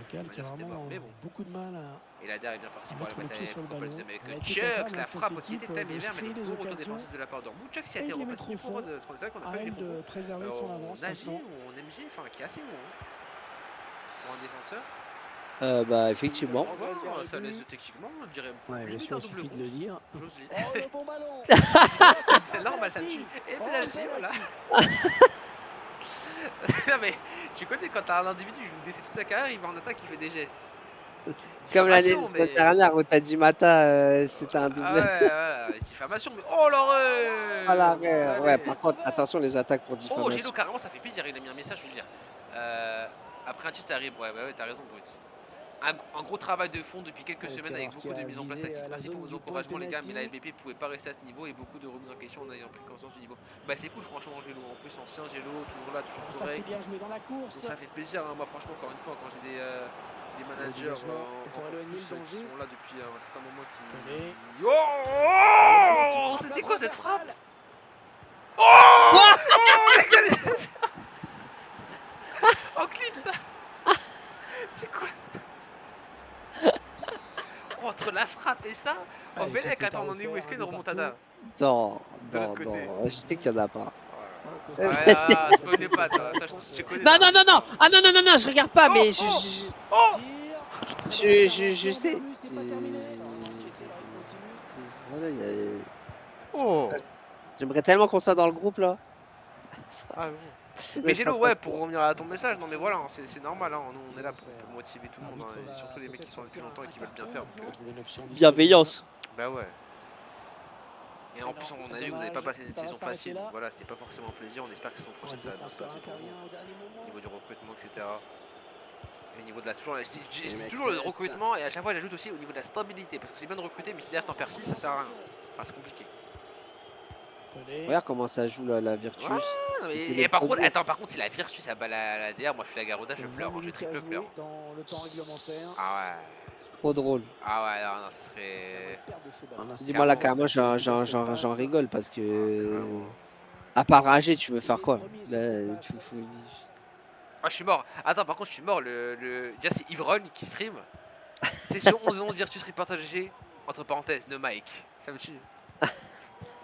c'était mort. Mais bon.
Beaucoup de mal à.
Et la DER est bien parti pour la
mettre
mettre
le pied sur le
avec
ballon.
Chucks, la frappe qui était
équipe
thème et
de
vert, mais
créer
le
des
gros retour
occasions
défensif de la part d'Ormou. Chucks qui a
et
été
de
remplacé
mettre
du
au
coup,
fond.
parce qu'on sait qu'on n'a
À
pas eu les
elle de
bons.
préserver son avance
En AG
maintenant.
ou en MG, enfin qui est assez bon. Hein. Pour un défenseur.
Bah, effectivement.
Ouais, ça laisse techniquement, je dirais.
Ouais, bien
Limite
sûr,
un
il
double
suffit de
boost.
le dire.
J'ose dire.
Oh, le bon ballon.
C'est normal, ça me tue. Et pénalty, voilà. Non mais, tu connais quand t'as un individu, il joue DC toute sa carrière, il va en attaque, il fait des gestes.
Comme l'année
Diffamation, mais-
dernière où t'as dit Mata, c'était un double.
Ah ouais, voilà, diffamation, mais oh l'horreur.
Oh l'arrêt. Ouais,
Allez.
par contre, attention les attaques pour
Oh,
diffamation.
Gélo, carrément, ça fait plaisir, il a mis un message, je veux le dire. Après un titre, ça arrive, ouais, t'as raison, Brut. Un gros travail de fond depuis quelques semaines avec beaucoup de mise en place tactique. Merci pour vos encouragements, les gars, mais la LBP pouvait pas rester à ce niveau et beaucoup de remises en question en ayant pris conscience du niveau. Bah, c'est cool, franchement, Gélo. En plus, ancien Gélo, toujours là, toujours
Ça c'est
correct.
bien joué dans la course.
Donc, ça fait plaisir, hein. Moi, franchement, encore une fois, quand j'ai des managers
pour éloigner
plus,
le danger.
qui sont là depuis un certain moment qui.
Allez.
Oh, c'était quoi cette frappe? Oh, En clip ça. C'est quoi ça? Oh, entre la frappe et ça. Oh,
Allez,
Bellec,
tout est à
attends, on en est où?
refaire,
Est-ce qu'il y a
un
une
but
remontada?
Non,
De l'autre
non,
côté.
non, je sais qu'il y en a pas.
Ah, ouais, spoilez pas, toi. Toi, je te connais.
Non,
t'as
non,
un
non, non,
putain.
ah non, non, non, non, je regarde pas,
Oh,
mais
oh, oh.
je sais.
C'est pas terminé.
Voilà,
Oh.
j'aimerais tellement qu'on soit dans le groupe là.
Ah, bon.
Ça doit
Mais
être
Gélo,
sympa.
ouais, pour revenir à ton message, non mais voilà, hein, c'est normal, hein, nous on est là pour motiver tout le monde, hein, et surtout les mecs qui sont là depuis longtemps et qui veulent bien faire. Donc,
Bienveillance.
bah ouais. Et en plus, on a vu, vous avez pas passé une saison facile, donc voilà, c'était pas forcément un plaisir. On espère que la saison prochaine ça va bien se passer pour vous, au niveau du recrutement, etc. Et au niveau de la. C'est toujours le recrutement, et à chaque fois j'ajoute aussi au niveau de la stabilité, parce que c'est bien de recruter, mais si derrière t'en perds 6, ça sert à rien. Enfin, c'est compliqué.
Regarde comment ça joue la Virtus.
Ouais, non, mais, et par contre, attends, par contre, si la Virtus ça bat la DR, moi je suis la Garuda, je pleure, hein, je triple pleure.
Dans le temps réglementaire.
Ah ouais.
Trop drôle.
Ah ouais, non, non, ça serait.
Dis-moi là,
Carrément,
carrément, j'en rigole parce que. À part rager, tu veux faire quoi? Là,
Ah, je suis mort. Attends, par contre, je suis mort. Déjà, c'est Ivron qui stream. Session 11-11 Virtus Reporter GG. Entre parenthèses, no mic. Ça me tue.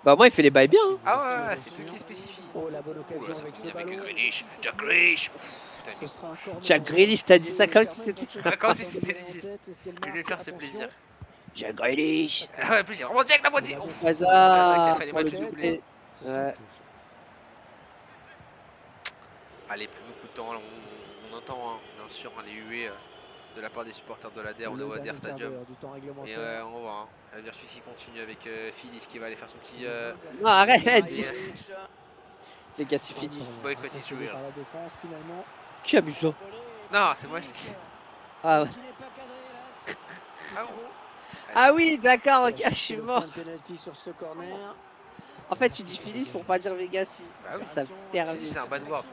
Bah, moi, il fait les bails bien. Hein.
Ah ouais, c'est toi qui spécifie.
Oh, la bonne
Oh
occasion
là, ça
avec
finit
ce
avec
ballon.
Grealish. Jack Grealish. Ouf, putain,
Ce sera un corner.
Jack Grealish, t'as dit ça comme si c'était.
Comme si c'était Légis. Je vais lui faire ce plaisir.
Jack Grealish.
Ah ouais, plaisir. Vraiment, Jack la moitié. Ouf.
Hasard.
Fallait
Pour le
mettre le doublé.
doublé. Ouais.
Allez, plus beaucoup de temps. On entend, hein, bien sûr, hein, les huées de la part des supporters de l'ADER au Novoder Stadium. Et on voit, hein, la Virtus qui continue avec Phyllis qui va aller faire son petit.
Non, arrête.
petit
Les gars, c'est fini.
boycott et sourire.
Qui a bu ça?
Non, c'est moi, je dis.
Ah ouais.
Ah bon.
Ah oui, d'accord, ok, je suis mort.
Sur ce corner.
En fait, tu dis Phyllis pour pas dire Vegassi.
Bah oui,
Ça me
je
permet.
dis c'est un bad word.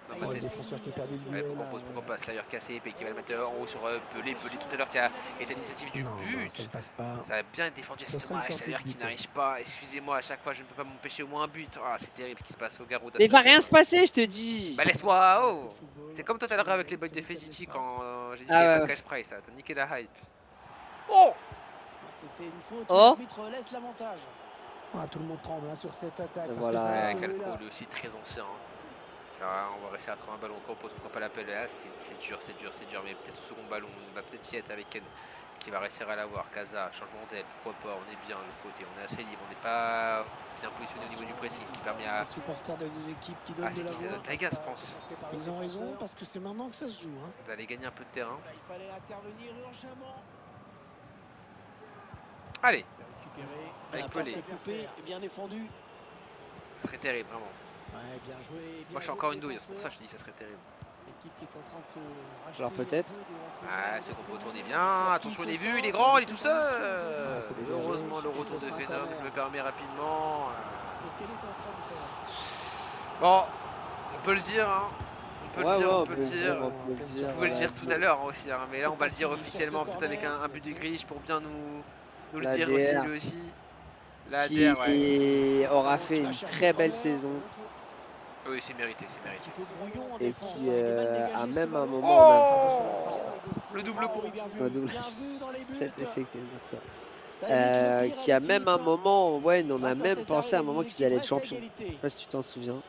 Dans ma
Le
tête.
défenseur qui a perdu le
Ouais,
duel.
qu'on propose pourquoi pas Slayer cassé et qui va le mettre en haut sur Pelé tout à l'heure qui a été à l'initiative du
Non,
but.
ça ne passe pas.
Ça a bien été défendu,
Ça
c'est
sera une
dommage,
sortie
Slayer
de
qui
but.
n'arrive pas. Excusez-moi, à chaque fois je ne peux pas m'empêcher au moins un but. Ah, c'est terrible ce qui se passe au Garuda.
Mais il va rien se passer, je te dis.
Bah laisse-moi, oh. C'est comme tout à l'heure avec les bugs de Fediti quand j'ai dit qu'il
Ah
n'y avait
ouais,
pas de cash price, ça t'as niqué la hype. Oh.
C'était une faute.
Oh.
L'arbitre laisse l'avantage. Ah, tout le monde tremble hein, sur cette attaque.
Voilà.
Parce que ça
Ouais,
va
Calco,
là.
lui aussi très ancien. Hein. Ça va, on va rester à 80 ballons encore, on pose pourquoi pas l'appel. Là, c'est dur, mais peut-être au second ballon, on va peut-être y être avec Ken qui va réussir à l'avoir. Kaza, changement d'aile, pourquoi pas, on est bien de l'autre côté, on est assez libre, on n'est pas bien positionné au niveau du pressing, ce qui permet à.
Les supporters des deux équipes qui donnent
Ah, c'est
de la
qui c'est
voix.
Taiga, je pense.
Ils ont raison parce que c'est maintenant que ça se joue. Hein.
D'aller gagner un peu de terrain.
Il fallait intervenir urgemment.
Allez,
Récupérer.
avec
La passe
Pelé.
est coupée et bien défendue.
Ce serait terrible, vraiment.
Ouais, bien joué. Bien
Moi, je suis encore une douille, c'est pour ça que je te dis ça serait terrible.
L'équipe qui est en train de se racheter
Alors, peut-être.
un peu de la saison.
Ah, ce compo tourne bien. Attention, il est vu, il est grand, il est tout seul. Heureusement, le retour de Venom, je me permets rapidement.
C'est ce qu'elle est en train de faire.
Bon, on peut le dire, hein. On peut
Ouais,
le dire,
ouais,
on peut le dire.
on peut le dire.
Vous pouvez le
voilà,
dire tout à l'heure hein, aussi, hein, mais là on va le dire officiellement, peut-être avec un but de Grealish pour bien nous le
La
dire aussi
DR.
lui aussi. La
Qui
DR, ouais.
aura fait une très belle saison
Oui, c'est mérité, c'est mérité.
et qui a même un moment.
Oh, le double compte.
Un double. J'ai essayé de dire ça. Qui a même un moment, ouais, on a même pensé à un moment qu'ils allaient être champions. Je sais pas si tu t'en souviens.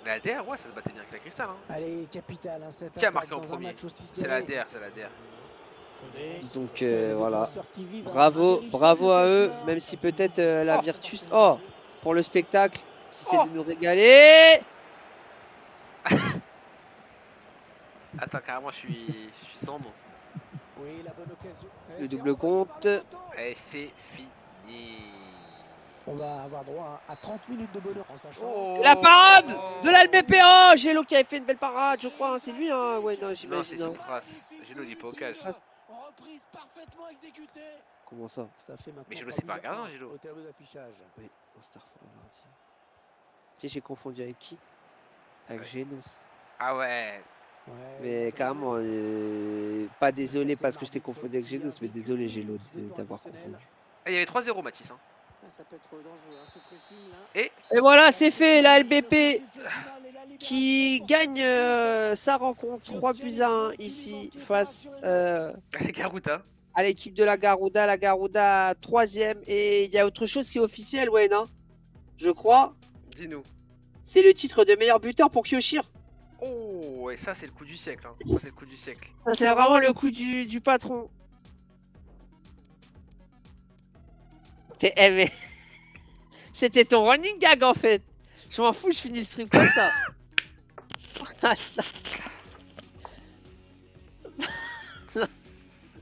La DR, ouais, ça se battait bien avec la Cristal. Hein.
Allez, capital, hein, cette
Qui a
attaque
marqué en
dans un
premier?
match aussi
C'est la
serré.
DR, c'est la DR.
Donc
Les
voilà.
défenseurs qui vivent un
Bravo,
véritable
bravo à eux,
cauchemar.
même si peut-être la Virtus. Oh, pour le spectacle, qui essaie
Oh.
de nous régaler.
Attends, carrément, je suis sans nom.
Oui, la bonne occasion.
Le
Et c'est
double
renvoyé par
compte.
le poteau.
Et c'est fini.
On va avoir droit à 30 minutes de bonheur en sachant.
Oh.
La parade de l'ALBPO. Gélo qui avait fait une belle parade, je crois. Hein, c'est lui, hein. Ouais, non,
Non, c'est
j'imagine. Hein.
Soupras. Gélo, il est pas au cage.
Reprise parfaitement exécutée.
Comment ça?
Ça fait maintenant
Mais Gélo, c'est pas un
3
gardien,
buts à
Gélo.
un au tableau d'affichage.
Oui, au Starfall. Tu sais, j'ai confondu avec qui? Avec
Ouais.
Genos.
Ah ouais.
Ouais,
Mais carrément, pas désolé parce que je t'ai confondu avec Genos, mais désolé Gélo d'avoir confondu.
Et il y avait 3-0, Mathis. Hein.
Ça peut être dangereux, ce pressing là.
Et
Et voilà, c'est fait, la LBP qui gagne sa rencontre 3-1 ici face
allez, Garuda.
à l'équipe de la Garuda. La Garuda 3e. Et il y a autre chose qui est officiel, ouais, non? Je crois.
Dis-nous.
C'est le titre de meilleur buteur pour Kyoshir.
Oh, et ça, c'est le coup du siècle. Hein. Ça, c'est le coup du siècle.
Ça, c'est vraiment le coup du patron. Mais... C'était ton running gag en fait. Je m'en fous, je finis le stream comme ça.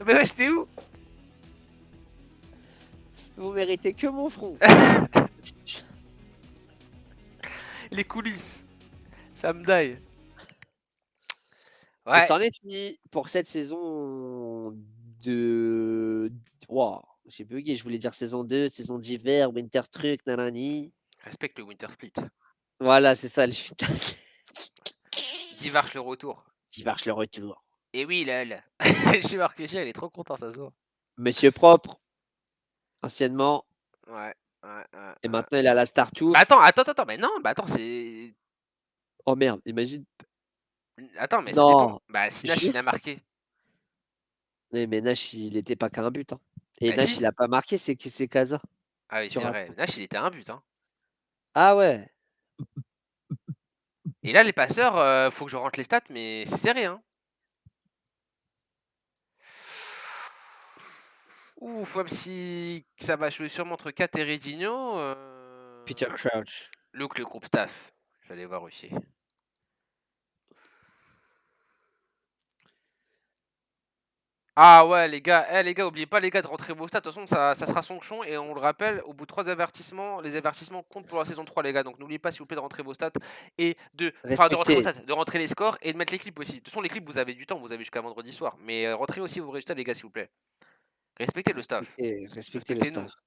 Mais ouais, j'étais où?
Vous méritez que mon front.
Les coulisses. Ça me die.
Et
Ouais.
c'en est fini pour cette saison de... Wow, j'ai bugué, je voulais dire saison 2, saison d'hiver, winter truc, nanani.
Respecte le Winter Split.
Voilà, c'est ça le
Divarche le retour.
Divarche le retour.
Et oui, lol. Je suis marqué, il est trop content, ça se voit.
Monsieur propre, anciennement,
Ouais.
et maintenant il a la Star Tour.
Bah attends, mais non, bah attends, c'est.
Oh merde, imagine.
Attends, mais ça
Non,
dépend. Bah, si Nash,
jure.
il a marqué.
Oui, mais Nash, il était pas qu'à un but. Hein. Et
Bah,
Nash,
si.
il a pas marqué, c'est Casa.
Ah oui,
tu
c'est vrai.
racontes.
Nash, il était à un but. Hein.
Ah ouais.
Et là, les passeurs, faut que je rentre les stats, mais c'est serré. Hein. Ouf, même si ça va jouer sûrement entre Kat et Redinho.
Peter Crouch.
Luke, le groupe staff. J'allais voir aussi. Ah ouais, les gars, oubliez pas, les gars, de rentrer vos stats. De toute façon, ça sera sanction. Et on le rappelle, au bout de 3 avertissements, les avertissements comptent pour la saison 3, les gars. Donc n'oubliez pas, s'il vous plaît, de rentrer vos stats et de. Enfin, de rentrer vos
Respectez.
stats, de rentrer les scores et de mettre les clips aussi. De toute façon, les clips, vous avez du temps, vous avez jusqu'à vendredi soir. Mais rentrez aussi vos résultats, les gars, s'il vous plaît. Respectez le staff.
Respectez le
Respectez-nous.
staff.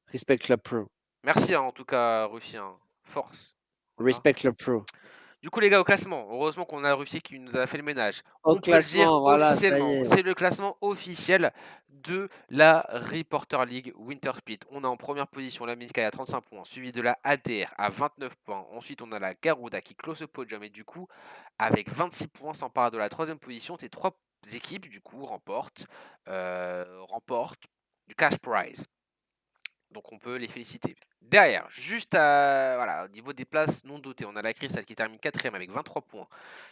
Respect le pro.
Merci, hein, en tout cas, Rufy. Hein. Force.
Respect le pro.
Du coup, les gars, au classement, heureusement qu'on a Ruffier qui nous a fait le ménage.
Au
On peut le dire
classement, voilà, ça y
officiellement,
est.
c'est le classement officiel de la Reporter League Winter Split. On a en première position la Mizkai à 35 points, suivi de la ADR à 29 points. Ensuite, on a la Garuda qui close le podium et du coup, avec 26 points, s'empare de la troisième position. Ces trois équipes, du coup, remportent du cash prize. Donc on peut les féliciter. Derrière, juste voilà, au niveau des places non dotées, on a la Crystal qui termine 4ème avec 23 points,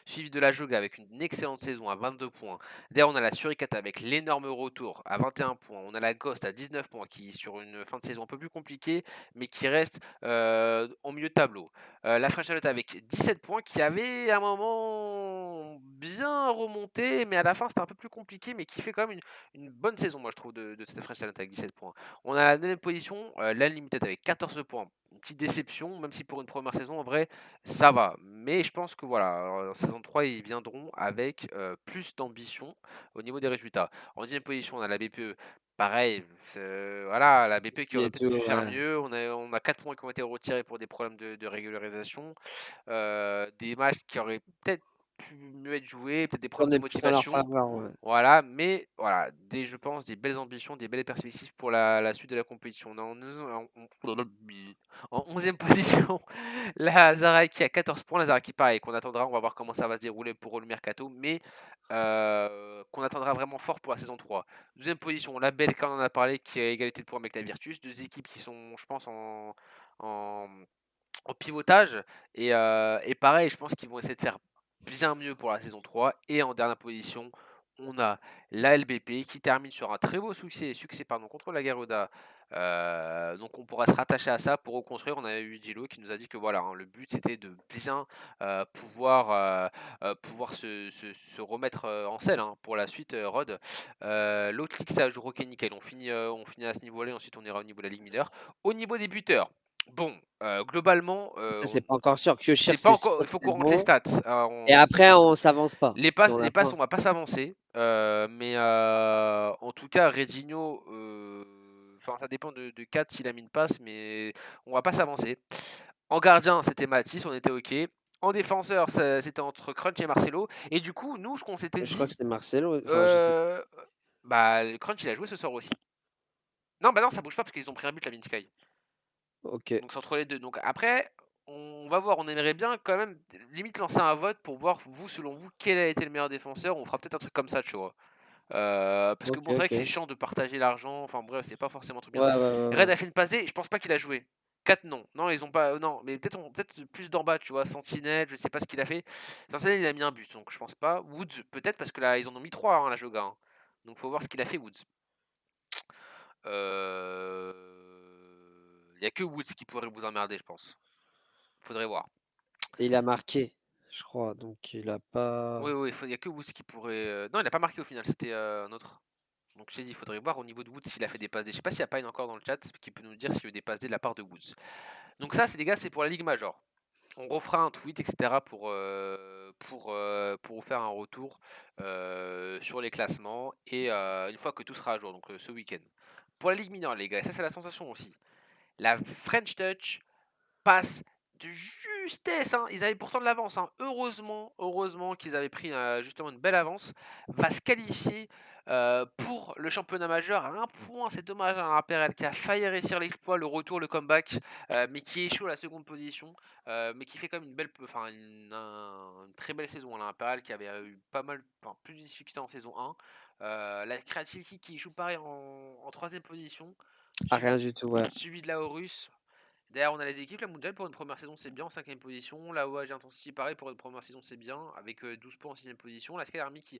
suivi de la Joga avec une excellente saison à 22 points. Derrière, on a la Suricate avec l'énorme retour à 21 points. On a la Ghost à 19 points qui, sur une fin de saison un peu plus compliquée, mais qui reste en milieu de tableau. La Fresh Charlotte avec 17 points qui avait à un moment bien remonté, mais à la fin c'était un peu plus compliqué, mais qui fait quand même une bonne saison, moi je trouve, de cette Fresh Charlotte avec 17 points. On a la 9ème position, l'Unlimited avec 14 points. Une petite déception, même si pour une première saison, en vrai, ça va. Mais je pense que voilà, en saison 3, ils viendront avec plus d'ambition au niveau des résultats. En 10ème position, on a la BPE. Pareil, voilà, la BPE qui aurait peut-être pu faire mieux. On a 4 points qui ont été retirés pour des problèmes de régularisation. Des matchs qui auraient peut-être pu mieux être joués, peut-être des problèmes de motivation.
Ouais.
Voilà, mais voilà, je pense, des belles ambitions, des belles perspectives pour la suite de la compétition. On a en 11e position la Zaraki à 14 points. La Zaraki, pareil, qu'on attendra, on va voir comment ça va se dérouler pour le mercato, mais qu'on attendra vraiment fort pour la saison 3. Deuxième position, la Belka, on en a parlé, qui a égalité de points avec la Virtus. Deux équipes qui sont, je pense, en pivotage. Et pareil, je pense qu'ils vont essayer de faire bien mieux pour la saison 3. Et en dernière position, on a la LBP qui termine sur un très beau succès contre la Garuda. Donc on pourra se rattacher à ça pour reconstruire. On a eu Dilo qui nous a dit que voilà, hein, le but c'était de bien pouvoir se remettre en selle hein, pour la suite, Rod. L'autre ligue, ça joue Rocket Nickel. On finit à ce niveau-là et ensuite on ira au niveau de la Ligue Mineur. Au niveau des buteurs, bon, globalement,
Ça, c'est pas encore sûr.
c'est pas encore. Il faut qu'on rentre les stats.
Et après, on s'avance pas.
Les passes, on va pas s'avancer. Mais en tout cas, Redinho, enfin, ça dépend de Kat s'il a mis une passe, mais on va pas s'avancer. En gardien, c'était Mathis, on était OK. En défenseur, c'était entre Crunch et Marcelo. Et du coup, nous, ce qu'on s'était dit.
Je crois que c'était Marcelo.
Bah, le Crunch, il a joué ce soir aussi. Non, bah non, ça bouge pas parce qu'ils ont pris un but, la Sky.
Ok.
Donc c'est entre les deux. Donc après, on va voir. On aimerait bien quand même limite lancer un vote pour voir, vous, selon vous, quel a été le meilleur défenseur. On fera peut-être un truc comme ça, tu vois. Parce que
Ok,
bon, c'est vrai que c'est
ok.
chiant de partager l'argent. Enfin bref, c'est pas forcément un truc bien.
Ouais, ouais, ouais,
Red
ouais.
a fait une passe D, je pense pas qu'il a joué. 4 non. Non, ils ont pas. Non, mais peut-être plus d'en bas, tu vois. Sentinelle, je sais pas ce qu'il a fait. Sentinelle, il a mis un but, donc je pense pas. Woods, peut-être, parce que là, ils en ont mis 3 hein, la Joga. Hein. Donc faut voir ce qu'il a fait, Woods. Il y a que Woods qui pourrait vous emmerder, je pense. Faudrait voir.
Et il a marqué, je crois. Donc il a
Oui,
pas.
oui, il y a que Woods qui pourrait. Non, il a pas marqué au final, c'était un autre. Donc j'ai dit, il faudrait voir au niveau de Woods s'il a fait des passes D. Je sais pas s'il y a Pine encore dans le chat qui peut nous dire s'il y a eu des passes D de la part de Woods. Donc ça, c'est les gars, c'est pour la Ligue Major. On refera un tweet, etc. pour vous faire un retour sur les classements et une fois que tout sera à jour, donc ce week-end. Pour la Ligue mineure, les gars, ça c'est la sensation aussi. La French Touch passe de justesse, hein. Ils avaient pourtant de l'avance, hein. Heureusement qu'ils avaient pris justement une belle avance. Va se qualifier pour le championnat majeur à un point. C'est dommage, hein, Imperial qui a failli réussir l'exploit, le retour, le comeback, mais qui échoue à la seconde position, mais qui fait quand même une très belle saison. Hein, l'Imperial qui avait eu pas mal, plus de difficultés en saison 1. La Creativity qui échoue pareil en troisième position,
Ah, rien
suivi,
du tout, ouais.
suivi de la Horus. D'ailleurs, on a les équipes. La Moondial pour une première saison, c'est bien en 5ème position. La OAG Intensity, pareil, pour une première saison, c'est bien, avec 12 points en 6ème position. La Sky Army qui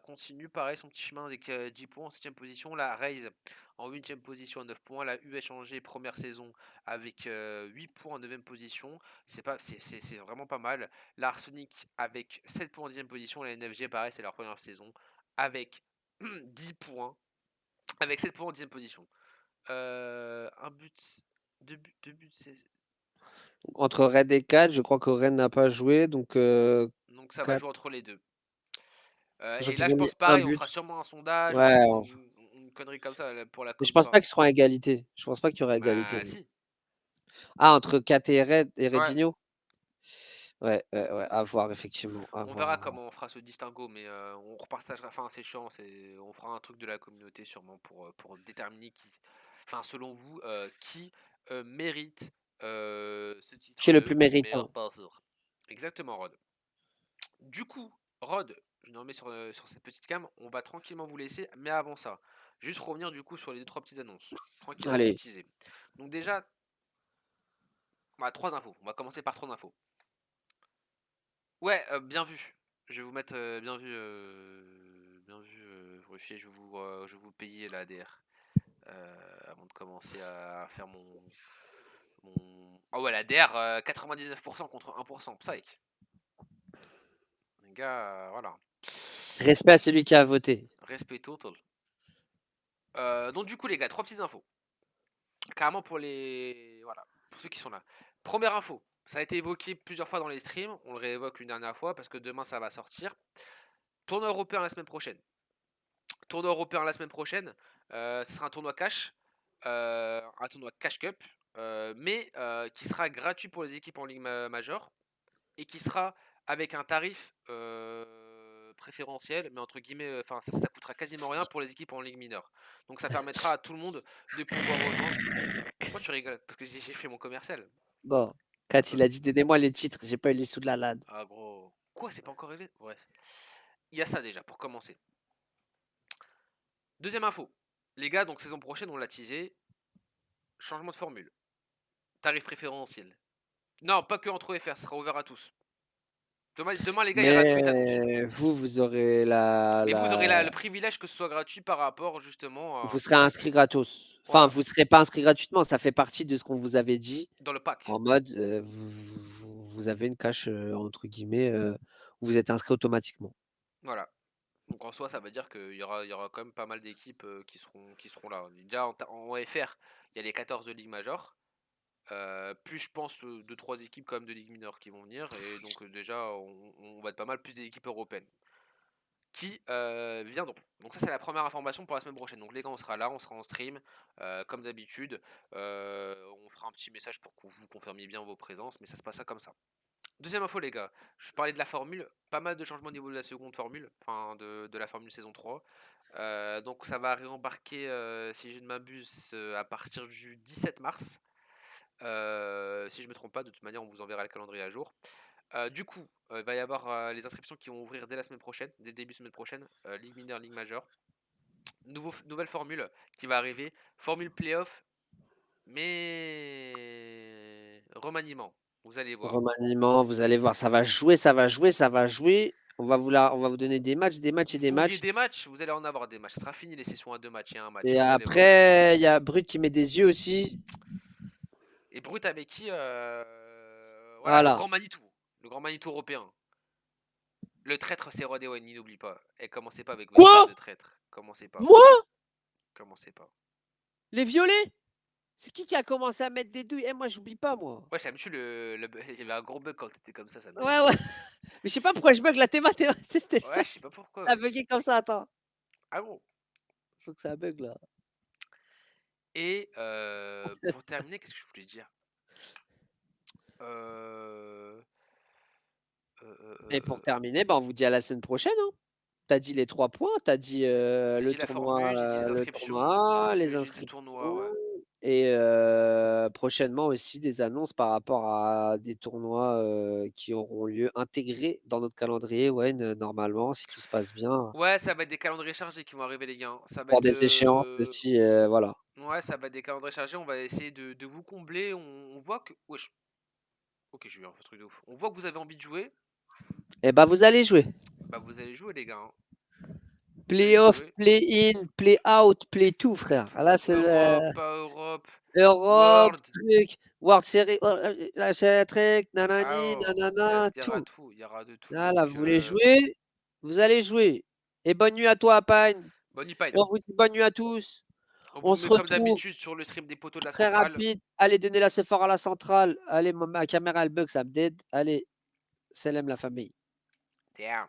continue, pareil, son petit chemin avec 10 points en 7ème position. La Raze en 8ème position à 9 points. La US Angers, première saison, avec 8 points en 9ème position. C'est vraiment pas mal. La Arsenic avec 7 points en 10ème position. La NFG, pareil, c'est leur première saison, avec 10 points, avec 7 points en 10ème position. Un but, deux buts, c'est.
Entre Rennes et Cannes, je crois que Rennes n'a pas joué. Donc
Donc ça va
4.
jouer entre les deux.
Je crois
Et là,
qu'ils
je
ont mis
pense
un
pareil, on
but.
fera sûrement un sondage,
Ouais.
une connerie comme ça pour la
Mais je
com
pense pas
pas.
qu'ils seront à égalité. Je pense pas qu'il y aura égalité.
Bah si.
Ah, entre Kat et Red et
Ouais.
Redinho? Ouais, ouais, à voir, effectivement. À
On
voir,
verra
à voir.
comment on fera ce distinguo, mais on repartagera. Enfin, c'est chiant, on fera un truc de la communauté sûrement pour déterminer qui. Enfin, selon vous, qui mérite ce
Qui
titre
est le
de
plus
meilleur
méritant?
passeur. Exactement, Rod. Du coup, Rod, je nous remets sur cette petite cam, on va tranquillement vous laisser, mais avant ça, juste revenir du coup sur les 2-3 petites annonces, tranquillement pour
Allez.
teaser. Donc déjà, on a 3 infos, on va commencer par 3 infos. Ouais, bien vu, je vais vous mettre bien vu, Ruffier, je vais vous payer la ADR, avant de commencer à faire mon... Ah ouais, la DR, 99% contre 1%, psych. Les gars, voilà.
Respect à celui qui a voté.
Respect total. Donc du coup les gars, 3 petites infos. Carrément pour les... Voilà, pour ceux qui sont là. Première info, ça a été évoqué plusieurs fois dans les streams, on le réévoque une dernière fois parce que demain ça va sortir. Tournoi européen la semaine prochaine. Tournoi européen la semaine prochaine, ce sera un tournoi cash, un tournoi cash cup, mais qui sera gratuit pour les équipes en Ligue Major et qui sera avec un tarif préférentiel, mais entre guillemets, enfin ça coûtera quasiment rien pour les équipes en Ligue mineure. Donc ça permettra à tout le monde de pouvoir rejoindre. Pourquoi tu rigoles? Parce que j'ai fait mon commercial.
Non. Kat, il a dit donnez-moi les titres, j'ai pas eu les sous de la LAN.
Ah gros. Quoi, c'est pas encore réglé? Bref. Il y a ça déjà pour commencer. Deuxième info. Les gars, donc saison prochaine, on l'a teasé. Changement de formule. Tarif préférentiel. Non, pas que entre FR, ce sera ouvert à tous. Demain les gars, il y aura tweet annonce.
Mais vous aurez la,
Mais vous aurez
la...
le privilège que ce soit gratuit par rapport justement
Vous serez inscrit gratos. Enfin,
voilà,
vous serez pas inscrit gratuitement, ça fait partie de ce qu'on vous avait dit.
dans le pack.
En mode, vous avez une cache, entre guillemets, où vous êtes inscrit automatiquement.
Voilà. Donc en soi, ça veut dire qu'il y aura quand même pas mal d'équipes qui seront là. Déjà en FR, il y a les 14 de Ligue Major. Plus je pense 2-3 équipes quand même de Ligue mineure qui vont venir. Et donc déjà, on va être pas mal plus des équipes européennes qui viendront. Donc ça c'est la première information pour la semaine prochaine. Donc les gars, on sera là, on sera en stream, comme d'habitude. On fera un petit message pour que vous confirmiez bien vos présences, mais ça se passera comme ça. Deuxième info, les gars. Je parlais de la formule. Pas mal de changements au niveau de la seconde formule, enfin de la formule saison 3. Donc ça va réembarquer, si je ne m'abuse, à partir du 17 mars. Si je me trompe pas, de toute manière, on vous enverra le calendrier à jour. Du coup, il va y avoir les inscriptions qui vont ouvrir dès la semaine prochaine, dès début semaine prochaine. Ligue mineure, Ligue majeure. Nouvelle formule qui va arriver. Formule playoff, mais remaniement. Vous allez voir.
Remaniement, vous allez voir, ça va jouer, ça va jouer, ça va jouer. On va vous donner des matchs et des
Vous vouliez
matchs.
des matchs, vous allez en avoir des matchs. Ce sera fini les sessions à 2 matchs et un match.
Et
Vous allez voir.
après, il y a Brut qui met des yeux aussi.
Et Brut avec qui voilà, le
Voilà.
grand Manitou. Le grand Manitou européen. Le traître, c'est Rod Ewen, n'oublie pas. Et commencez pas avec vos histoires
Quoi?
de traître. Commencez pas.
Moi?
Commencez pas.
Les violets? C'est qui a commencé à mettre des douilles? Eh, moi, j'oublie pas, moi.
Ouais, ça me tue il y avait un gros bug quand t'étais comme ça me
Ouais,
dégoûte.
ouais. Mais je sais pas pourquoi je bug la thématique. C'était
Ouais,
ça.
je sais pas pourquoi,
Ça a
wesh.
bugué comme ça, attends.
Ah bon.
Faut que ça bug là.
Et pour terminer, qu'est-ce que je voulais dire euh...
Et pour terminer, bah, on vous dit à la semaine prochaine. Hein. T'as dit les 3 points, t'as dit
J'ai dit la formule, j'ai dit les
le
inscriptions,
tournoi, les
j'ai dit du
inscriptions
tournoi, ouais.
et prochainement aussi des annonces par rapport à des tournois qui auront lieu intégrés dans notre calendrier, ouais, normalement, si tout se passe bien,
Ouais, ça va être des calendriers chargés qui vont arriver, les gars. Hein. Ça va
pour
être.
des échéances aussi, voilà.
Ouais, ça va être des calendriers chargés. On va essayer de vous combler. On voit que. Wesh. Ok, j'ai eu un truc de ouf. On voit que vous avez envie de jouer.
Et bah vous allez jouer.
Bah, vous allez jouer, les gars. Hein. Vous allez
Play-off,
jouer.
play-in, play-out, play-tout,
Play
frère.
tout.
Ah, là, c'est
Europe, pas Europe.
Europe,
World.
truc, World Series, la truc,
Ah,
nanani,
oh,
nanana,
il y aura
tout.
tout. Il y aura de tout.
Voilà,
Donc,
vous voulez jouer, vous allez jouer. Et bonne nuit à toi, Pagne.
bonne nuit, Pine.
Et on vous dit bonne nuit à tous.
On
On
vous
se
met comme
retrouve
d'habitude sur le stream des poteaux de la
très
centrale.
rapide. Allez, donnez la Sephora à la centrale. Allez, ma caméra, elle bug, ça me dead. Allez, salam la famille.
Damn.